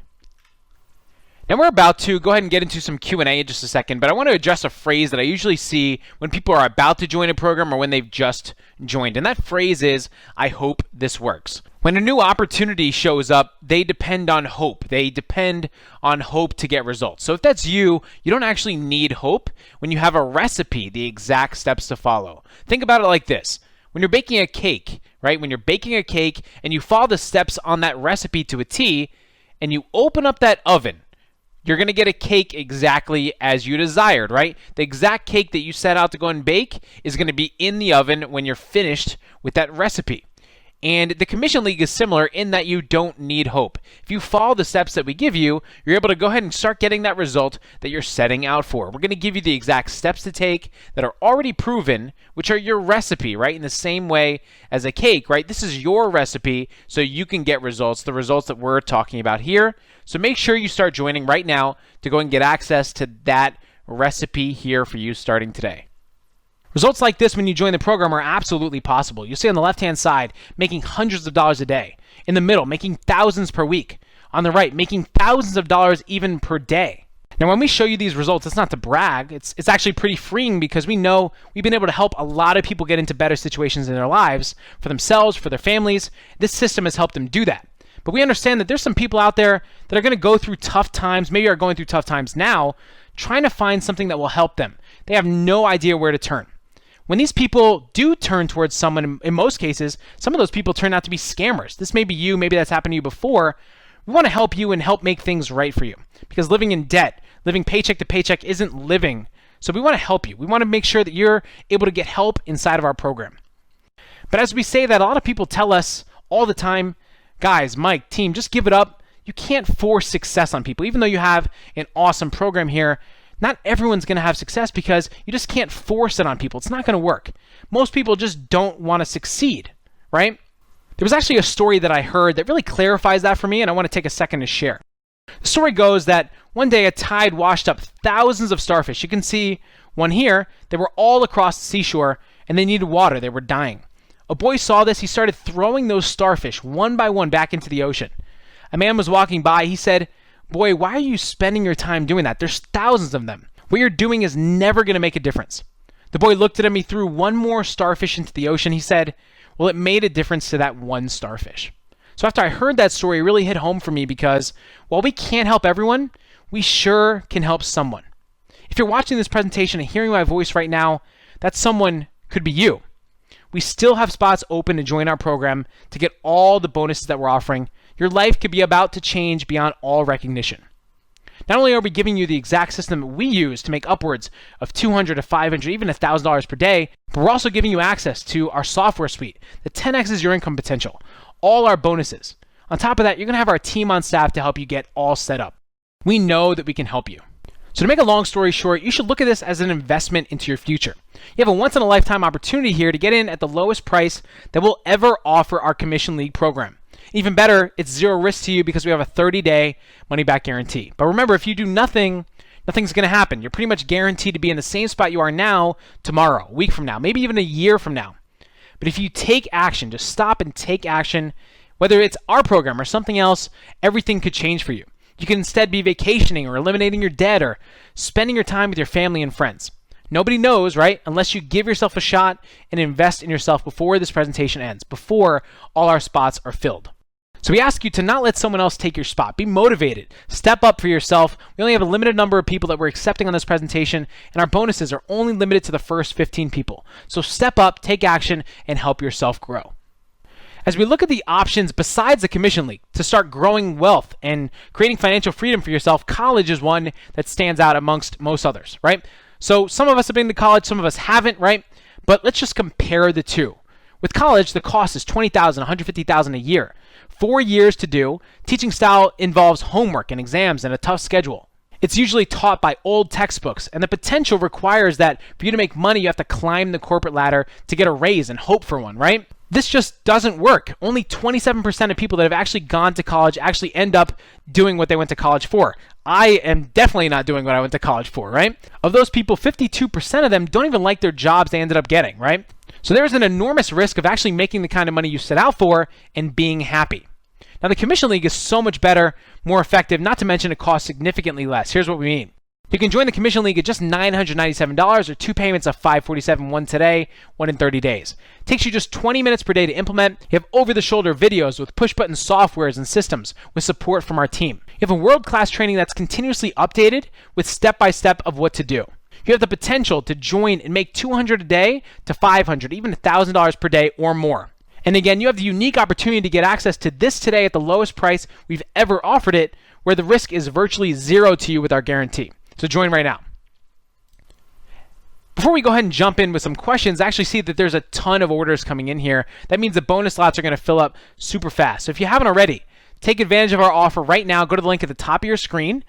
Now we're about to go ahead and get into some Q&A in just a second, but I want to address a phrase that I usually see when people are about to join a program or when they've just joined, and that phrase is, I hope this works. When a new opportunity shows up, they depend on hope. They depend on hope to get results. So if that's you, you don't actually need hope when you have a recipe, the exact steps to follow. Think about it like this. When you're baking a cake, right? When you're baking a cake and you follow the steps on that recipe to a T, and you open up that oven, you're going to get a cake exactly as you desired, right? The exact cake that you set out to go and bake is going to be in the oven when you're finished with that recipe. And the Commission League is similar in that you don't need hope. If you follow the steps that we give you, you're able to go ahead and start getting that result that you're setting out for. We're going to give you the exact steps to take that are already proven, which are your recipe, right? In the same way as a cake, right? This is your recipe so you can get results, the results that we're talking about here. So make sure you start joining right now to go and get access to that recipe here for you starting today. Results like this when you join the program are absolutely possible. You'll see on the left-hand side, making hundreds of dollars a day. In the middle, making thousands per week. On the right, making thousands of dollars even per day. Now, when we show you these results, it's not to brag. It's actually pretty freeing because we know we've been able to help a lot of people get into better situations in their lives, for themselves, for their families. This system has helped them do that. But we understand that there's some people out there that are going to go through tough times, maybe are going through tough times now, trying to find something that will help them. They have no idea where to turn. When these people do turn towards someone, in most cases, some of those people turn out to be scammers. This may be you, maybe that's happened to you before. We want to help you and help make things right for you. Because living in debt, living paycheck to paycheck isn't living. So we want to help you. We want to make sure that you're able to get help inside of our program. But as we say that, a lot of people tell us all the time, guys, Mike, team, just give it up. You can't force success on people. Even though you have an awesome program here, not everyone's going to have success because you just can't force it on people. It's not going to work. Most people just don't want to succeed, right? There was actually a story that I heard that really clarifies that for me, and I want to take a second to share. The story goes that one day a tide washed up thousands of starfish. You can see one here. They were all across the seashore, and they needed water. They were dying. A boy saw this. He started throwing those starfish one by one back into the ocean. A man was walking by. He said, "Boy, why are you spending your time doing that? There's thousands of them. What you're doing is never going to make a difference." The boy looked at him. He threw one more starfish into the ocean. He said, "Well, it made a difference to that one starfish." So after I heard that story, it really hit home for me because while we can't help everyone, we sure can help someone. If you're watching this presentation and hearing my voice right now, that someone could be you. We still have spots open to join our program to get all the bonuses that we're offering. Your life could be about to change beyond all recognition. Not only are we giving you the exact system that we use to make upwards of $200 to $500, even $1,000 per day, but we're also giving you access to our software suite that 10x's your income potential, all our bonuses. On top of that, you're going to have our team on staff to help you get all set up. We know that we can help you. So to make a long story short, you should look at this as an investment into your future. You have a once-in-a-lifetime opportunity here to get in at the lowest price that we'll ever offer our Commission League program. Even better, it's zero risk to you because we have a 30-day money-back guarantee. But remember, if you do nothing, nothing's going to happen. You're pretty much guaranteed to be in the same spot you are now tomorrow, a week from now, maybe even a year from now. But if you take action, just stop and take action, whether it's our program or something else, everything could change for you. You can instead be vacationing or eliminating your debt or spending your time with your family and friends. Nobody knows, right? Unless you give yourself a shot and invest in yourself before this presentation ends, before all our spots are filled. So we ask you to not let someone else take your spot. Be motivated. Step up for yourself. We only have a limited number of people that we're accepting on this presentation, and our bonuses are only limited to the first 15 people. So step up, take action, and help yourself grow. As we look at the options besides the Commission League to start growing wealth and creating financial freedom for yourself, college is one that stands out amongst most others, right? So some of us have been to college, some of us haven't, right? But let's just compare the two. With college, the cost is $20,000, $150,000 a year. 4 years to do. Teaching style involves homework and exams and a tough schedule. It's usually taught by old textbooks, and the potential requires that for you to make money, you have to climb the corporate ladder to get a raise and hope for one, right? This just doesn't work. Only 27% of people that have actually gone to college actually end up doing what they went to college for. I am definitely not doing what I went to college for, right? Of those people, 52% of them don't even like their jobs they ended up getting, right? So there's an enormous risk of actually making the kind of money you set out for and being happy. Now, the Commission League is so much better, more effective, not to mention it costs significantly less. Here's what we mean. You can join the Commission League at just $997 or 2 payments of $547, one today, one in 30 days. It takes you just 20 minutes per day to implement. You have over-the-shoulder videos with push-button softwares and systems with support from our team. You have a world-class training that's continuously updated with step-by-step of what to do. You have the potential to join and make $200 a day to $500, even $1,000 per day or more. And again, you have the unique opportunity to get access to this today at the lowest price we've ever offered it where the risk is virtually zero to you with our guarantee. So join right now. Before we go ahead and jump in with some questions, I actually see that there's a ton of orders coming in here. That means the bonus slots are going to fill up super fast. So if you haven't already, take advantage of our offer right now. Go to the link at the top of your screen.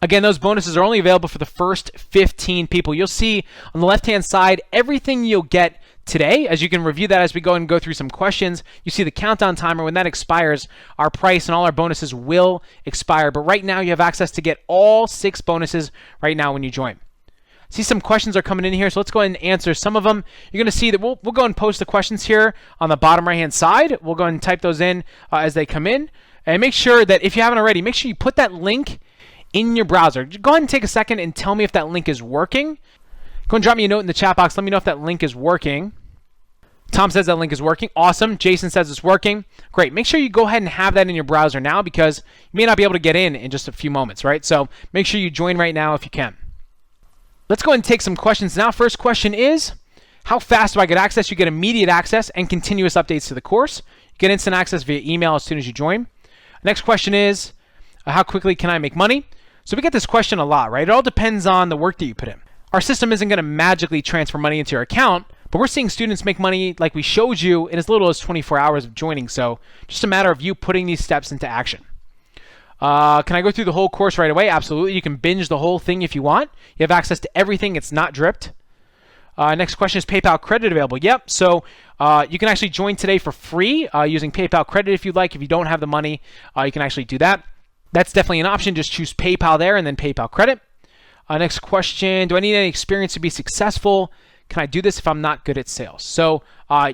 Again, those bonuses are only available for the first 15 people. You'll see on the left-hand side everything you'll get today. As you can review that as we go through some questions, you see the countdown timer. When that expires, our price and all our bonuses will expire. But right now, you have access to get all 6 bonuses right now when you join. See, some questions are coming in here, so let's go ahead and answer some of them. You're going to see that we'll go and post the questions here on the bottom right-hand side. We'll go ahead and type those in as they come in. And make sure that if you haven't already, make sure you put that link in your browser. Go ahead and take a second and tell me if that link is working. Go and drop me a note in the chat box. Let me know if that link is working. Tom says that link is working. Awesome. Jason says it's working. Great. Make sure you go ahead and have that in your browser now because you may not be able to get in just a few moments, right? So make sure you join right now if you can. Let's go ahead and take some questions now. First question is, how fast do I get access? You get immediate access and continuous updates to the course. You get instant access via email as soon as you join. Next question is, how quickly can I make money? So we get this question a lot, right? It all depends on the work that you put in. Our system isn't going to magically transfer money into your account, but we're seeing students make money like we showed you in as little as 24 hours of joining. So just a matter of you putting these steps into action. Can I go through the whole course right away? Absolutely. You can binge the whole thing if you want. You have access to everything. It's not dripped. Next question is PayPal credit available? Yep. So you can actually join today for free using PayPal credit if you'd like. If you don't have the money, you can actually do that. That's definitely an option. Just choose PayPal there and then PayPal credit. Next question, do I need any experience to be successful? Can I do this if I'm not good at sales? So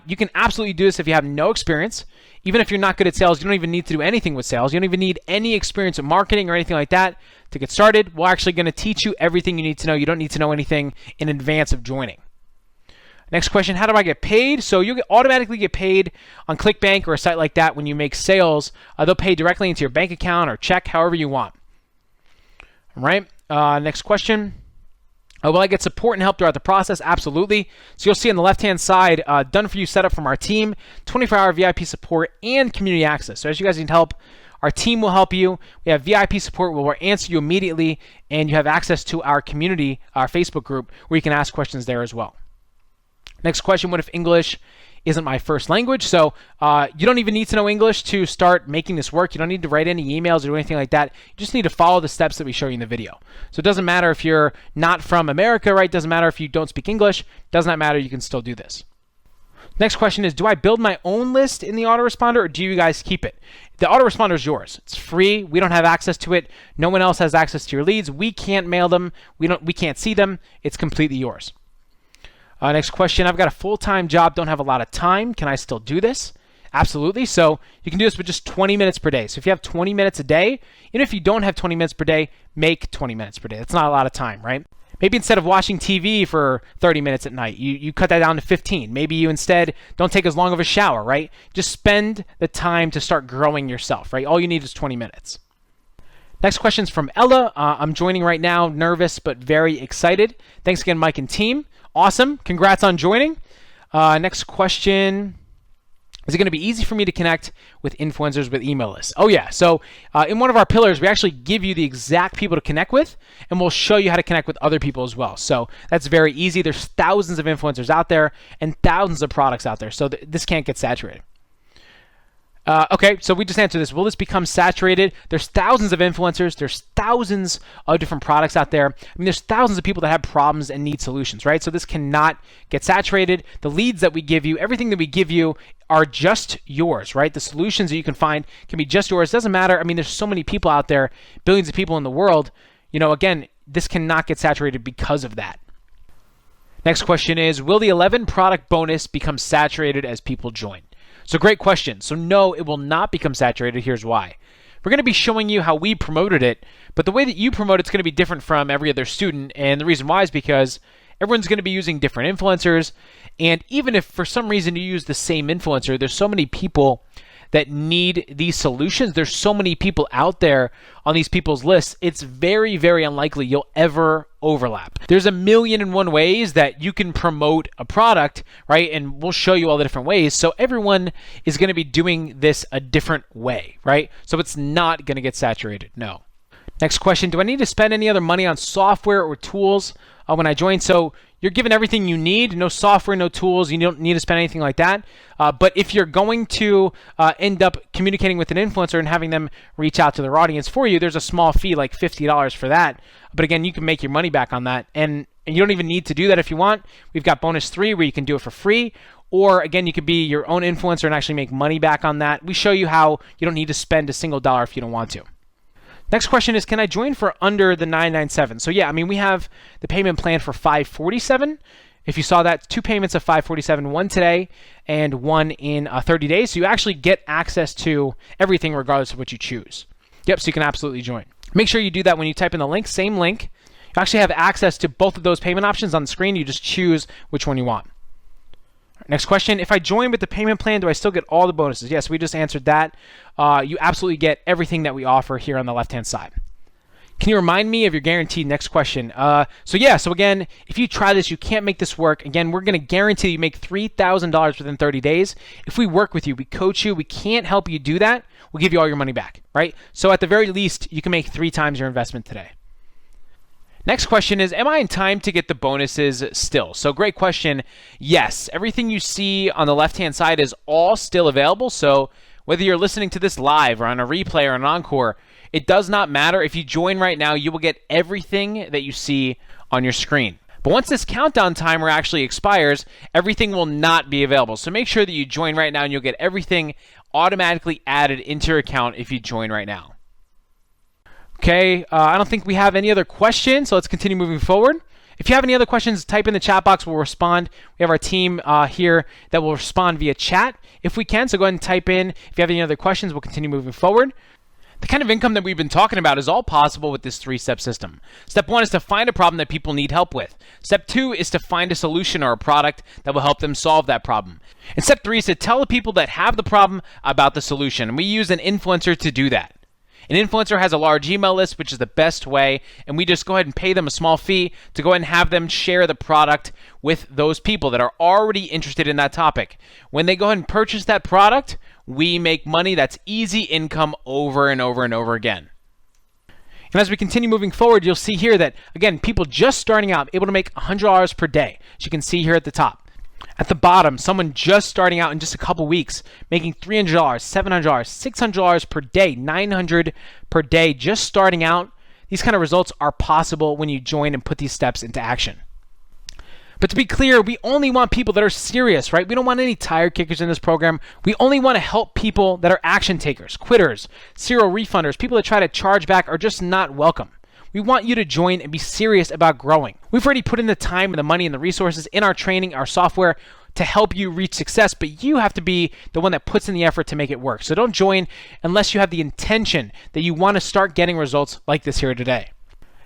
you can absolutely do this if you have no experience. Even if you're not good at sales, you don't even need to do anything with sales. You don't even need any experience in marketing or anything like that to get started. We're actually going to teach you everything you need to know. You don't need to know anything in advance of joining. Next question, how do I get paid? So you automatically get paid on Clickbank or a site like that when you make sales. They'll pay directly into your bank account or check, however you want. All right, next question. Will I get support and help throughout the process? Absolutely. So you'll see on the left-hand side, done for you setup from our team, 24-hour VIP support, and community access. So as you guys need help, our team will help you. We have VIP support where we'll answer you immediately, and you have access to our community, our Facebook group, where you can ask questions there as well. Next question, what if English isn't my first language? So you don't even need to know English to start making this work. You don't need to write any emails or do anything like that. You just need to follow the steps that we show you in the video. So it doesn't matter if you're not from America, right? It doesn't matter if you don't speak English. It does not matter. You can still do this. Next question is, do I build my own list in the Autoresponder or do you guys keep it? The Autoresponder is yours. It's free. We don't have access to it. No one else has access to your leads. We can't mail them. We can't see them. It's completely yours. Next question, I've got a full-time job, don't have a lot of time. Can I still do this? Absolutely. So you can do this with just 20 minutes per day. So if you have 20 minutes a day, even if you don't have 20 minutes per day, make 20 minutes per day. That's not a lot of time, right? Maybe instead of watching TV for 30 minutes at night, you cut that down to 15. Maybe you instead don't take as long of a shower, right? Just spend the time to start growing yourself, right? All you need is 20 minutes. Next question is from Ella. I'm joining right now, nervous but very excited. Thanks again, Mike and team. Awesome. Congrats on joining. Next question. Is it going to be easy for me to connect with influencers with email lists? Oh, yeah. So in one of our pillars, we actually give you the exact people to connect with, and we'll show you how to connect with other people as well. So that's very easy. There's thousands of influencers out there and thousands of products out there. So this can't get saturated. Okay, so we just answered this. Will this become saturated? There's thousands of influencers. There's thousands of different products out there. I mean, there's thousands of people that have problems and need solutions, right? So this cannot get saturated. The leads that we give you, everything that we give you are just yours, right? The solutions that you can find can be just yours. It doesn't matter. I mean, there's so many people out there, billions of people in the world. You know, again, this cannot get saturated because of that. Next question is, will the 11 product bonus become saturated as people join? So great question. So no, it will not become saturated. Here's why. We're going to be showing you how we promoted it, but the way that you promote it's going to be different from every other student. And the reason why is because everyone's going to be using different influencers. And even if for some reason you use the same influencer, there's so many people that need these solutions. There's so many people out there on these people's lists. It's very, very unlikely you'll ever overlap. There's 1,000,001 ways that you can promote a product, right? And we'll show you all the different ways. So everyone is going to be doing this a different way, right? So it's not going to get saturated, no. Next question, do I need to spend any other money on software or tools when I join? So you're given everything you need, no software, no tools. You don't need to spend anything like that. But if you're going to end up communicating with an influencer and having them reach out to their audience for you, there's a small fee, like $50 for that. But again, you can make your money back on that. And you don't even need to do that if you want. We've got bonus 3 where you can do it for free. Or again, you could be your own influencer and actually make money back on that. We show you how you don't need to spend a single dollar if you don't want to. Next question is, can I join for under the $997? So yeah, I mean, we have the payment plan for $547. If you saw that, 2 payments of $547, one today and one in 30 days. So you actually get access to everything regardless of what you choose. Yep, so you can absolutely join. Make sure you do that when you type in the link, same link. You actually have access to both of those payment options on the screen. You just choose which one you want. Next question, if I join with the payment plan, do I still get all the bonuses? Yes, we just answered that. You absolutely get everything that we offer here on the left-hand side. Can you remind me of your guaranteed? Next question. So again, if you try this, you can't make this work. Again, we're going to guarantee you make $3,000 within 30 days. If we work with you, we coach you, we can't help you do that, we'll give you all your money back, right? So at the very least, you can make 3 times your investment today. Next question is, am I in time to get the bonuses still? So great question. Yes, everything you see on the left-hand side is all still available. So whether you're listening to this live or on a replay or an encore, it does not matter. If you join right now, you will get everything that you see on your screen. But once this countdown timer actually expires, everything will not be available. So make sure that you join right now and you'll get everything automatically added into your account if you join right now. Okay, I don't think we have any other questions, so let's continue moving forward. If you have any other questions, type in the chat box. We'll respond. We have our team here that will respond via chat if we can, so go ahead and type in. If you have any other questions, we'll continue moving forward. The kind of income that we've been talking about is all possible with this 3-step system. Step 1 is to find a problem that people need help with. Step 2 is to find a solution or a product that will help them solve that problem. And step 3 is to tell the people that have the problem about the solution. And we use an influencer to do that. An influencer has a large email list, which is the best way, and we just go ahead and pay them a small fee to go ahead and have them share the product with those people that are already interested in that topic. When they go ahead and purchase that product, we make money. That's easy income over and over and over again. And as we continue moving forward, you'll see here that, again, people just starting out able to make $100 per day, as you can see here at the top. At the bottom, someone just starting out in just a couple weeks, making $300, $700, $600 per day, $900 per day, just starting out. These kind of results are possible when you join and put these steps into action. But to be clear, we only want people that are serious, right? We don't want any tire kickers in this program. We only want to help people that are action takers, quitters, serial refunders, people that try to charge back are just not welcome. We want you to join and be serious about growing. We've already put in the time and the money and the resources in our training, our software to help you reach success, but you have to be the one that puts in the effort to make it work. So don't join unless you have the intention that you want to start getting results like this here today.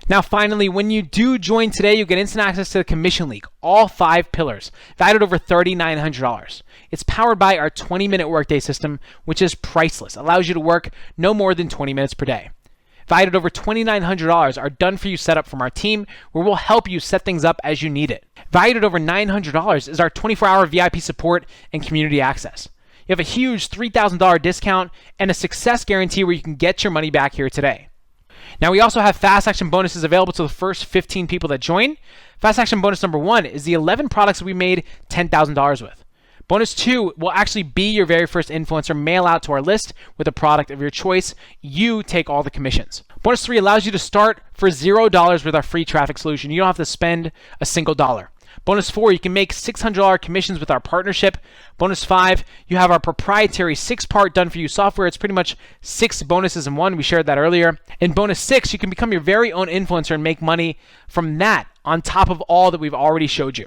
Now, finally, when you do join today, you get instant access to the Commission League, all 5 pillars, valued at over $3,900. It's powered by our 20-minute workday system, which is priceless, allows you to work no more than 20 minutes per day. Valued at over $2,900 are done-for-you setup from our team, where we'll help you set things up as you need it. Valued at over $900 is our 24-hour VIP support and community access. You have a huge $3,000 discount and a success guarantee where you can get your money back here today. Now, we also have fast action bonuses available to the first 15 people that join. Fast action bonus number 1 is the 11 products that we made $10,000 with. Bonus 2 will actually be your very first influencer mail out to our list with a product of your choice. You take all the commissions. Bonus 3 allows you to start for $0 with our free traffic solution. You don't have to spend a single dollar. Bonus 4, you can make $600 commissions with our partnership. Bonus 5, you have our proprietary 6-part done-for-you software. It's pretty much 6 bonuses in one. We shared that earlier. In bonus 6, you can become your very own influencer and make money from that on top of all that we've already showed you.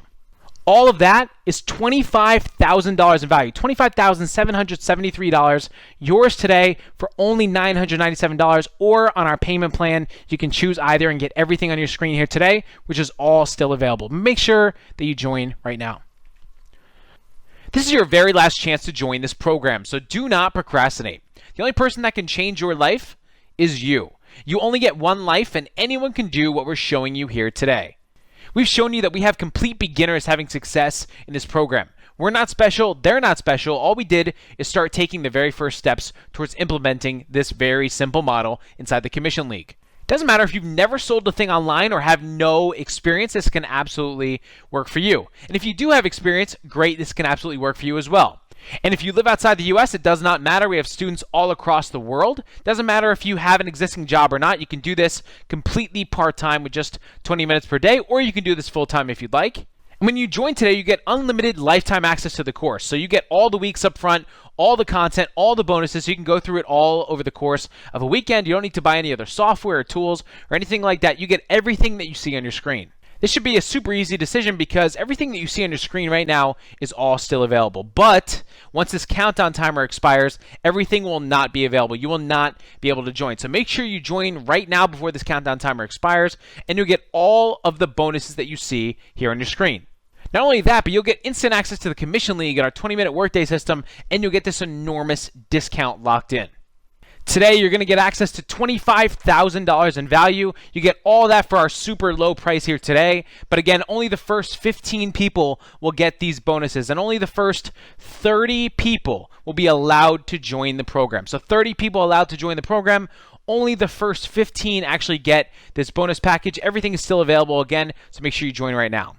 All of that is $25,000 in value, $25,773, yours today for only $997, or on our payment plan. You can choose either and get everything on your screen here today, which is all still available. Make sure that you join right now. This is your very last chance to join this program, so do not procrastinate. The only person that can change your life is you. You only get one life, and anyone can do what we're showing you here today. We've shown you that we have complete beginners having success in this program. We're not special, they're not special. All we did is start taking the very first steps towards implementing this very simple model inside the Commission League. Doesn't matter if you've never sold a thing online or have no experience, this can absolutely work for you. And if you do have experience, great, this can absolutely work for you as well. And if you live outside the US, it does not matter. We have students all across the world. Doesn't matter if you have an existing job or not. You can do this completely part-time with just 20 minutes per day, or you can do this full-time if you'd like. And when you join today, you get unlimited lifetime access to the course. So you get all the weeks up front, all the content, all the bonuses, so you can go through it all over the course of a weekend. You don't need to buy any other software or tools or anything like that. You get everything that you see on your screen. This should be a super easy decision because everything that you see on your screen right now is all still available. But once this countdown timer expires, everything will not be available. You will not be able to join. So make sure you join right now before this countdown timer expires, and you'll get all of the bonuses that you see here on your screen. Not only that, but you'll get instant access to the Commission League and our 20-minute Workday system, and you'll get this enormous discount locked in. Today, you're going to get access to $25,000 in value. You get all that for our super low price here today. But again, only the first 15 people will get these bonuses, and only the first 30 people will be allowed to join the program. So 30 people allowed to join the program. Only the first 15 actually get this bonus package. Everything is still available again, so make sure you join right now.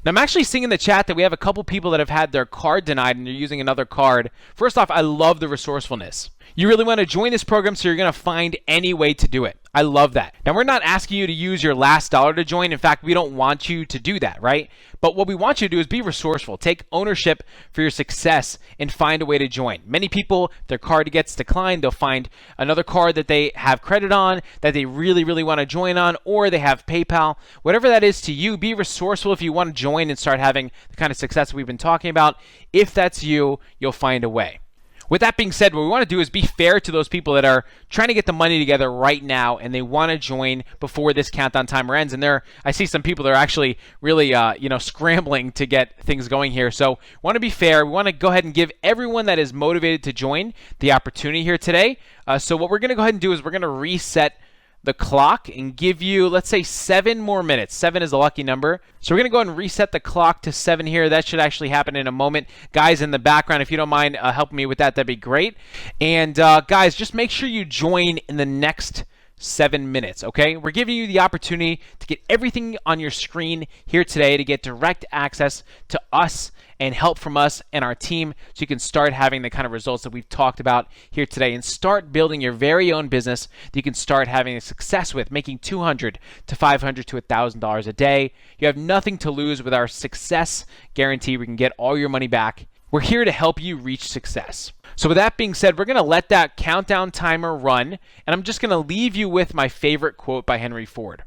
Now, I'm actually seeing in the chat that we have a couple people that have had their card denied and they're using another card. First off, I love the resourcefulness. You really want to join this program, so you're going to find any way to do it. I love that. Now, we're not asking you to use your last dollar to join. In fact, we don't want you to do that, right? But what we want you to do is be resourceful. Take ownership for your success and find a way to join. Many people, if their card gets declined, they'll find another card that they have credit on, that they really, really want to join on, or they have PayPal. Whatever that is to you, be resourceful if you want to join and start having the kind of success we've been talking about. If that's you, you'll find a way. With that being said, what we want to do is be fair to those people that are trying to get the money together right now and they want to join before this countdown timer ends. And I see some people that are actually really, scrambling to get things going here. So we want to be fair. We want to go ahead and give everyone that is motivated to join the opportunity here today. So what we're going to go ahead and do is we're going to reset the clock and give you, let's say, 7 more minutes. 7 is a lucky number. So we're going to go ahead and reset the clock to 7 here. That should actually happen in a moment. Guys in the background, if you don't mind helping me with that, that'd be great. And guys, just make sure you join in the next 7 minutes, okay? We're giving you the opportunity to get everything on your screen here today, to get direct access to us and help from us and our team, so you can start having the kind of results that we've talked about here today and start building your very own business that you can start having success with, making $200 to $500 to $1,000 a day. You have nothing to lose with our success guarantee. We can get all your money back. We're here to help you reach success. So with that being said, we're going to let that countdown timer run, and I'm just going to leave you with my favorite quote by Henry Ford.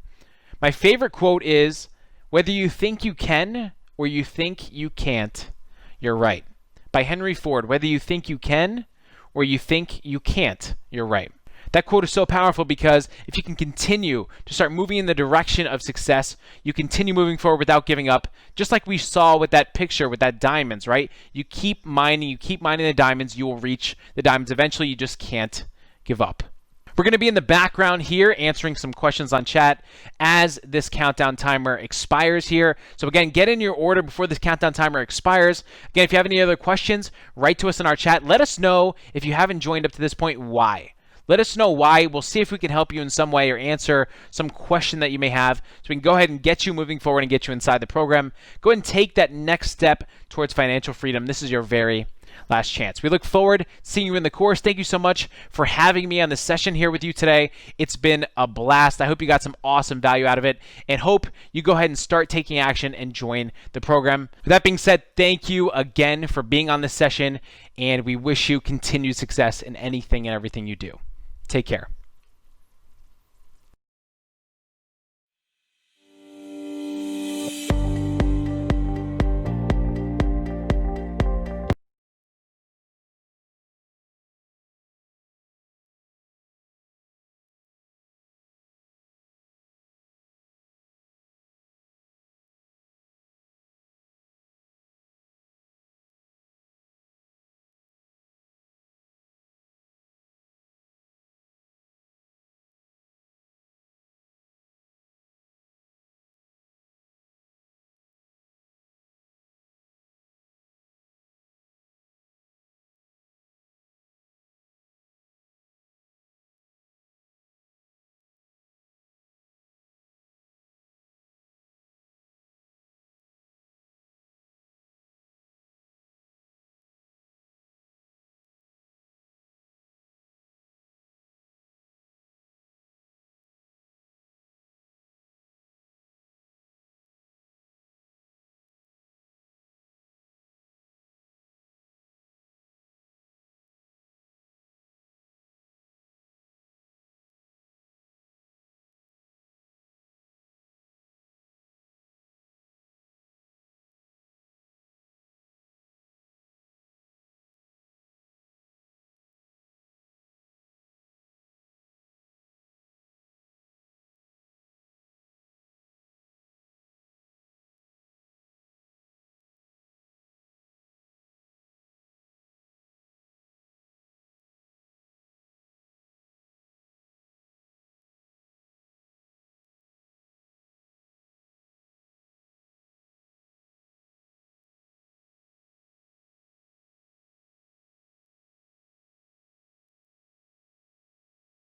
My favorite quote is, "Whether you think you can or you think you can't, you're right." By Henry Ford. Whether you think you can or you think you can't, you're right. That quote is so powerful because if you can continue to start moving in the direction of success, you continue moving forward without giving up, just like we saw with that picture with that diamonds, right? You keep mining the diamonds, you will reach the diamonds. Eventually, you just can't give up. We're going to be in the background here answering some questions on chat as this countdown timer expires here. So again, get in your order before this countdown timer expires. Again, if you have any other questions, write to us in our chat. Let us know, if you haven't joined up to this point, why. Let us know why. We'll see if we can help you in some way or answer some question that you may have, so we can go ahead and get you moving forward and get you inside the program. Go ahead and take that next step towards financial freedom. This is your very last chance. We look forward to seeing you in the course. Thank you so much for having me on this session here with you today. It's been a blast. I hope you got some awesome value out of it, and hope you go ahead and start taking action and join the program. With that being said, thank you again for being on this session, and we wish you continued success in anything and everything you do. Take care.